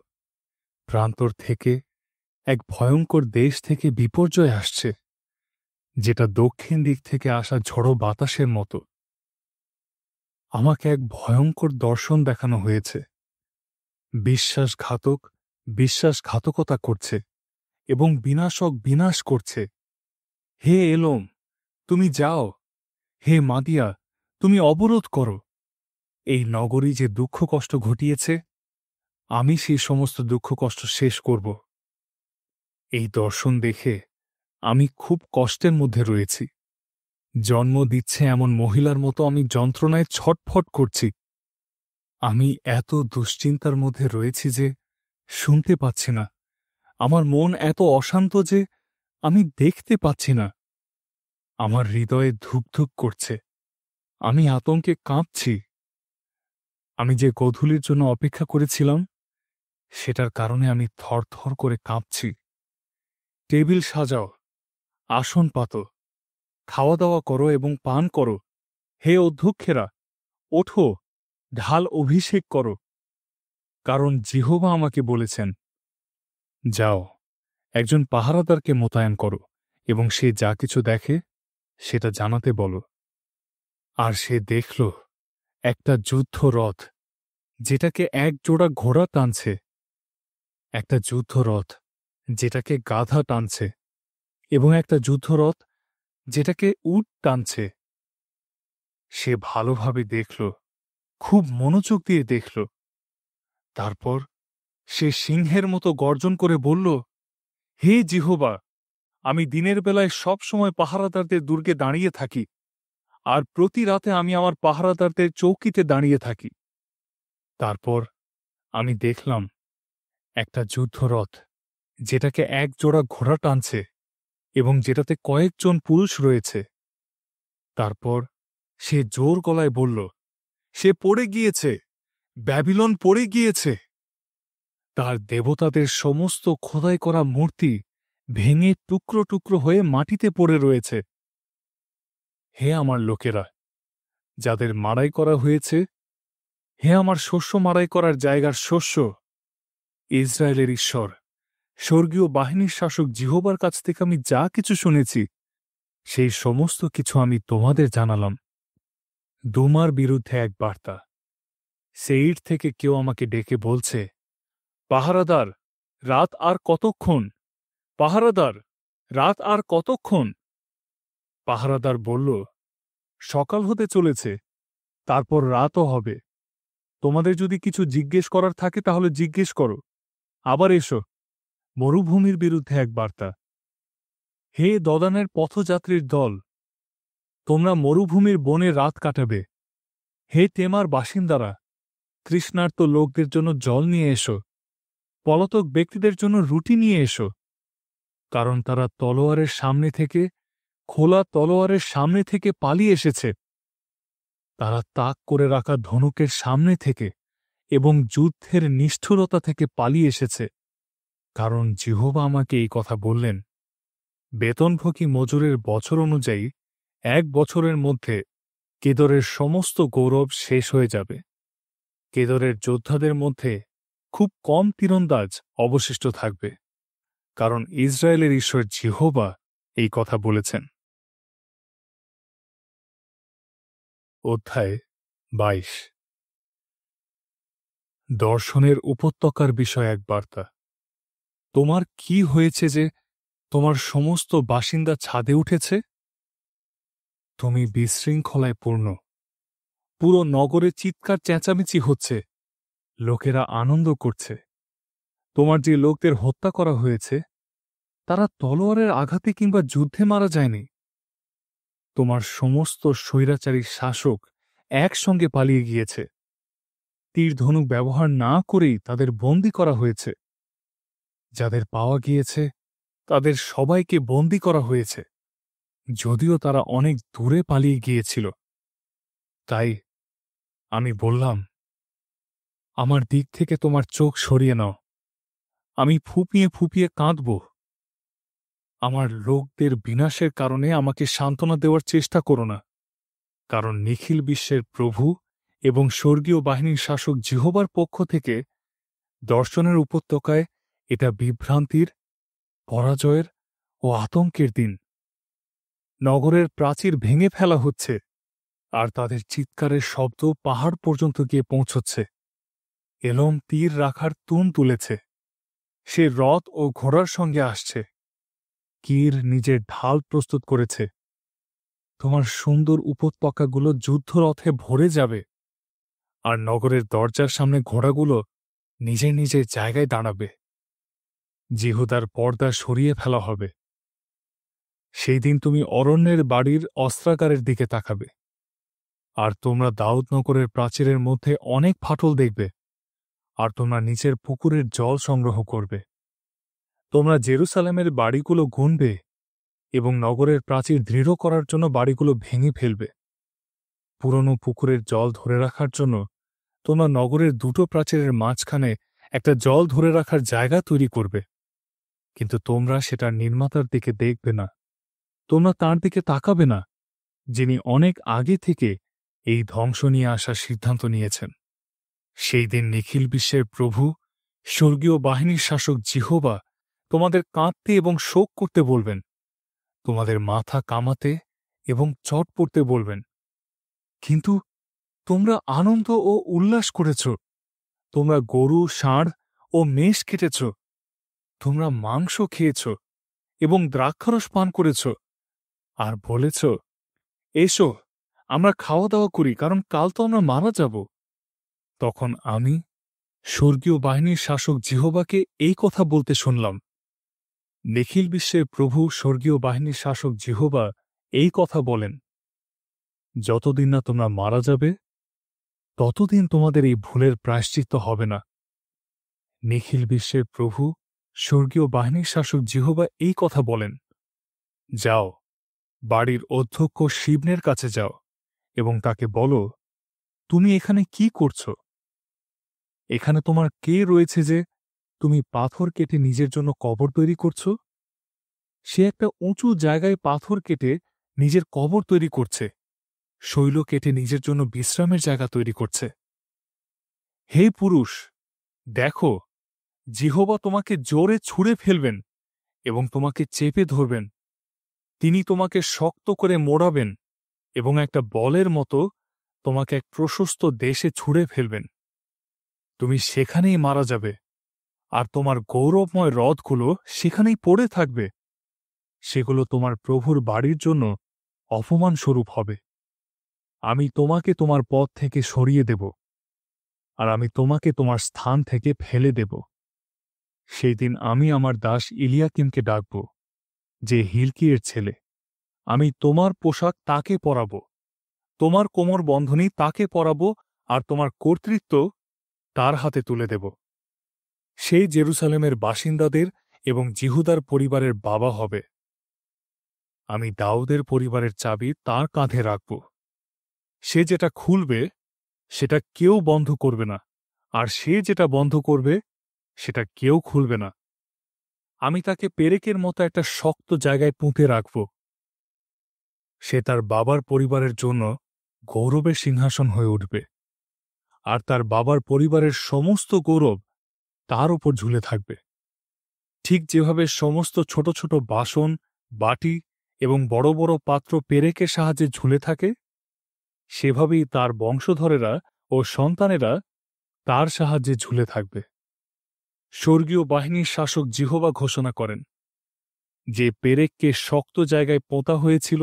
প্রান্তর থেকে, এক ভয়ঙ্কর দেশ থেকে বিপর্যয় আসছে, যেটা দক্ষিণ দিক থেকে আসা ঝড়ো বাতাসের মতো। আমাকে এক ভয়ঙ্কর দর্শন দেখানো হয়েছে। বিশ্বাসঘাতকতা করছে এবং বিনাশক বিনাশ করছে। হে এলোম, তুমি যাও। হে মাদিয়া, তুমি অবরোধ করো। এই নগরী যে দুঃখ কষ্ট ঘটিয়েছে, আমি সেই সমস্ত দুঃখ কষ্ট শেষ করব। এই দর্শন দেখে আমি খুব কষ্টের মধ্যে রয়েছি। জন্ম দিচ্ছে এমন মহিলার মতো আমি যন্ত্রণায় ছটফট করছি। আমি এত দুশ্চিন্তার মধ্যে রয়েছি যে শুনতে পাচ্ছি না। আমার মন এত অশান্ত যে আমি দেখতে পাচ্ছি না। আমার হৃদয়ে ধুকধুক করছে। আমি আতঙ্কে কাঁপছি। আমি যে গোধূলির জন্য অপেক্ষা করেছিলাম, সেটার কারণে আমি থরথর করে কাঁপছি। টেবিল সাজাও, আসন পাতো, খাওয়া দাওয়া করো এবং পান করো। হে অধ্যক্ষেরা, ওঠো, ঢাল অভিষেক করো। কারণ যেহোবা আমাকে বলেছেন, যাও, একজন পাহারাদারকে মোতায়েন করো এবং সে যা কিছু দেখে সেটা জানাতে বলো। আর সে দেখল একটা যুদ্ধরথ, যেটাকে এক জোড়া ঘোড়া টানছে, একটা যুদ্ধরথ যেটাকে গাধা টানছে, এবং একটা যুদ্ধরথ যেটাকে উট টানছে। সে ভালোভাবে দেখল, খুব মনোযোগ দিয়ে দেখল। তারপর সে সিংহের মতো গর্জন করে বলল, হে যেহোবা, আমি দিনের বেলায় সব সময় পাহারাদারদের দুর্গে দাঁড়িয়ে থাকি, আর প্রতি রাতে আমি আমার পাহারাদারদের চৌকিতে দাঁড়িয়ে থাকি। তারপর আমি দেখলাম একটা যুদ্ধরথ, যেটাকে এক জোড়া ঘোড়া টানছে এবং যেটাতে কয়েকজন পুরুষ রয়েছে। তারপর সে জোর গলায় বলল, সে পড়ে গিয়েছে, ব্যাবিলন পড়ে গিয়েছে। তার দেবতাদের সমস্ত খোদাই করা মূর্তি ভেঙে টুকরো টুকরো হয়ে মাটিতে পড়ে রয়েছে। হে আমার লোকেরা, যাদের মাড়াই করা হয়েছে, হে আমার শস্য মাড়াই করার জায়গার শস্য, ইসরায়েলের ঈশ্বর, স্বর্গীয় বাহিনীর শাসক জিহোবার কাছ থেকে আমি যা কিছু শুনেছি, সেই সমস্ত কিছু আমি তোমাদের জানালাম। দুমার বিরুদ্ধে এক বার্তা। সেইর থেকে কেউ আমাকে ডেকে বলছে, পাহারাদার, রাত আর কতক্ষণ? পাহারাদার, রাত আর কতক্ষণ? পাহারাদার বলল, সকাল হতে চলেছে, তারপর রাতও হবে। তোমাদের যদি কিছু জিজ্ঞেস করার থাকে তাহলে জিজ্ঞেস করো। আবার এসো। মরুভূমির বিরুদ্ধে এক বার্তা। হে দদানের পথযাত্রীর দল, তোমরা মরুভূমির বনে রাত কাটাবে। হে টেমার বাসিন্দারা, তৃষ্ণার্ত লোকদের জন্য জল নিয়ে এসো। পলাতক ব্যক্তিদের জন্য রুটি নিয়ে এসো, কারণ তারা তলোয়ারের সামনে থেকে, খোলা তলোয়ারের সামনে থেকে পালিয়ে এসেছে। তারা তাক করে রাখা ধনুকের সামনে থেকে এবং যুদ্ধের নিষ্ঠুরতা থেকে পালিয়ে এসেছে। কারণ জিহোবা আমাকে এই কথা বললেন, বেতনভোগী মজুরের বছর অনুযায়ী 1 বছরের মধ্যে কেদরের সমস্ত গৌরব শেষ হয়ে যাবে। কেদরের যোদ্ধাদের মধ্যে খুব কম তীরন্দাজ অবশিষ্ট থাকবে, কারণ ইসরায়েলের ঈশ্বর জিহোবা এই কথা বলেছেন। অধ্যায় 22। দর্শনের উপত্যকার বিষয় এক বার্তা। তোমার কি হয়েছে যে তোমার সমস্ত বাসিন্দা ছাদে উঠেছে? তুমি বিশৃঙ্খলায় পূর্ণ। পুরো নগরে চিৎকার চেঁচামেচি হচ্ছে, লোকেরা আনন্দ করছে। তোমার যে লোকদের হত্যা করা হয়েছে, তারা তলোয়ারের আঘাতে কিংবা যুদ্ধে মারা যায়নি। তোমার সমস্ত স্বৈরাচারী শাসক একসঙ্গে পালিয়ে গিয়েছে। তীর ধনুক ব্যবহার না করেই তাদের বন্দী করা হয়েছে। যাদের পাওয়া গিয়েছে তাদের সবাইকে বন্দী করা হয়েছে, যদিও তারা অনেক দূরে পালিয়ে গিয়েছিল। তাই আমি বললাম, আমার দিক থেকে তোমার চোখ সরিয়ে নাও। আমি ফুঁপিয়ে ফুঁপিয়ে কাঁদব। আমার লোকদের বিনাশের কারণে আমাকে সান্ত্বনা দেওয়ার চেষ্টা করো না, কারণ নিখিল বিশ্বের প্রভু এবং স্বর্গীয় বাহিনীর শাসক জিহোবার পক্ষ থেকে দর্শনের উপত্যকায় এটা বিভ্রান্তির, পরাজয়ের ও আতঙ্কের দিন। নগরের প্রাচীর ভেঙে ফেলা হচ্ছে, আর তাদের চিৎকারের শব্দ পাহাড় পর্যন্ত গিয়ে পৌঁছচ্ছে। এলম তীর রাখার তুন তুলেছে, সে রথ ও ঘোড়ার সঙ্গে আসছে। কির নিজের ঢাল প্রস্তুত করেছে। তোমার সুন্দর উপত্যকাগুলো যুদ্ধরথে ভরে যাবে, আর নগরের দরজার সামনে ঘোড়াগুলো নিজের নিজের জায়গায় দাঁড়াবে। জিহুদার পর্দা সরিয়ে ফেলা হবে। সেই দিন তুমি অরণ্যের বাড়ির অস্ত্রাগারের দিকে তাকাবে, আর তোমরা দাউদনগরের প্রাচীরের মধ্যে অনেক ফাটল দেখবে, আর তোমরা নিচের পুকুরের জল সংগ্রহ করবে। তোমরা জেরুসালেমের বাড়িগুলো গুনবে এবং নগরের প্রাচীর দৃঢ় করার জন্য বাড়িগুলো ভেঙে ফেলবে। পুরনো পুকুরের জল ধরে রাখার জন্য তোমরা নগরের দুটো প্রাচীরের মাঝখানে একটা জল ধরে রাখার জায়গা তৈরি করবে, কিন্তু তোমরা সেটার নির্মাতার দিকে দেখবে না। তোমরা তার দিকে তাকাবে না, যিনি অনেক আগে থেকে এই ধ্বংস নিয়ে আসার সিদ্ধান্ত নিয়েছেন। সেই দিন নিখিল বিশ্বের প্রভু, স্বর্গীয় বাহিনীর শাসক জিহোবা তোমাদের কাঁদতে এবং শোক করতে বলবেন, তোমাদের মাথা কামাতে এবং চট পড়তে বলবেন। কিন্তু তোমরা আনন্দ ও উল্লাস করেছ। তোমরা গরু, ষাঁড় ও মেষ কেটেছ। তোমরা মাংস খেয়েছ এবং দ্রাক্ষারস পান করেছ, আর বলেছ, এসো আমরা খাওয়া দাওয়া করি, কারণ কাল তো আমরা মারা যাব। তখন আমি স্বর্গীয় বাহিনীর শাসক জিহোবাকে এই কথা বলতে শুনলাম, নিখিল বিশ্বের প্রভু স্বর্গীয় বাহিনীর শাসক জিহোবা এই কথা বলেন, যতদিন না তোমরা মারা যাবে ততদিন তোমাদের এই ভুলের প্রায়শ্চিত্ত হবে না। নিখিল বিশ্বের প্রভু স্বর্গীয় বাহিনীর শাসক জিহোবা এই কথা বলেন, যাও, বাড়ির অধ্যক্ষ শিবনের কাছে যাও এবং তাকে বলো, তুমি এখানে কি করছ? এখানে তোমার কে রয়েছে যে তুমি পাথর কেটে নিজের জন্য কবর তৈরি করছ? সে একটা উঁচু জায়গায় পাথর কেটে নিজের কবর তৈরি করছে, শৈল কেটে নিজের জন্য বিশ্রামের জায়গা তৈরি করছে। হে পুরুষ, দেখো, জিহোবা তোমাকে জোরে ছুঁড়ে ফেলবেন এবং তোমাকে চেপে ধরবেন। তিনি তোমাকে শক্ত করে মোড়াবেন এবং একটা বলের মতো তোমাকে এক প্রশস্ত দেশে ছুঁড়ে ফেলবেন। তুমি সেখানেই মারা যাবে, আর তোমার গৌরবময় রথগুলো সেখানেই পড়ে থাকবে। সেগুলো তোমার প্রভুর বাড়ির জন্য অপমানস্বরূপ হবে। আমি তোমাকে তোমার পথ থেকে সরিয়ে দেব, আর আমি তোমাকে তোমার স্থান থেকে ফেলে দেব। সেই দিন আমি আমার দাস ইলিয়াকিমকে ডাকব, যে হিলকিয়ের ছেলে। আমি তোমার পোশাক তাকে পরাব, তোমার কোমর বন্ধনী তাকে পরাব, আর তোমার কর্তৃত্ব তার হাতে তুলে দেব। সেই জেরুসালেমের বাসিন্দাদের এবং জিহুদার পরিবারের বাবা হবে। আমি দাউদের পরিবারের চাবি তার কাঁধে রাখব। সে যেটা খুলবে সেটা কেউ বন্ধ করবে না, আর সে যেটা বন্ধ করবে সেটা কেউ খুলবে না। আমি তাকে পেরেকের মতো একটা শক্ত জায়গায় পুঁতে রাখব। সে তার বাবার পরিবারের জন্য গৌরবের সিংহাসন হয়ে উঠবে, আর তার বাবার পরিবারের সমস্ত গৌরব তার উপর ঝুলে থাকবে। ঠিক যেভাবে সমস্ত ছোট ছোট বাসন, বাটি এবং বড় বড় পাত্র পেরেকের সাহায্যে ঝুলে থাকে, সেভাবেই তার বংশধরেরা ও সন্তানেরা তার সাহায্যে ঝুলে থাকবে। স্বর্গীয় বাহিনীর শাসক জিহোবা ঘোষণা করেন, যে পেরেককে শক্ত জায়গায় পোঁতা হয়েছিল,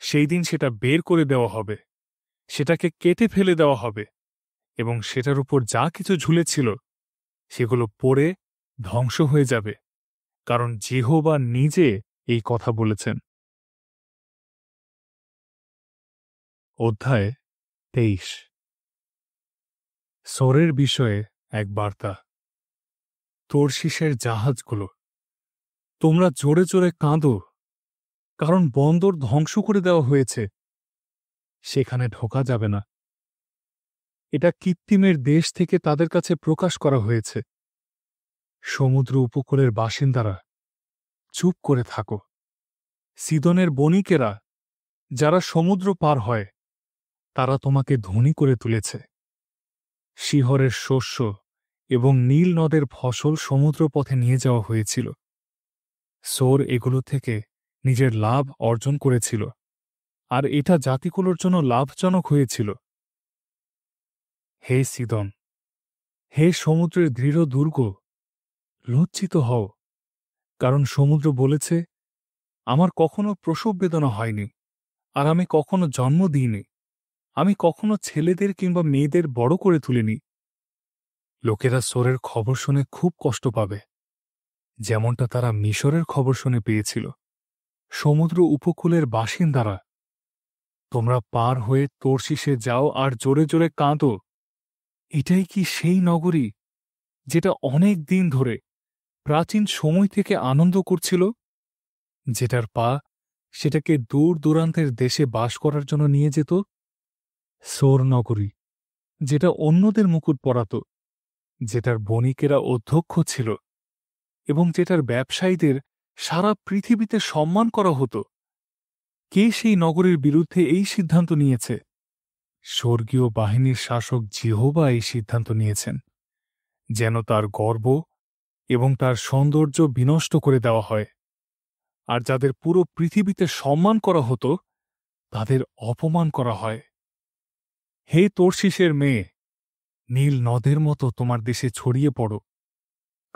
সেই দিন সেটা বের করে দেওয়া হবে, সেটাকে কেটে ফেলে দেওয়া হবে, এবং সেটার উপর যা কিছু ঝুলেছিল সেগুলো পড়ে ধ্বংস হয়ে যাবে, কারণ জিহোবা নিজে এই কথা বলেছেন। অধ্যায় 23। সোরের বিষয়ে এক বার্তা। তর্শিশের জাহাজগুলো, তোমরা জোরে জোরে কাঁদো, কারণ বন্দর ধ্বংস করে দেওয়া হয়েছে, সেখানে ঢোকা যাবে না। এটা কিত্তিমের দেশ থেকে তাদের কাছে প্রকাশ করা হয়েছে। সমুদ্র উপকূলের বাসিন্দারা, চুপ করে থাকো। সিদনের বণিকেরা, যারা সমুদ্র পার হয়, তারা তোমাকে ধনী করে তুলেছে। শিহরের শস্য এবং নীল নদের ফসল সমুদ্রপথে নিয়ে যাওয়া হয়েছিল। সোর এগুলো থেকে নিজের লাভ অর্জন করেছিল, আর এটা জাতিগুলোর জন্য লাভজনক হয়েছিল। হে সিদন, হে সমুদ্রের দৃঢ় দুর্গ, লজ্জিত হও, কারণ সমুদ্র বলেছে, আমার কখনো প্রসব বেদনা হয়নি, আর আমি কখনো জন্ম দিইনি। আমি কখনো ছেলেদের কিংবা মেয়েদের বড় করে তুলিনি। লোকেরা সোরের খবর শুনে খুব কষ্ট পাবে, যেমনটা তারা মিশরের খবর শুনে পেয়েছিল। সমুদ্র উপকূলের বাসিন্দারা, তোমরা পার হয়ে তর্শিসে যাও আর জোরে জোরে কাঁদো। এটাই কি সেই নগরী যেটা অনেক দিন ধরে, প্রাচীন সময় থেকে আনন্দ করছিল, যেটার পা সেটাকে দূর দূরান্তের দেশে বাস করার জন্য নিয়ে যেত? সোর নগরী, যেটা অন্যদের মুকুট পরাত, যেটার বণিকেরা অধ্যক্ষ ছিল, এবং যেটার ব্যবসায়ীদের সারা পৃথিবীতে সম্মান করা হতো। কে সেই নগরীর বিরুদ্ধে এই সিদ্ধান্ত নিয়েছে? স্বর্গীয় বাহিনীর শাসক জিহোবা এই সিদ্ধান্ত নিয়েছেন, যেন তার গর্ব এবং তার সৌন্দর্য বিনষ্ট করে দেওয়া হয়, আর যাদের পুরো পৃথিবীতে সম্মান করা হতো তাদের অপমান করা হয়। হে তর্শিসের মেয়ে, নীল নদের মতো তোমার দেশে ছড়িয়ে পড়ো,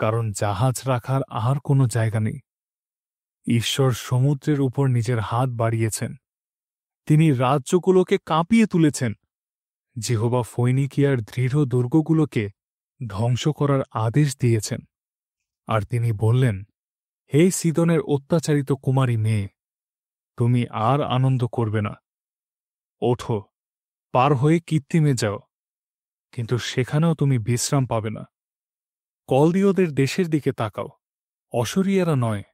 কারণ জাহাজ রাখার আর কোনো জায়গা নেই। ঈশ্বর সমুদ্রের উপর নিজের হাত বাড়িয়েছেন, তিনি রাজ্যগুলোকে কাঁপিয়ে তুলেছেন। জিহোবা ফৈনিকিয়ার দৃঢ় দুর্গগুলোকে ধ্বংস করার আদেশ দিয়েছেন, আর তিনি বললেন, হে সিদনের অত্যাচারিত কুমারী মেয়ে, তুমি আর আনন্দ করবে না। ওঠো, পার হয়ে কিত্তিমে যাও, কিন্তু সেখানেও তুমি বিশ্রাম পাবে না। কলদীয়দের দেশের দিকে তাকাও, অশরীয়রা নয়,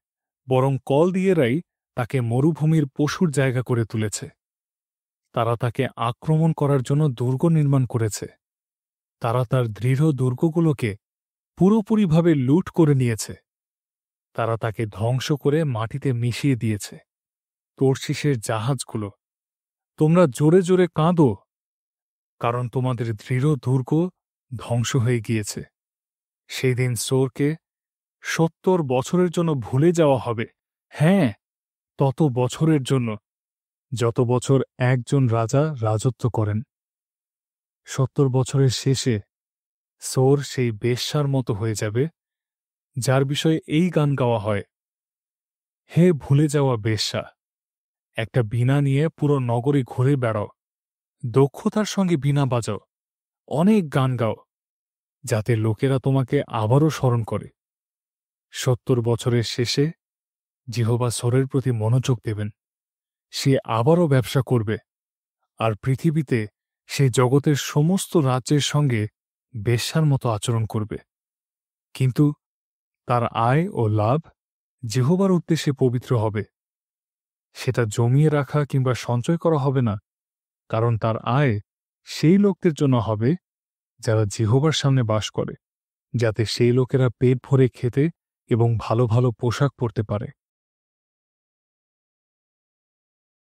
বরং কলদীয়েরাই তাকে মরুভূমির পশুর জায়গা করে তুলেছে। তারা তাকে আক্রমণ করার জন্য দুর্গ নির্মাণ করেছে। তারা তার দৃঢ় দুর্গগুলোকে পুরোপুরিভাবে লুট করে নিয়েছে। তারা তাকে ধ্বংস করে মাটিতে মিশিয়ে দিয়েছে। তর্শিসের জাহাজগুলো, তোমরা জোরে জোরে কাঁদো, কারণ তোমাদের দৃঢ় দুর্গ ধ্বংস হয়ে গিয়েছে। সেই দিন সোরকে ৭০ বছরের জন্য ভুলে যাওয়া হবে। হ্যাঁ, তত বছরের জন্য, যত বছর একজন রাজা রাজত্ব করেন। ৭০ বছরের শেষে সোর সেই বেশ্যার মতো হয়ে যাবে, যার বিষয়ে এই গান গাওয়া হয়। হে ভুলে যাওয়া বেশ্যা, একটা বীণা নিয়ে পুরো নগরী ঘুরে বেড়াও, দক্ষতার সঙ্গে বীণা বাজাও, অনেক গান গাও, যাতে লোকেরা তোমাকে আবারও স্মরণ করে। ৭০ বছরের শেষে জিহোবা সোরের প্রতি মনোযোগ দেবেন। সে আবারও ব্যবসা করবে, আর পৃথিবীতে সে জগতের সমস্ত রাজ্যের সঙ্গে বেশ্যার মতো আচরণ করবে। কিন্তু তার আয় ও লাভ জিহোবার উদ্দেশ্যে পবিত্র হবে। সেটা জমিয়ে রাখা কিংবা সঞ্চয় করা হবে না, কারণ তার আয় সেই লোকদের জন্য হবে যারা জিহোবার সামনে বাস করে, যাতে সেই লোকেরা পেট ভরে খেতে এবং ভালো ভালো পোশাক পরতে পারে।